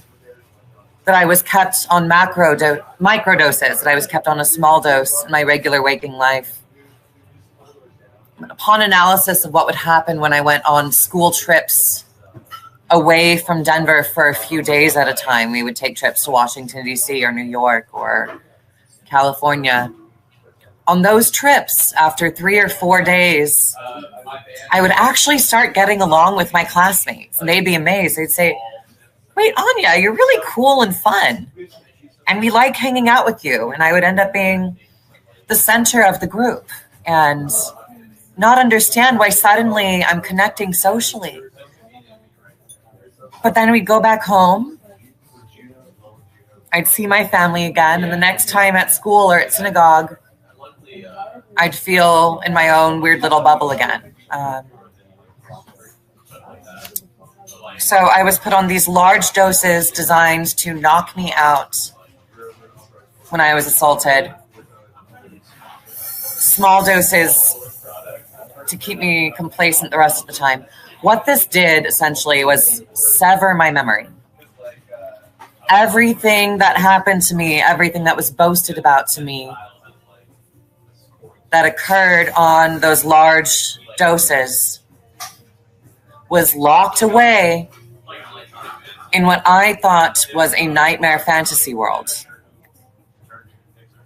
Speaker 7: that I was kept on micro doses, that I was kept on a small dose in my regular waking life. Upon analysis of what would happen when I went on school trips away from Denver for a few days at a time, we would take trips to Washington, D.C. or New York or California. on those trips, after 3 or 4 days, I would actually start getting along with my classmates. And they'd be amazed. They'd say, wait, Anya, you're really cool and fun. And we like hanging out with you. And I would end up being the center of the group and not understand why suddenly I'm connecting socially. But then we'd go back home. I'd see my family again. And the next time at school or at synagogue, I'd feel in my own weird little bubble again. So I was put on these large doses designed to knock me out when I was assaulted. Small doses to keep me complacent the rest of the time. What this did essentially was sever my memory. Everything that happened to me, everything that was boasted about to me, that occurred on those large doses was locked away in what I thought was a nightmare fantasy world.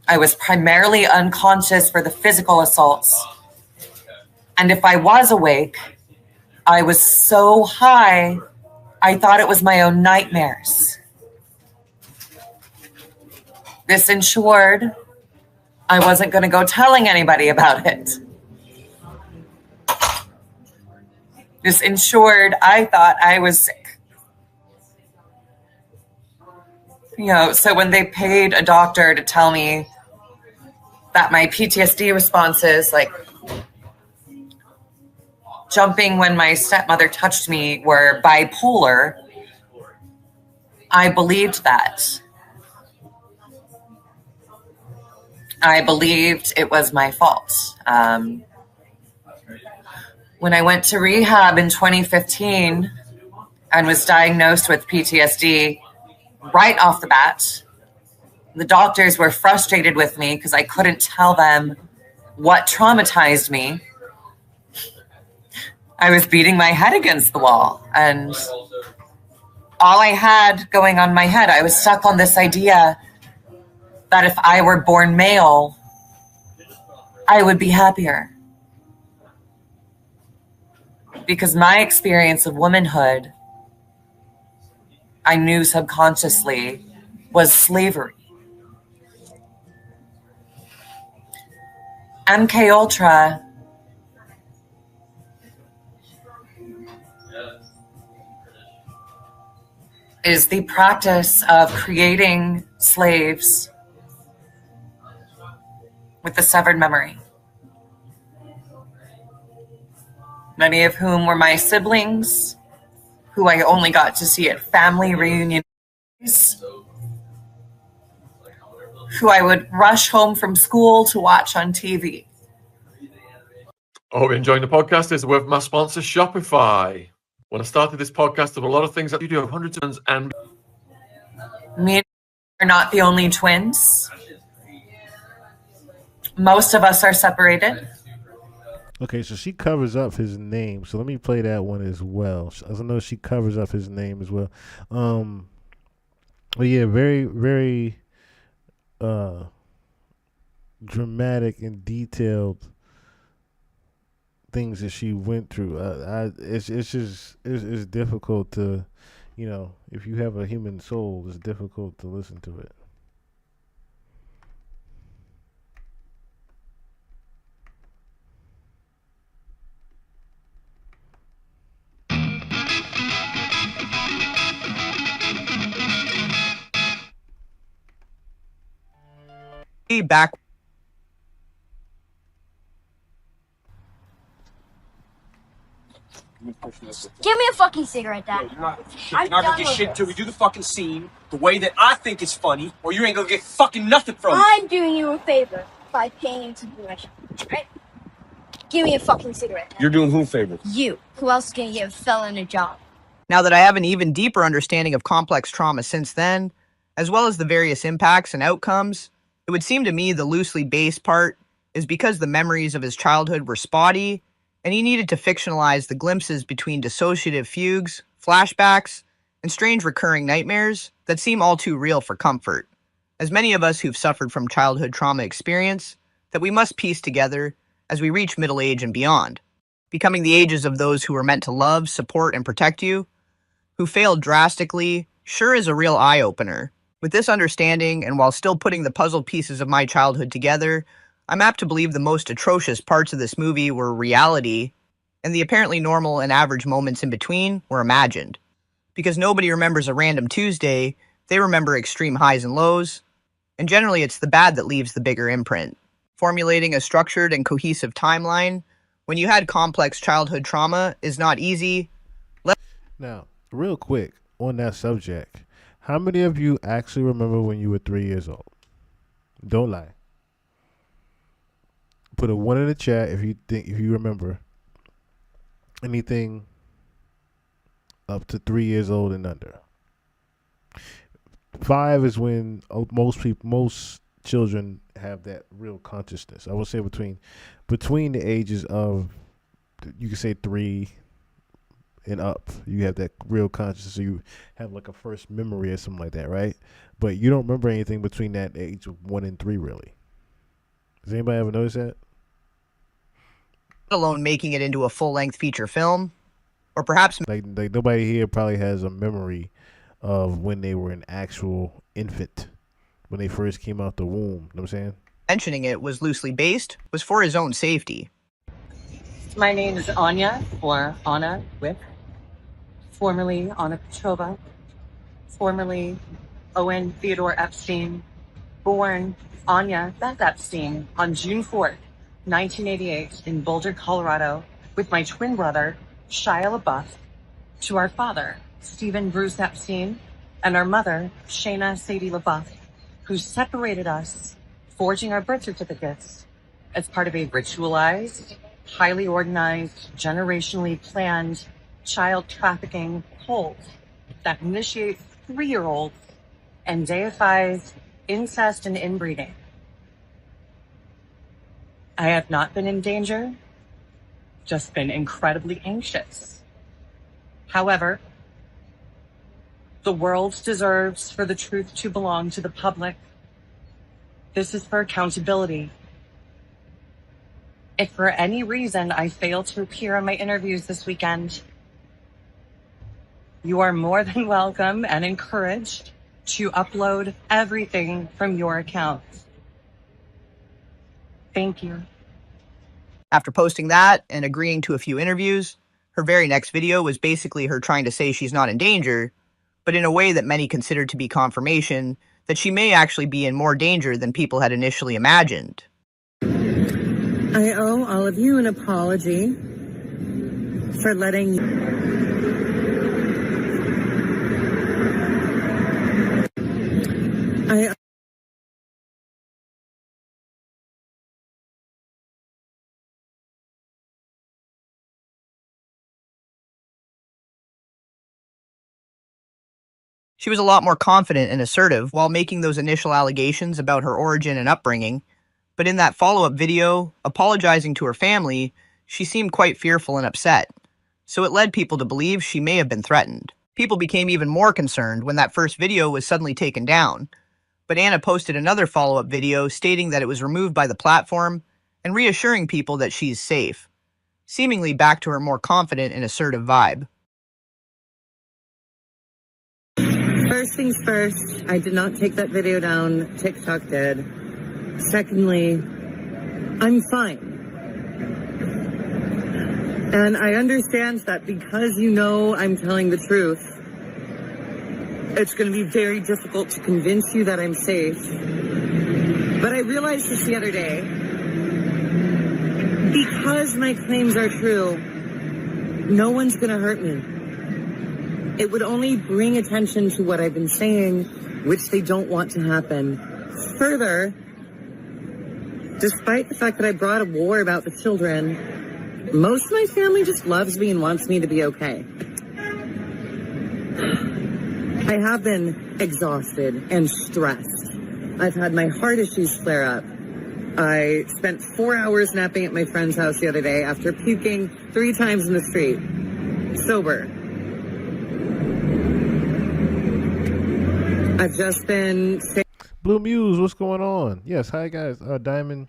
Speaker 7: I was primarily unconscious for the physical assaults. And if I was awake, I was so high, I thought it was my own nightmares. This ensured I wasn't going to go telling anybody about it. This ensured I thought I was sick. So when they paid a doctor to tell me that my PTSD responses, like jumping when my stepmother touched me, were bipolar, I believed that. I believed it was my fault. When I went to rehab in 2015 and was diagnosed with PTSD right off the bat, the doctors were frustrated with me because I couldn't tell them what traumatized me. I was beating my head against the wall, and all I had going on in my head, I was stuck on this idea that if I were born male, I would be happier. Because my experience of womanhood, I knew subconsciously, was slavery. MK Ultra is the practice of creating slaves with a severed memory. Many of whom were my siblings, who I only got to see at family reunions, who I would rush home from school to watch on TV.
Speaker 9: I hope you're enjoying the podcast. It's a word from my sponsor, Shopify. When I started this podcast, there were a lot of things that you do have hundreds of and
Speaker 7: Me and are not the only twins. Most of us are separated.
Speaker 8: Okay, so she covers up his name. So let me play that one as well. I know she covers up his name as well. But yeah, very, very dramatic and detailed things that she went through. It's difficult to, if you have a human soul, it's difficult to listen to it.
Speaker 10: Back.
Speaker 11: Give me a fucking cigarette, Dad.
Speaker 12: You're not gonna get shit till we do the fucking scene the way that I think is funny, or you ain't gonna get fucking nothing from it.
Speaker 11: I'm doing you a favor by paying you to do my shit, right? Give me a fucking cigarette, Dad.
Speaker 12: You're doing who a favor?
Speaker 11: You. Who else is gonna give a fella a job?
Speaker 10: Now that I have an even deeper understanding of complex trauma since then, as well as the various impacts and outcomes, it would seem to me the loosely based part is because the memories of his childhood were spotty, and he needed to fictionalize the glimpses between dissociative fugues, flashbacks, and strange recurring nightmares that seem all too real for comfort. As many of us who've suffered from childhood trauma experience, that we must piece together as we reach middle age and beyond, becoming the ages of those who were meant to love, support, and protect you, who failed drastically, sure is a real eye-opener. With this understanding, and while still putting the puzzle pieces of my childhood together, I'm apt to believe the most atrocious parts of this movie were reality, and the apparently normal and average moments in between were imagined. Because nobody remembers a random Tuesday, they remember extreme highs and lows, and generally it's the bad that leaves the bigger imprint. Formulating a structured and cohesive timeline when you had complex childhood trauma is not easy.
Speaker 8: Now, real quick on that subject, how many of you actually remember when you were 3 years old? Don't lie. Put a 1 in the chat if you remember anything up to 3 years old and under. 5 is when most children have that real consciousness. I would say between the ages of, you could say 3 and up, you have that real consciousness. So you have like a first memory or something like that, right? But you don't remember anything between that age of 1 and 3, really. Does anybody ever notice that?
Speaker 10: Let alone making it into a full-length feature film, or perhaps
Speaker 8: like nobody here probably has a memory of when they were an actual infant, when they first came out the womb. You know what I'm saying?
Speaker 10: mentioning it was loosely based was for his own safety.
Speaker 13: My name is Anya, or Anna Wick, formerly Anna Petrova, formerly Owen Theodore Epstein, born Anya Beth Epstein on June 4th, 1988 in Boulder, Colorado, with my twin brother, Shia LaBeouf, to our father, Stephen Bruce Epstein, and our mother, Shayna Sadie LaBeouf, who separated us, forging our birth certificates as part of a ritualized, highly organized, generationally planned child trafficking cult that initiates 3-year-olds and deifies incest and inbreeding. I have not been in danger, just been incredibly anxious. However, the world deserves for the truth to belong to the public. This is for accountability. If for any reason I fail to appear on my interviews this weekend, you are more than welcome and encouraged to upload everything from your account. Thank you.
Speaker 10: After posting that and agreeing to a few interviews, her very next video was basically her trying to say she's not in danger, but in a way that many considered to be confirmation that she may actually be in more danger than people had initially imagined.
Speaker 13: I owe all of you an apology for letting
Speaker 10: She was a lot more confident and assertive while making those initial allegations about her origin and upbringing, but in that follow-up video, apologizing to her family, she seemed quite fearful and upset, so it led people to believe she may have been threatened. People became even more concerned when that first video was suddenly taken down, but Anna posted another follow-up video stating that it was removed by the platform and reassuring people that she's safe, seemingly back to her more confident and assertive vibe.
Speaker 13: First things first, I did not take that video down. TikTok did. Secondly, I'm fine. And I understand that because you know I'm telling the truth, it's going to be very difficult to convince you that I'm safe. But I realized this the other day. Because my claims are true, no one's going to hurt me. It would only bring attention to what I've been saying, which they don't want to happen. Further, despite the fact that I brought a war about the children, most of my family just loves me and wants me to be okay. I have been exhausted and stressed. I've had my heart issues flare up. I spent 4 hours napping at my friend's house the other day after puking 3 times in the street, sober. I've just been...
Speaker 8: Blue Muse, what's going on? Yes, hi guys. Diamond,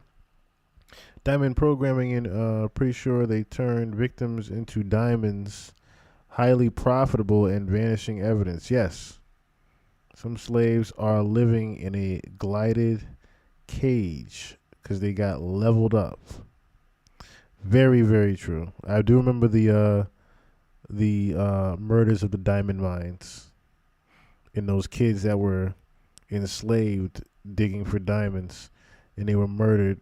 Speaker 8: Diamond programming, and pretty sure they turned victims into diamonds. Highly profitable and vanishing evidence. Yes. Some slaves are living in a glided cage because they got leveled up. Very, very true. I do remember the murders of the diamond mines and those kids that were enslaved digging for diamonds, and they were murdered.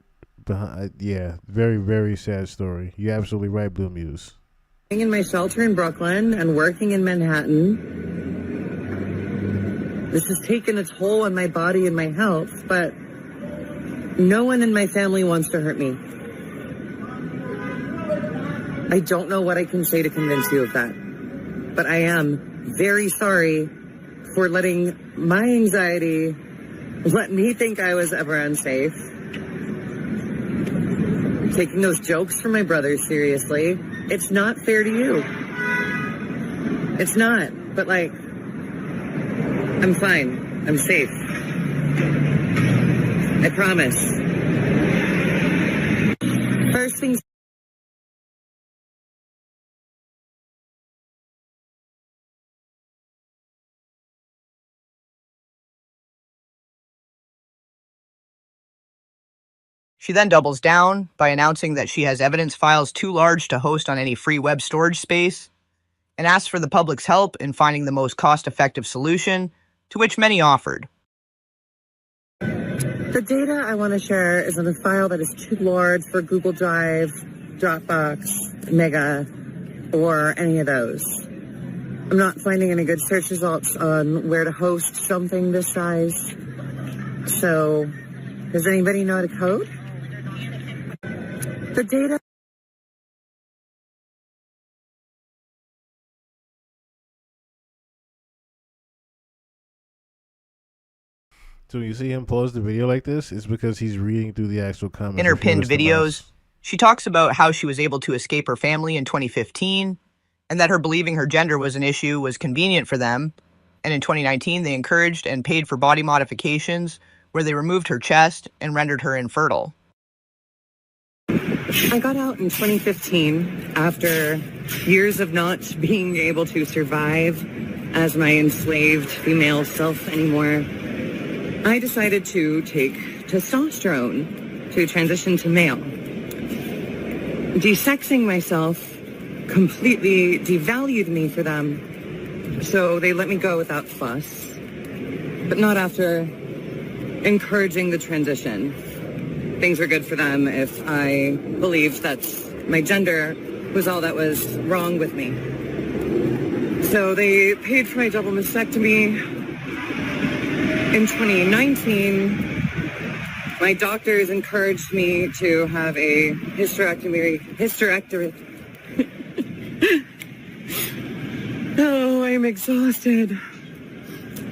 Speaker 8: Yeah, very, very sad story. You're absolutely right, Blue Muse.
Speaker 15: In my shelter in Brooklyn and working in Manhattan, this has taken a toll on my body and my health, but no one in my family wants to hurt me. I don't know what I can say to convince you of that, but I am very sorry for letting my anxiety let me think I was ever unsafe. Taking those jokes from my brother seriously. It's not fair to you. It's not, but like, I'm fine. I'm safe. I promise. First things.
Speaker 10: She then doubles down by announcing that she has evidence files too large to host on any free web storage space, and asks for the public's help in finding the most cost-effective solution, to which many offered.
Speaker 15: The data I want to share is in a file that is too large for Google Drive, Dropbox, Mega, or any of those. I'm not finding any good search results on where to host something this size. So, does anybody know how to code? The data.
Speaker 8: So you see him pause the video like this, it's because he's reading through the actual comments.
Speaker 10: In her pinned videos, she talks about how she was able to escape her family in 2015, and that her believing her gender was an issue was convenient for them, and in 2019 they encouraged and paid for body modifications where they removed her chest and rendered her infertile.
Speaker 15: I got out in 2015 after years of not being able to survive as my enslaved female self anymore. I decided to take testosterone to transition to male. Desexing myself completely devalued me for them, so they let me go without fuss, but not after encouraging the transition. Things were good for them if I believed that my gender was all that was wrong with me. So they paid for my double mastectomy. In 2019, my doctors encouraged me to have a hysterectomy. Oh, I'm exhausted.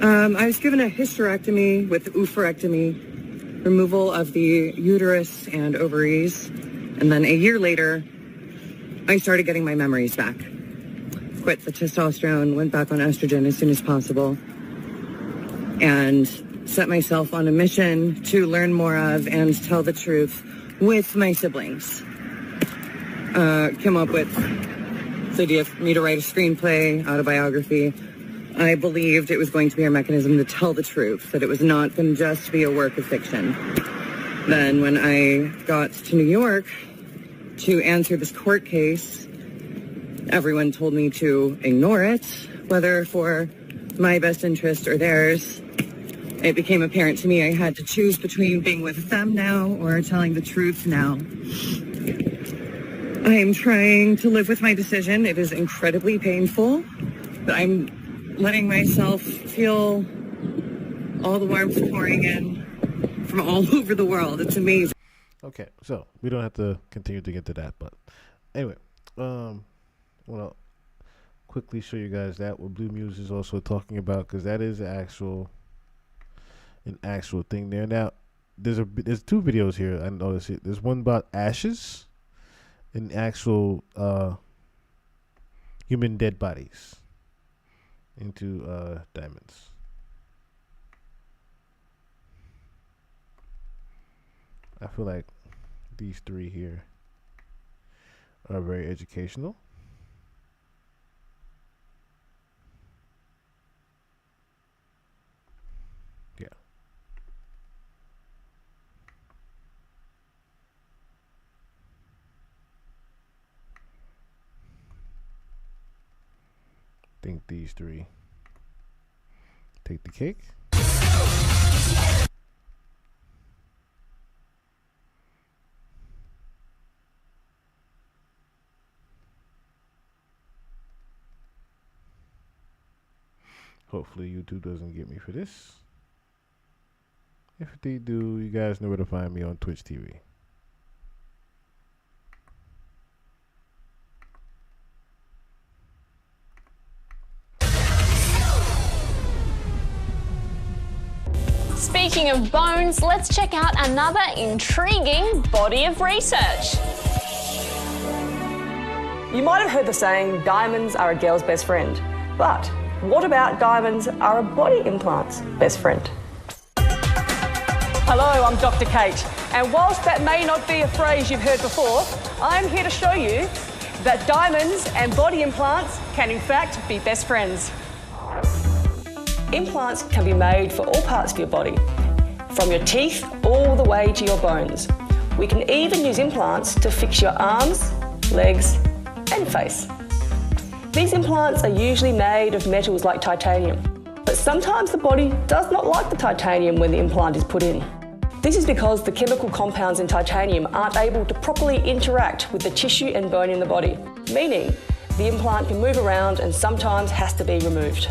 Speaker 15: I was given a hysterectomy with oophorectomy, removal of the uterus and ovaries. And then a year later, I started getting my memories back. Quit the testosterone, went back on estrogen as soon as possible, and set myself on a mission to learn more of and tell the truth with my siblings. Came up with the idea for me to write a screenplay, autobiography. I believed it was going to be our mechanism to tell the truth, that it was not going to just be a work of fiction. Then when I got to New York to answer this court case, everyone told me to ignore it, whether for my best interest or theirs. It became apparent to me I had to choose between being with them now or telling the truth now. I am trying to live with my decision. It is incredibly painful, but I'm letting myself feel all the warmth pouring in from all over the world. It's amazing.
Speaker 8: Okay, so we don't have to continue to get to that, but anyway, well, quickly show you guys that what Blue Muse is also talking about, because that is an actual thing there. Now, there's two videos here. I noticed it. There's one about ashes and actual human dead bodies into diamonds. I feel like these three here are very educational. Yeah. Think these three take the cake. Hopefully YouTube doesn't get me for this. If they do, you guys know where to find me on Twitch TV.
Speaker 16: Speaking of bones, let's check out another intriguing body of research.
Speaker 17: You might have heard the saying, diamonds are a girl's best friend. But what about diamonds are a body implant's best friend? Hello, I'm Dr. Kate. And whilst that may not be a phrase you've heard before, I'm here to show you that diamonds and body implants can in fact be best friends. Implants can be made for all parts of your body, from your teeth all the way to your bones. We can even use implants to fix your arms, legs, and face. These implants are usually made of metals like titanium, but sometimes the body does not like the titanium when the implant is put in. This is because the chemical compounds in titanium aren't able to properly interact with the tissue and bone in the body, meaning the implant can move around and sometimes has to be removed.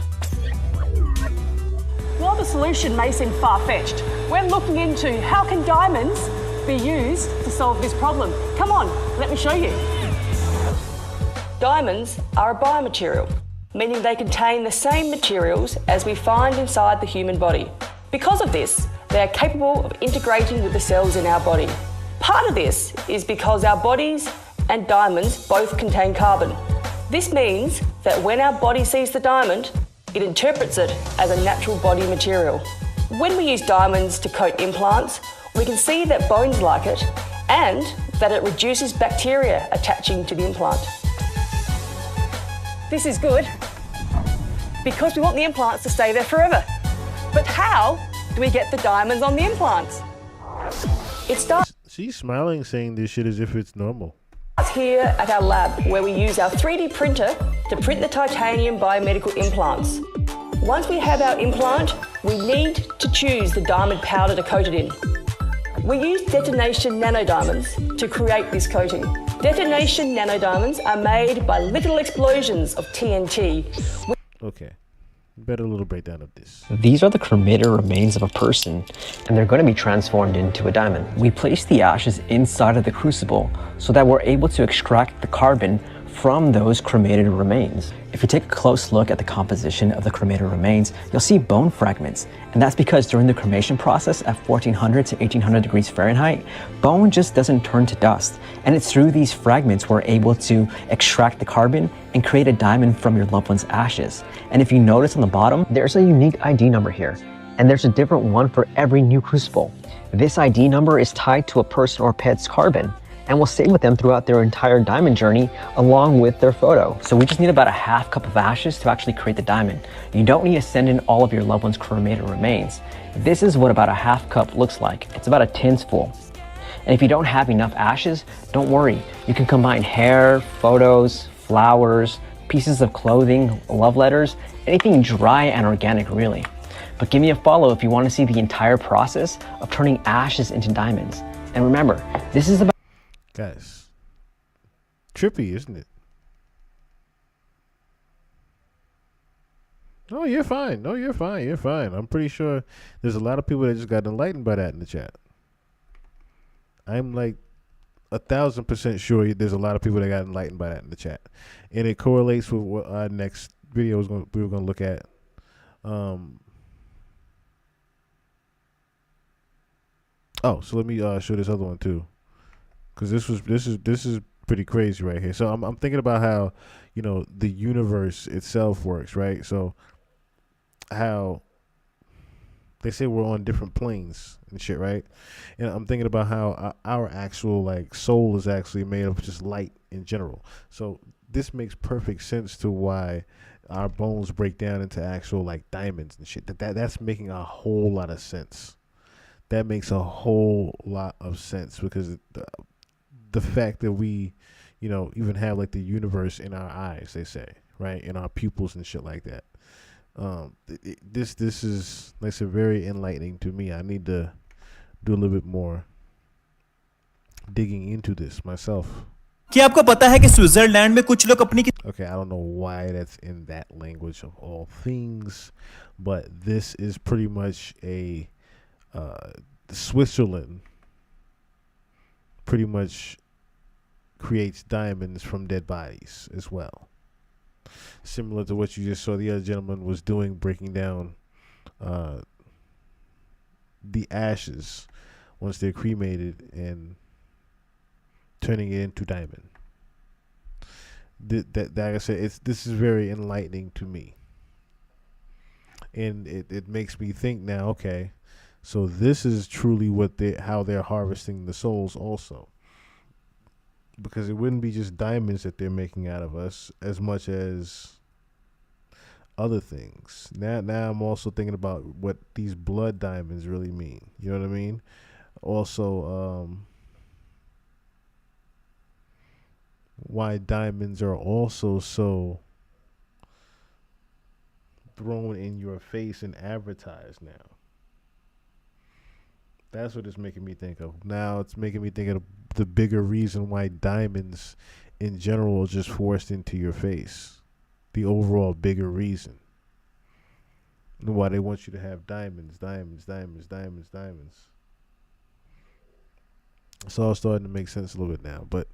Speaker 17: While the solution may seem far-fetched, we're looking into how can diamonds be used to solve this problem. Come on, let me show you. Diamonds are a biomaterial, meaning they contain the same materials as we find inside the human body. Because of this, they are capable of integrating with the cells in our body. Part of this is because our bodies and diamonds both contain carbon. This means that when our body sees the diamond, it interprets it as a natural body material. When we use diamonds to coat implants, we can see that bones like it and that it reduces bacteria attaching to the implant. This is good because we want the implants to stay there forever. But how do we get the diamonds on the implants? It starts
Speaker 8: She's smiling, saying this shit as if it's normal.
Speaker 17: Here at our lab, where we use our 3D printer to print the titanium biomedical implants. Once we have our implant, we need to choose the diamond powder to coat it in. We use detonation nanodiamonds to create this coating. Detonation nanodiamonds are made by little explosions of TNT.
Speaker 8: Okay. Better little breakdown of this.
Speaker 18: These are the cremated remains of a person, and they're going to be transformed into a diamond. We place the ashes inside of the crucible so that we're able to extract the carbon from those cremated remains. If you take a close look at the composition of the cremated remains, you'll see bone fragments. And that's because during the cremation process at 1400 to 1800 degrees Fahrenheit, bone just doesn't turn to dust. And it's through these fragments we're able to extract the carbon and create a diamond from your loved one's ashes. And if you notice on the bottom, there's a unique ID number here. And there's a different one for every new crucible. This ID number is tied to a person or pet's carbon, and will stay with them throughout their entire diamond journey along with their photo. So we just need about a half cup of ashes to actually create the diamond. You don't need to send in all of your loved one's cremated remains. This is what about a half cup looks like. It's about a tin's full. And if you don't have enough ashes, don't worry. You can combine hair, photos, flowers, pieces of clothing, love letters, anything dry and organic really. But give me a follow if you want to see the entire process of turning ashes into diamonds. And remember, this is about
Speaker 8: Guys, trippy, isn't it? No, you're fine. No, you're fine. You're fine. I'm pretty sure there's a lot of people that just got enlightened by that in the chat. I'm like 1,000% sure there's a lot of people that got enlightened by that in the chat. And it correlates with what our next video we were going to look at. Oh, so let me show this other one too. Because this is pretty crazy right here. So I'm thinking about how, you know, the universe itself works, right? So how They say we're on different planes and shit, right? And I'm thinking about how our actual like soul is actually made of just light in general. So this makes perfect sense to why our bones break down into actual like diamonds and shit. That's making a whole lot of sense. That makes a whole lot of sense because the fact that we, even have like the universe in our eyes, they say, right, in our pupils and shit like that. This is, like I said, very enlightening to me. I need to do a little bit more digging into this myself.
Speaker 20: कि आपको पता है कि Switzerland में कुछ लोग अपनी
Speaker 8: Okay, I don't know why that's in that language of all things, but this is pretty much a Switzerland pretty much creates diamonds from dead bodies as well. Similar to what you just saw the other gentleman was doing, breaking down the ashes once they're cremated and turning it into diamond. That like I said, this is very enlightening to me, and it makes me think now. Okay, so this is truly how they're harvesting the souls also, because it wouldn't be just diamonds that they're making out of us as much as other things. Now I'm also thinking about what these blood diamonds really mean. You know what I mean? Also, why diamonds are also so thrown in your face and advertised now. That's what it's making me think of. Now it's making me think of the bigger reason why diamonds in general are just forced into your face. The overall bigger reason why they want you to have diamonds. It's all starting to make sense a little bit now, but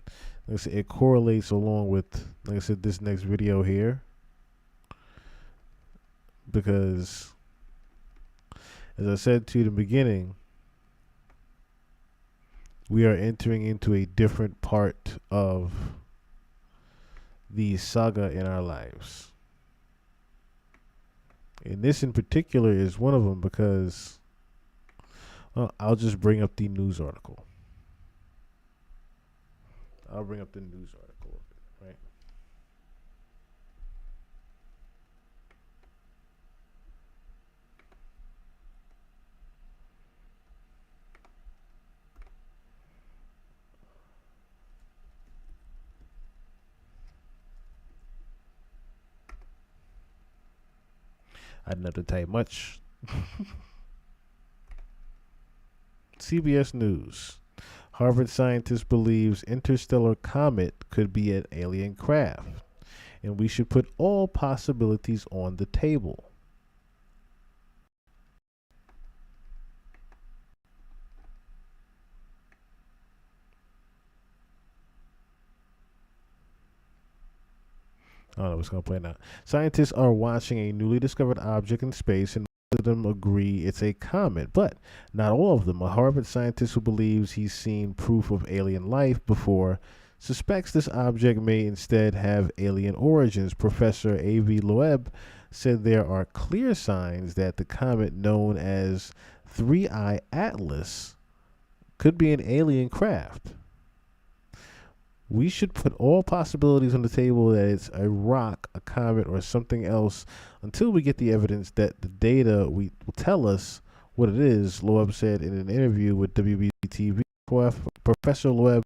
Speaker 8: like I said, it correlates along with, like I said, this next video here, because as I said to you in the beginning, we are entering into a different part of the saga in our lives. And this in particular is one of them because, well, I'll just bring up the news article. I'll bring up the news article, right? I didn't have to type much. CBS News. Harvard scientist believes interstellar comet could be an alien craft, and we should put all possibilities on the table. I don't know what's going to play now. Scientists are watching a newly discovered object in space, and most of them agree it's a comet, but not all of them. A Harvard scientist who believes he's seen proof of alien life before suspects this object may instead have alien origins. Professor A.V. Loeb said there are clear signs that the comet known as 3I Atlas could be an alien craft. We should put all possibilities on the table that it's a rock, a comet, or something else until we get the evidence that the data will tell us what it is, Loeb said in an interview with WBC TV. Professor Loeb's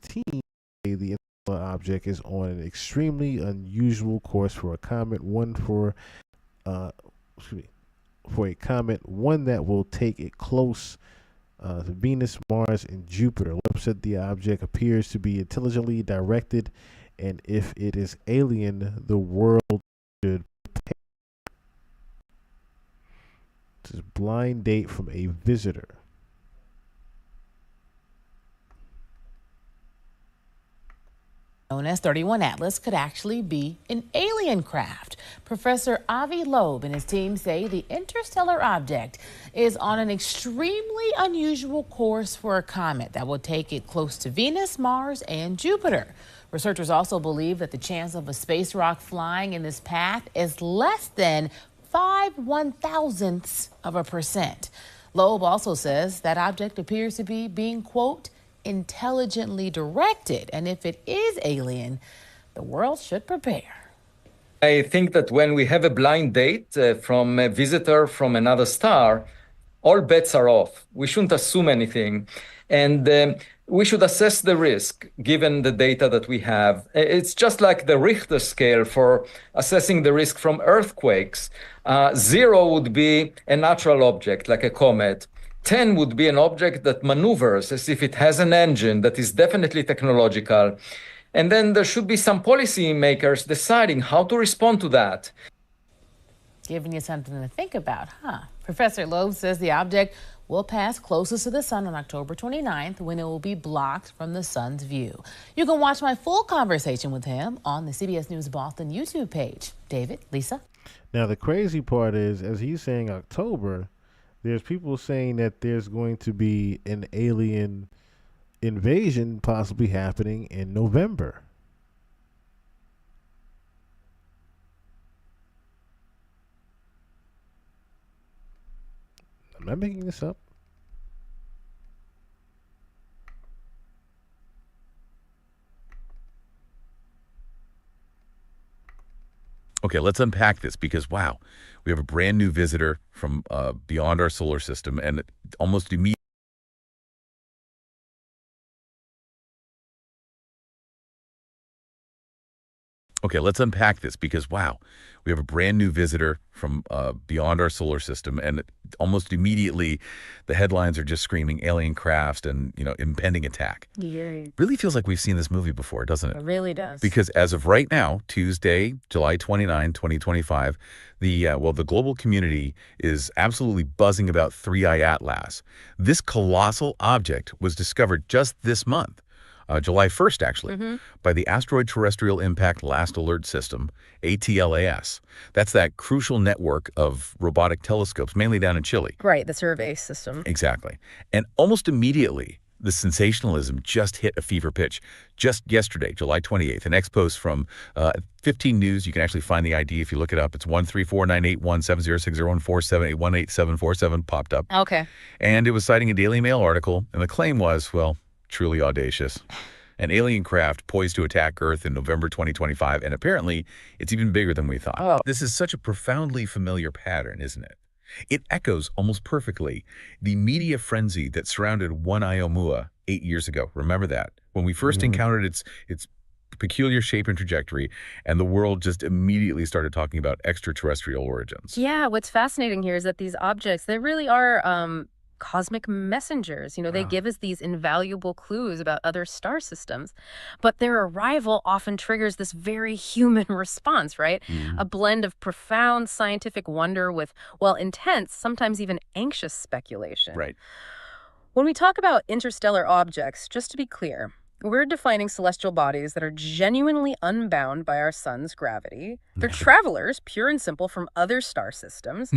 Speaker 8: team say the interstellar object is on an extremely unusual course for a comet, for a comet, one that will take it close to Venus, Mars, and Jupiter. Loeb said the object appears to be intelligently directed, and if it is alien, the world should prepare. This is blind date from a visitor.
Speaker 21: Known as 31 Atlas could actually be an alien craft. Professor Avi Loeb and his team say the interstellar object is on an extremely unusual course for a comet that will take it close to Venus, Mars, and Jupiter. Researchers also believe that the chance of a space rock flying in this path is less than 0.5 Loeb also says that object appears to be being, quote, intelligently directed. And if it is alien, the world should prepare.
Speaker 2: I think that when we have a blind date from a visitor from another star, all bets are off. We shouldn't assume anything. And we should assess the risk given the data that we have. It's just like the Richter scale for assessing the risk from earthquakes. 0 would be a natural object, like a comet. 10 would be an object that maneuvers as if it has an engine that is definitely technological. And then there should be some policy makers deciding how to respond to that.
Speaker 21: Giving you something to think about, huh? Professor Loeb says the object will pass closest to the sun on October 29th when it will be blocked from the sun's view. You can watch my full conversation with him on the CBS News Boston YouTube page. David, Lisa?
Speaker 8: Now, the crazy part is, as he's saying October, there's people saying that there's going to be an alien invasion possibly happening in November. I'm not making this up.
Speaker 14: Okay, let's unpack this because, wow, we have a brand new visitor from beyond our solar system, and almost immediately. Okay, let's unpack this because, wow, we have a brand new visitor from beyond our solar system, and almost immediately the headlines are just screaming alien craft and, impending attack.
Speaker 23: Yeah.
Speaker 14: Really feels like we've seen this movie before, doesn't it?
Speaker 23: It really does.
Speaker 14: Because as of right now, Tuesday, July 29, 2025, the global community is absolutely buzzing about 3I Atlas. This colossal object was discovered just this month. July 1st, actually, by the Asteroid Terrestrial Impact Last Alert System, ATLAS. That's that crucial network of robotic telescopes, mainly down in Chile.
Speaker 23: Right, the survey system.
Speaker 14: Exactly. And almost immediately, the sensationalism just hit a fever pitch. Just yesterday, July 28th, an ex-post from 15 News. You can actually find the ID if you look it up. It's 1349817060147818747 popped up.
Speaker 23: Okay.
Speaker 14: And it was citing a Daily Mail article, and the claim was, well, truly audacious. An alien craft poised to attack Earth in November 2025, and apparently it's even bigger than we thought.
Speaker 23: Oh.
Speaker 14: This is such a profoundly familiar pattern, isn't it? It echoes almost perfectly the media frenzy that surrounded One Oumuamua 8 years ago. Remember that? When we first encountered its peculiar shape and trajectory, and the world just immediately started talking about extraterrestrial origins.
Speaker 23: Yeah, what's fascinating here is that these objects, they really are cosmic messengers. They give us these invaluable clues about other star systems, but their arrival often triggers this very human response, right? A blend of profound scientific wonder with, intense, sometimes even anxious speculation.
Speaker 14: Right.
Speaker 23: When we talk about interstellar objects, just to be clear, we're defining celestial bodies that are genuinely unbound by our sun's gravity. They're travelers, pure and simple, from other star systems,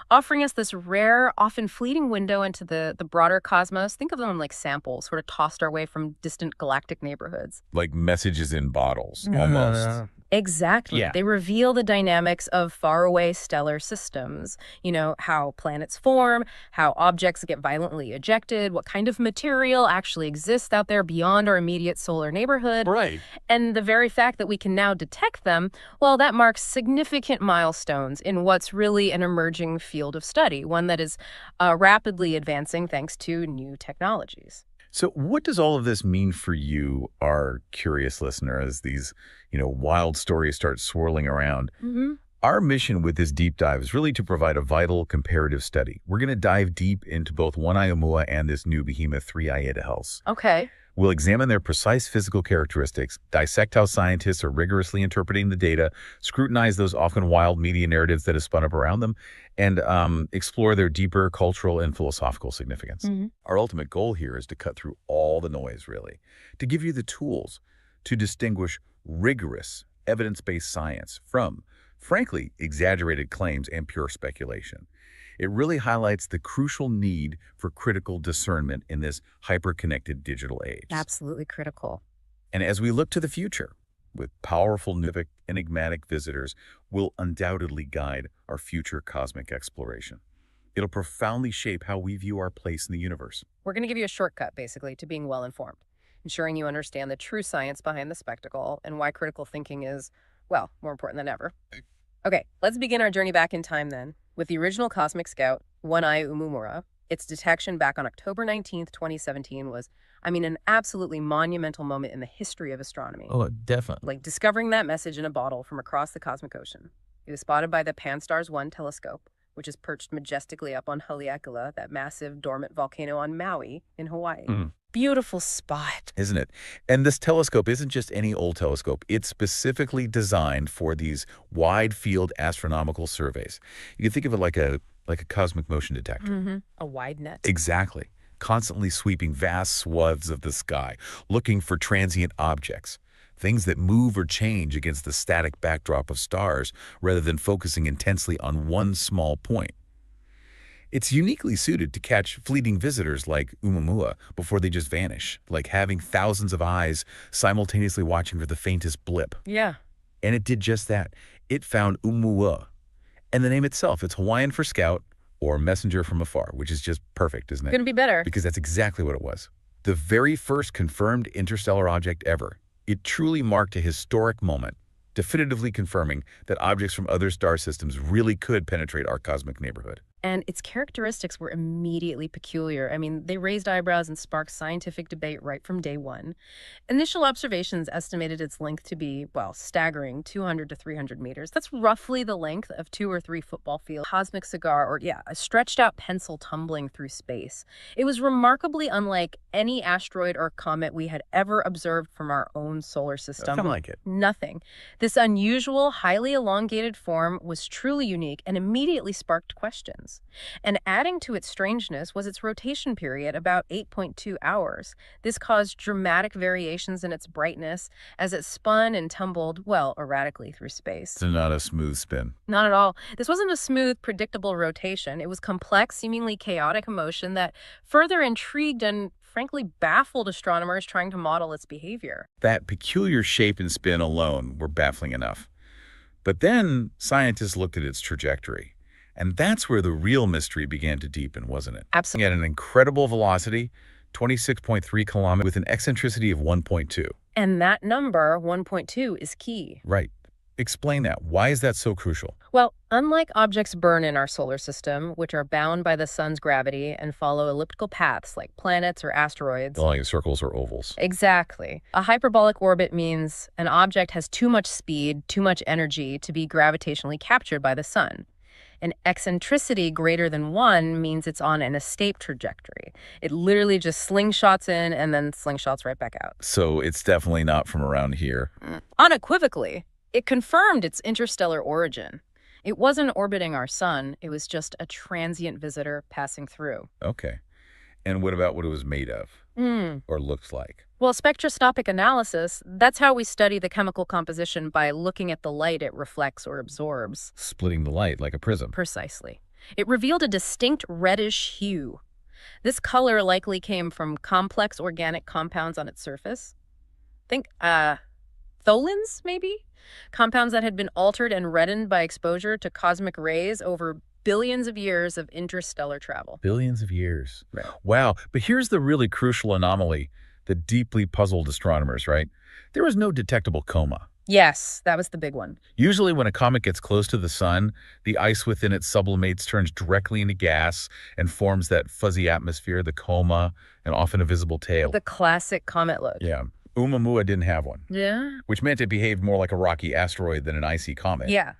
Speaker 23: offering us this rare, often fleeting window into the broader cosmos. Think of them like samples, sort of tossed our way from distant galactic neighborhoods.
Speaker 14: Like messages in bottles, almost.
Speaker 23: Exactly.
Speaker 14: Yeah.
Speaker 23: They reveal the dynamics of faraway stellar systems. How planets form, how objects get violently ejected, what kind of material actually exists out there beyond our immediate solar neighborhood.
Speaker 14: Right.
Speaker 23: And the very fact that we can now detect them, that marks significant milestones in what's really an emerging field of study, one that is rapidly advancing thanks to new technologies.
Speaker 14: So what does all of this mean for you, our curious listener, as these, wild stories start swirling around? Our mission with this deep dive is really to provide a vital comparative study. We're going to dive deep into both One Oumuamua and this new behemoth 3I Atlas.
Speaker 23: Okay.
Speaker 14: We'll examine their precise physical characteristics, dissect how scientists are rigorously interpreting the data, scrutinize those often wild media narratives that have spun up around them, and explore their deeper cultural and philosophical significance. Our ultimate goal here is to cut through all the noise, really, to give you the tools to distinguish rigorous, evidence-based science from, frankly, exaggerated claims and pure speculation. It really highlights the crucial need for critical discernment in this hyper-connected digital age.
Speaker 23: Absolutely critical.
Speaker 14: And as we look to the future, with powerful, enigmatic visitors, will undoubtedly guide our future cosmic exploration. It'll profoundly shape how we view our place in the universe.
Speaker 23: We're going to give you a shortcut, basically, to being well-informed, ensuring you understand the true science behind the spectacle and why critical thinking is, well, more important than ever. Okay, let's begin our journey back in time then, with the original cosmic scout, One-Eye Oumuamua. Its detection back on October 19th, 2017 was, an absolutely monumental moment in the history of astronomy.
Speaker 1: Oh, definitely.
Speaker 23: Like discovering that message in a bottle from across the cosmic ocean. It was spotted by the Pan-STARRS 1 telescope, which is perched majestically up on Haleakala, that massive dormant volcano on Maui in Hawaii. Beautiful spot.
Speaker 14: Isn't it? And this telescope isn't just any old telescope. It's specifically designed for these wide field astronomical surveys. You can think of it like a cosmic motion detector.
Speaker 23: A wide net.
Speaker 14: Exactly. Constantly sweeping vast swaths of the sky, looking for transient objects, things that move or change against the static backdrop of stars rather than focusing intensely on one small point. It's uniquely suited to catch fleeting visitors like Oumuamua before they just vanish, like having thousands of eyes simultaneously watching for the faintest blip.
Speaker 23: Yeah.
Speaker 14: And it did just that. It found Oumuamua. And the name itself, it's Hawaiian for scout or messenger from afar, which is just perfect, isn't it?
Speaker 23: Couldn't be better.
Speaker 14: Because that's exactly what it was. The very first confirmed interstellar object ever. It truly marked a historic moment, definitively confirming that objects from other star systems really could penetrate our cosmic neighborhood.
Speaker 23: And its characteristics were immediately peculiar. They raised eyebrows and sparked scientific debate right from day one. Initial observations estimated its length to be, staggering 200 to 300 meters. That's roughly the length of 2 or 3 football fields. Cosmic cigar, or a stretched out pencil tumbling through space. It was remarkably unlike any asteroid or comet we had ever observed from our own solar system.
Speaker 14: Nothing like it.
Speaker 23: Nothing. This unusual, highly elongated form was truly unique and immediately sparked questions. And adding to its strangeness was its rotation period, about 8.2 hours. This caused dramatic variations in its brightness as it spun and tumbled, erratically through space.
Speaker 14: It's not a smooth spin.
Speaker 23: Not at all. This wasn't a smooth, predictable rotation. It was complex, seemingly chaotic motion that further intrigued and frankly baffled astronomers trying to model its behavior.
Speaker 14: That peculiar shape and spin alone were baffling enough. But then scientists looked at its trajectory. And that's where the real mystery began to deepen, wasn't it?
Speaker 23: Absolutely.
Speaker 14: At an incredible velocity, 26.3 kilometers, with an eccentricity of 1.2.
Speaker 23: And that number, 1.2, is key.
Speaker 14: Right. Explain that. Why is that so crucial?
Speaker 23: Well, unlike objects born in our solar system, which are bound by the sun's gravity and follow elliptical paths like planets or asteroids.
Speaker 14: Like circles or ovals.
Speaker 23: Exactly. A hyperbolic orbit means an object has too much speed, too much energy to be gravitationally captured by the sun. An eccentricity greater than 1 means it's on an escape trajectory. It literally just slingshots in and then slingshots right back out.
Speaker 14: So it's definitely not from around here.
Speaker 23: Unequivocally, it confirmed its interstellar origin. It wasn't orbiting our sun. It was just a transient visitor passing through.
Speaker 14: Okay. And what about what it was made of? Or looks like?
Speaker 23: Well, spectroscopic analysis, that's how we study the chemical composition by looking at the light it reflects or absorbs.
Speaker 14: Splitting the light like a prism.
Speaker 23: Precisely. It revealed a distinct reddish hue. This color likely came from complex organic compounds on its surface. Think, tholins, maybe? Compounds that had been altered and reddened by exposure to cosmic rays over billions of years of interstellar travel.
Speaker 14: Billions of years.
Speaker 23: Right.
Speaker 14: Wow. But here's the really crucial anomaly that deeply puzzled astronomers, right? There was no detectable coma.
Speaker 23: Yes, that was the big one.
Speaker 14: Usually when a comet gets close to the sun, the ice within it sublimates, turns directly into gas, and forms that fuzzy atmosphere, the coma, and often a visible tail.
Speaker 23: The classic comet look.
Speaker 14: Yeah. Oumuamua didn't have one.
Speaker 23: Yeah?
Speaker 14: Which meant it behaved more like a rocky asteroid than an icy comet.
Speaker 23: Yeah.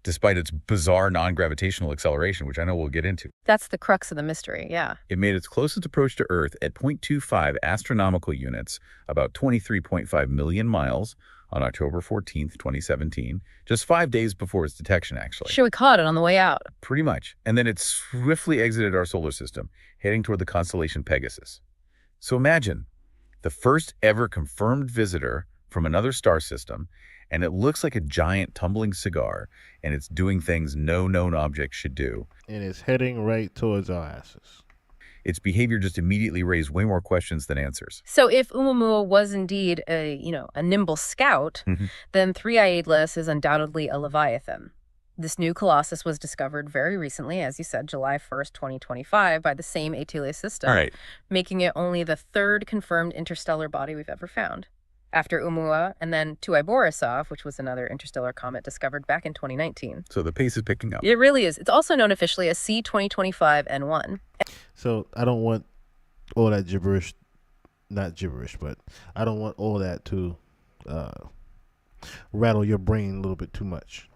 Speaker 14: Despite its bizarre non-gravitational acceleration, which I know we'll get into.
Speaker 23: That's the crux of the mystery, yeah.
Speaker 14: It made its closest approach to Earth at 0.25 astronomical units, about 23.5 million miles, on October 14th, 2017, just 5 days before its detection, actually.
Speaker 23: Sure, we caught it on the way out.
Speaker 14: Pretty much. And then it swiftly exited our solar system, heading toward the constellation Pegasus. So imagine, the first ever confirmed visitor from another star system, and it looks like a giant tumbling cigar, and it's doing things no known object should do.
Speaker 8: And it's heading right towards our asses.
Speaker 14: Its behavior just immediately raised way more questions than answers.
Speaker 23: So if Oumuamua was indeed a nimble scout, then 3i Atlas is undoubtedly a leviathan. This new colossus was discovered very recently, as you said, July 1st, 2025, by the same ATLAS system,
Speaker 14: All right.
Speaker 23: making it only the third confirmed interstellar body we've ever found, after Oumuamua and then 2i Borisov, which was another interstellar comet discovered back in 2019.
Speaker 14: So the pace is picking up.
Speaker 23: It really is. It's also known officially as C2025N1.
Speaker 8: So I don't want all that gibberish, not gibberish, but I don't want all that to rattle your brain a little bit too much.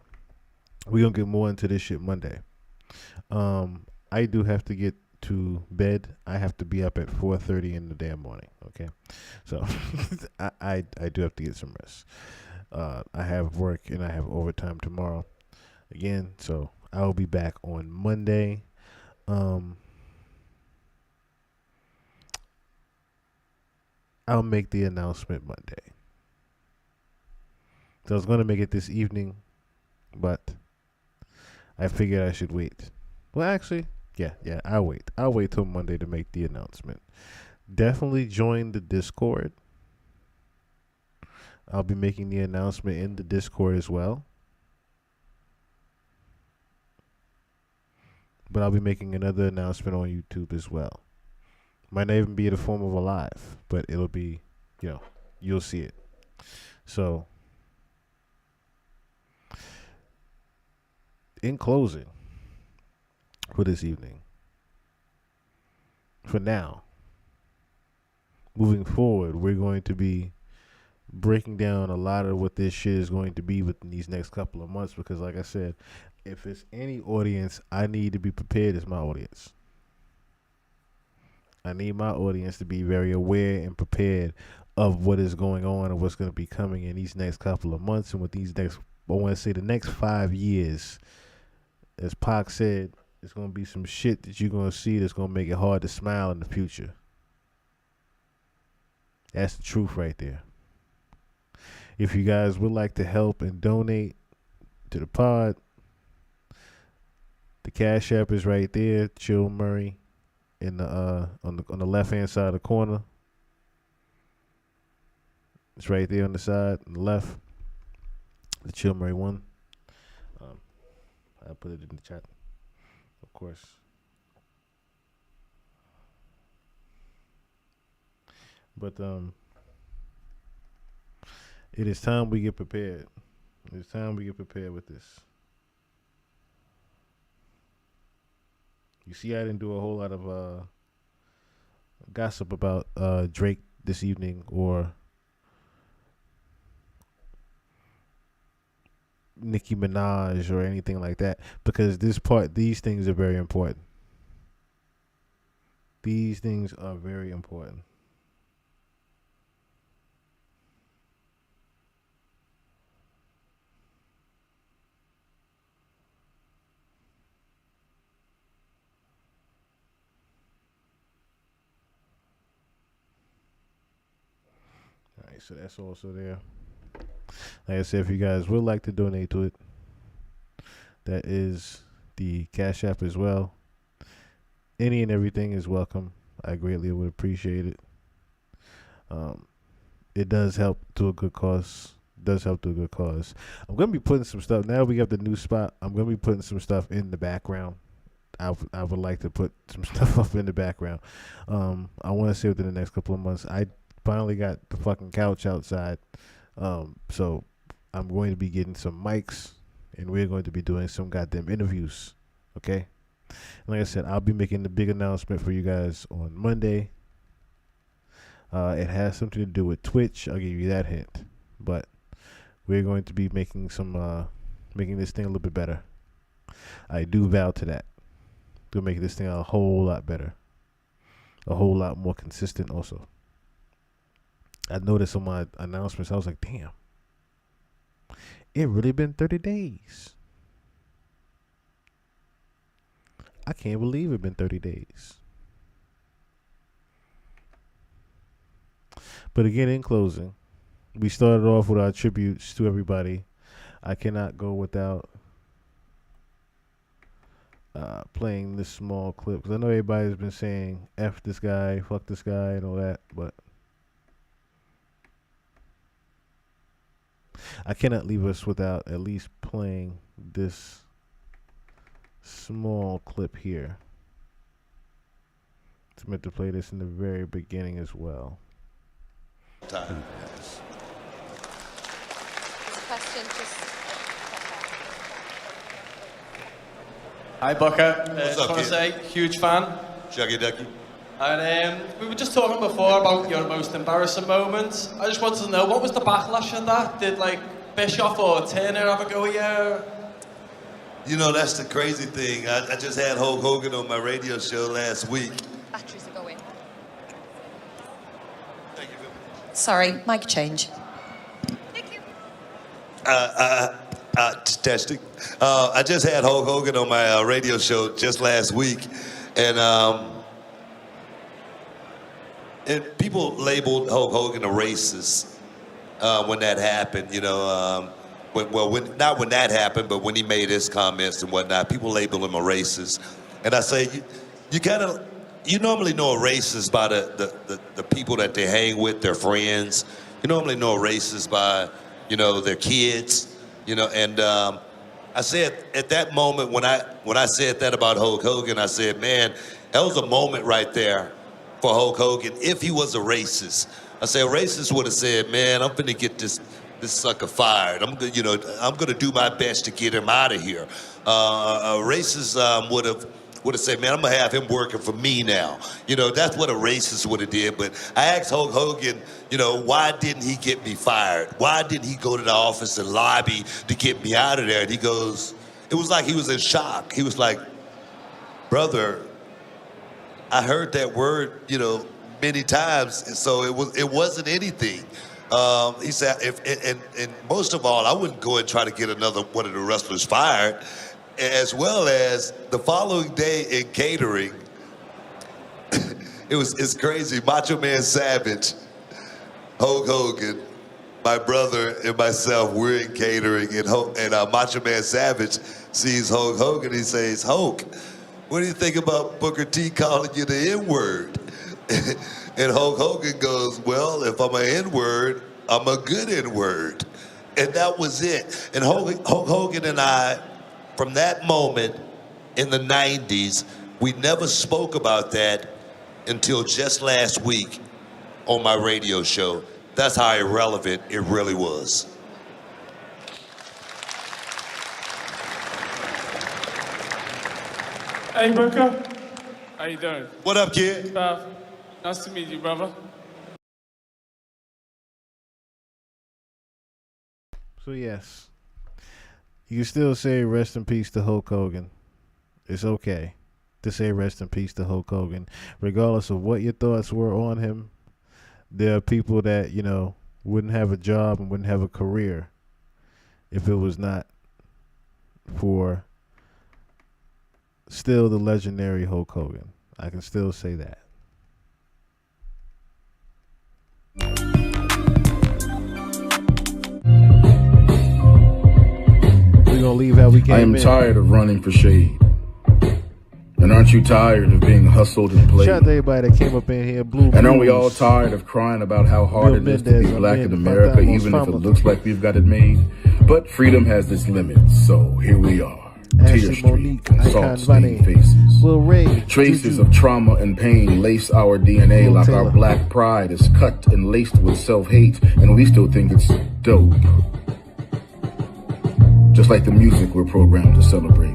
Speaker 8: We're going to get more into this shit Monday. I do have to get to bed. I have to be up at 4:30 in the damn morning, okay? So I do have to get some rest. I have work and I have overtime tomorrow again, so I'll be back on Monday. I'll make the announcement Monday. So I was going to make it this evening, but I figured I should wait. Well, actually, yeah, I'll wait. I'll wait till Monday to make the announcement. Definitely join the Discord. I'll be making the announcement in the Discord as well. But I'll be making another announcement on YouTube as well. Might not even be in the form of a live, but it'll be, you'll see it. So, in closing, for this evening, for now, moving forward, we're going to be breaking down a lot of what this shit is going to be within these next couple of months, because like I said, if it's any audience I need to be prepared, it's my audience. I need my audience to be very aware and prepared of what is going on and what's going to be coming in these next couple of months, and with these next, I want to say the next 5 years. As Pac said, it's going to be some shit that you're going to see that's going to make it hard to smile in the future. That's the truth right there. If you guys would like to help and donate to the pod, the Cash App is right there. Chill Murray in the on the left hand side of the corner. It's right there on the side, on the left. The Chill Murray one. I'll put it in the chat, of course. But it is time we get prepared. It's time we get prepared with this. You see, I didn't do a whole lot of gossip about Drake this evening or Nicki Minaj or anything like that, because these things are very important. These things are very important. All right, so that's also there. Like I said, if you guys would like to donate to it, that is the Cash App as well. Any and everything is welcome. I greatly would appreciate it. It does help to a good cause. I'm going to be putting some stuff. Now we got the new spot. I'm going to be putting some stuff in the background. I would like to put some stuff up in the background. I want to say within the next couple of months. I finally got the fucking couch outside. So I'm going to be getting some mics, and we're going to be doing some goddamn interviews. Okay? Like I said, I'll be making the big announcement for you guys on Monday. It has something to do with Twitch. I'll give you that hint. But we're going to be making this thing a little bit better. I do vow to that. To make this thing a whole lot better. A whole lot more consistent also. I noticed on my announcements, I was like, damn. It really been 30 days. I can't believe it been 30 days. But again, in closing, we started off with our tributes to everybody. I cannot go without playing this small clip because I know everybody's been saying F this guy, fuck this guy, and all that, but I cannot leave us without at least playing this small clip here. It's meant to play this in the very beginning as well.
Speaker 1: Time.
Speaker 3: Question just.
Speaker 19: Hi, Booker.
Speaker 1: What's up,
Speaker 19: want to
Speaker 1: kid?
Speaker 19: say, huge fan.
Speaker 1: Shucky Ducky.
Speaker 19: And we were just talking before about your most embarrassing moments. I just wanted to know, what was the backlash of that? Did, like, Bischoff or Turner have a go at you?
Speaker 1: You know, that's the crazy thing. I just had Hulk Hogan on my radio show last week.
Speaker 3: Batteries are going. Sorry, mic change.
Speaker 1: Testing. I just had Hulk Hogan on my radio show just last week, and people labeled Hulk Hogan a racist when that happened. You know, not when that happened, but when he made his comments and whatnot, people labeled him a racist. And I say, you normally know a racist by the people that they hang with, their friends. You normally know a racist by, you know, their kids. You know, and I said at that moment when I said that about Hulk Hogan, I said, man, that was a moment right there for Hulk Hogan. If he was a racist, I said a racist would have said, man, I'm finna get this sucker fired. I'm gonna do my best to get him out of here. A racist would have said, man, I'm gonna have him working for me now. You know, that's what a racist would have did. But I asked Hulk Hogan, you know, why didn't he get me fired? Why didn't he go to the office and lobby to get me out of there? And he goes, it was like he was in shock. He was like, brother, I heard that word, you know, many times, and so it wasn't anything. He said, and most of all, I wouldn't go and try to get another one of the wrestlers fired. As well as the following day in catering, it's crazy. Macho Man Savage, Hulk Hogan, my brother and myself, we're in catering, and Macho Man Savage sees Hulk Hogan. He says, Hulk, what do you think about Booker T calling you the N-word? And Hulk Hogan goes, well, if I'm an N-word, I'm a good N-word. And that was it. And Hulk Hogan and I, from that moment in the 90s, we never spoke about that until just last week on my radio show. That's how irrelevant it really was.
Speaker 24: Hey, Booker. How you doing?
Speaker 1: What up, kid?
Speaker 24: Nice to meet you, brother.
Speaker 8: So yes, you can still say rest in peace to Hulk Hogan. It's okay to say rest in peace to Hulk Hogan, regardless of what your thoughts were on him. There are people that, you know, wouldn't have a job and wouldn't have a career if it was not for still the legendary Hulk Hogan. I can still say that. We're gonna leave how we came in.
Speaker 25: I am tired of running for shade. And aren't you tired of being hustled and played?
Speaker 8: Shout out to everybody that came up in here. Blue
Speaker 25: and aren't we
Speaker 8: Blues.
Speaker 25: all tired of crying about how hard
Speaker 8: Bill
Speaker 25: it is to
Speaker 8: Mendez,
Speaker 25: be black in
Speaker 8: Fantasmos
Speaker 25: America, even if it
Speaker 8: Famos.
Speaker 25: looks like we've got it made? But freedom has its limits, so here we are.
Speaker 8: Ashley
Speaker 25: Tear street,
Speaker 8: Monique, Icon
Speaker 25: salt-stained
Speaker 8: Bunny,
Speaker 25: faces.
Speaker 8: Will Ray,
Speaker 25: Traces
Speaker 8: Juju.
Speaker 25: of trauma and pain lace our DNA
Speaker 8: Will
Speaker 25: like
Speaker 8: Taylor.
Speaker 25: our black pride is cut and laced with self-hate, and we still think it's dope. Just like the music we're programmed to celebrate.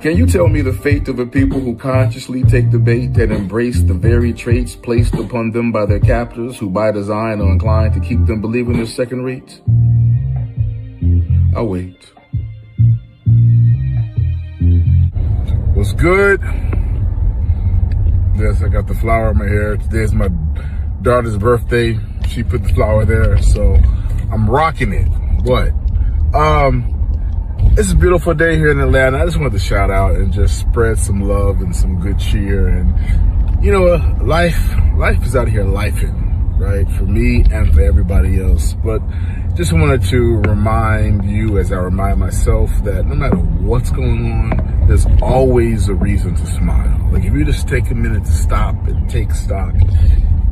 Speaker 25: Can you tell me the fate of a people who consciously take the bait and embrace the very traits placed upon them by their captors, who by design are inclined to keep them believing they're second rate? I'll wait.
Speaker 26: What's good? Yes, I got the flower in my hair. Today's my daughter's birthday. She put the flower there, so I'm rocking it. What? It's a beautiful day here in Atlanta. I just wanted to shout out and just spread some love and some good cheer. And, you know, life is out here lifing. right? For me and for everybody else. But just wanted to remind you, as I remind myself, that no matter what's going on, there's always a reason to smile. Like if you just take a minute to stop and take stock,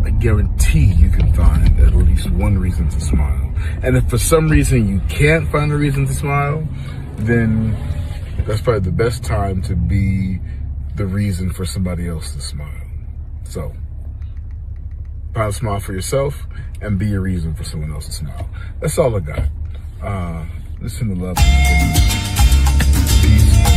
Speaker 26: I guarantee you can find at least one reason to smile. And if for some reason you can't find a reason to smile, then that's probably the best time to be the reason for somebody else to smile. So, find a smile for yourself and be a reason for someone else to smile. That's all I got. Listen to love. Peace and love.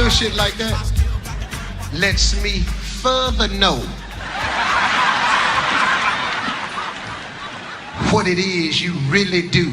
Speaker 4: little shit like that lets me further know what it is you really do.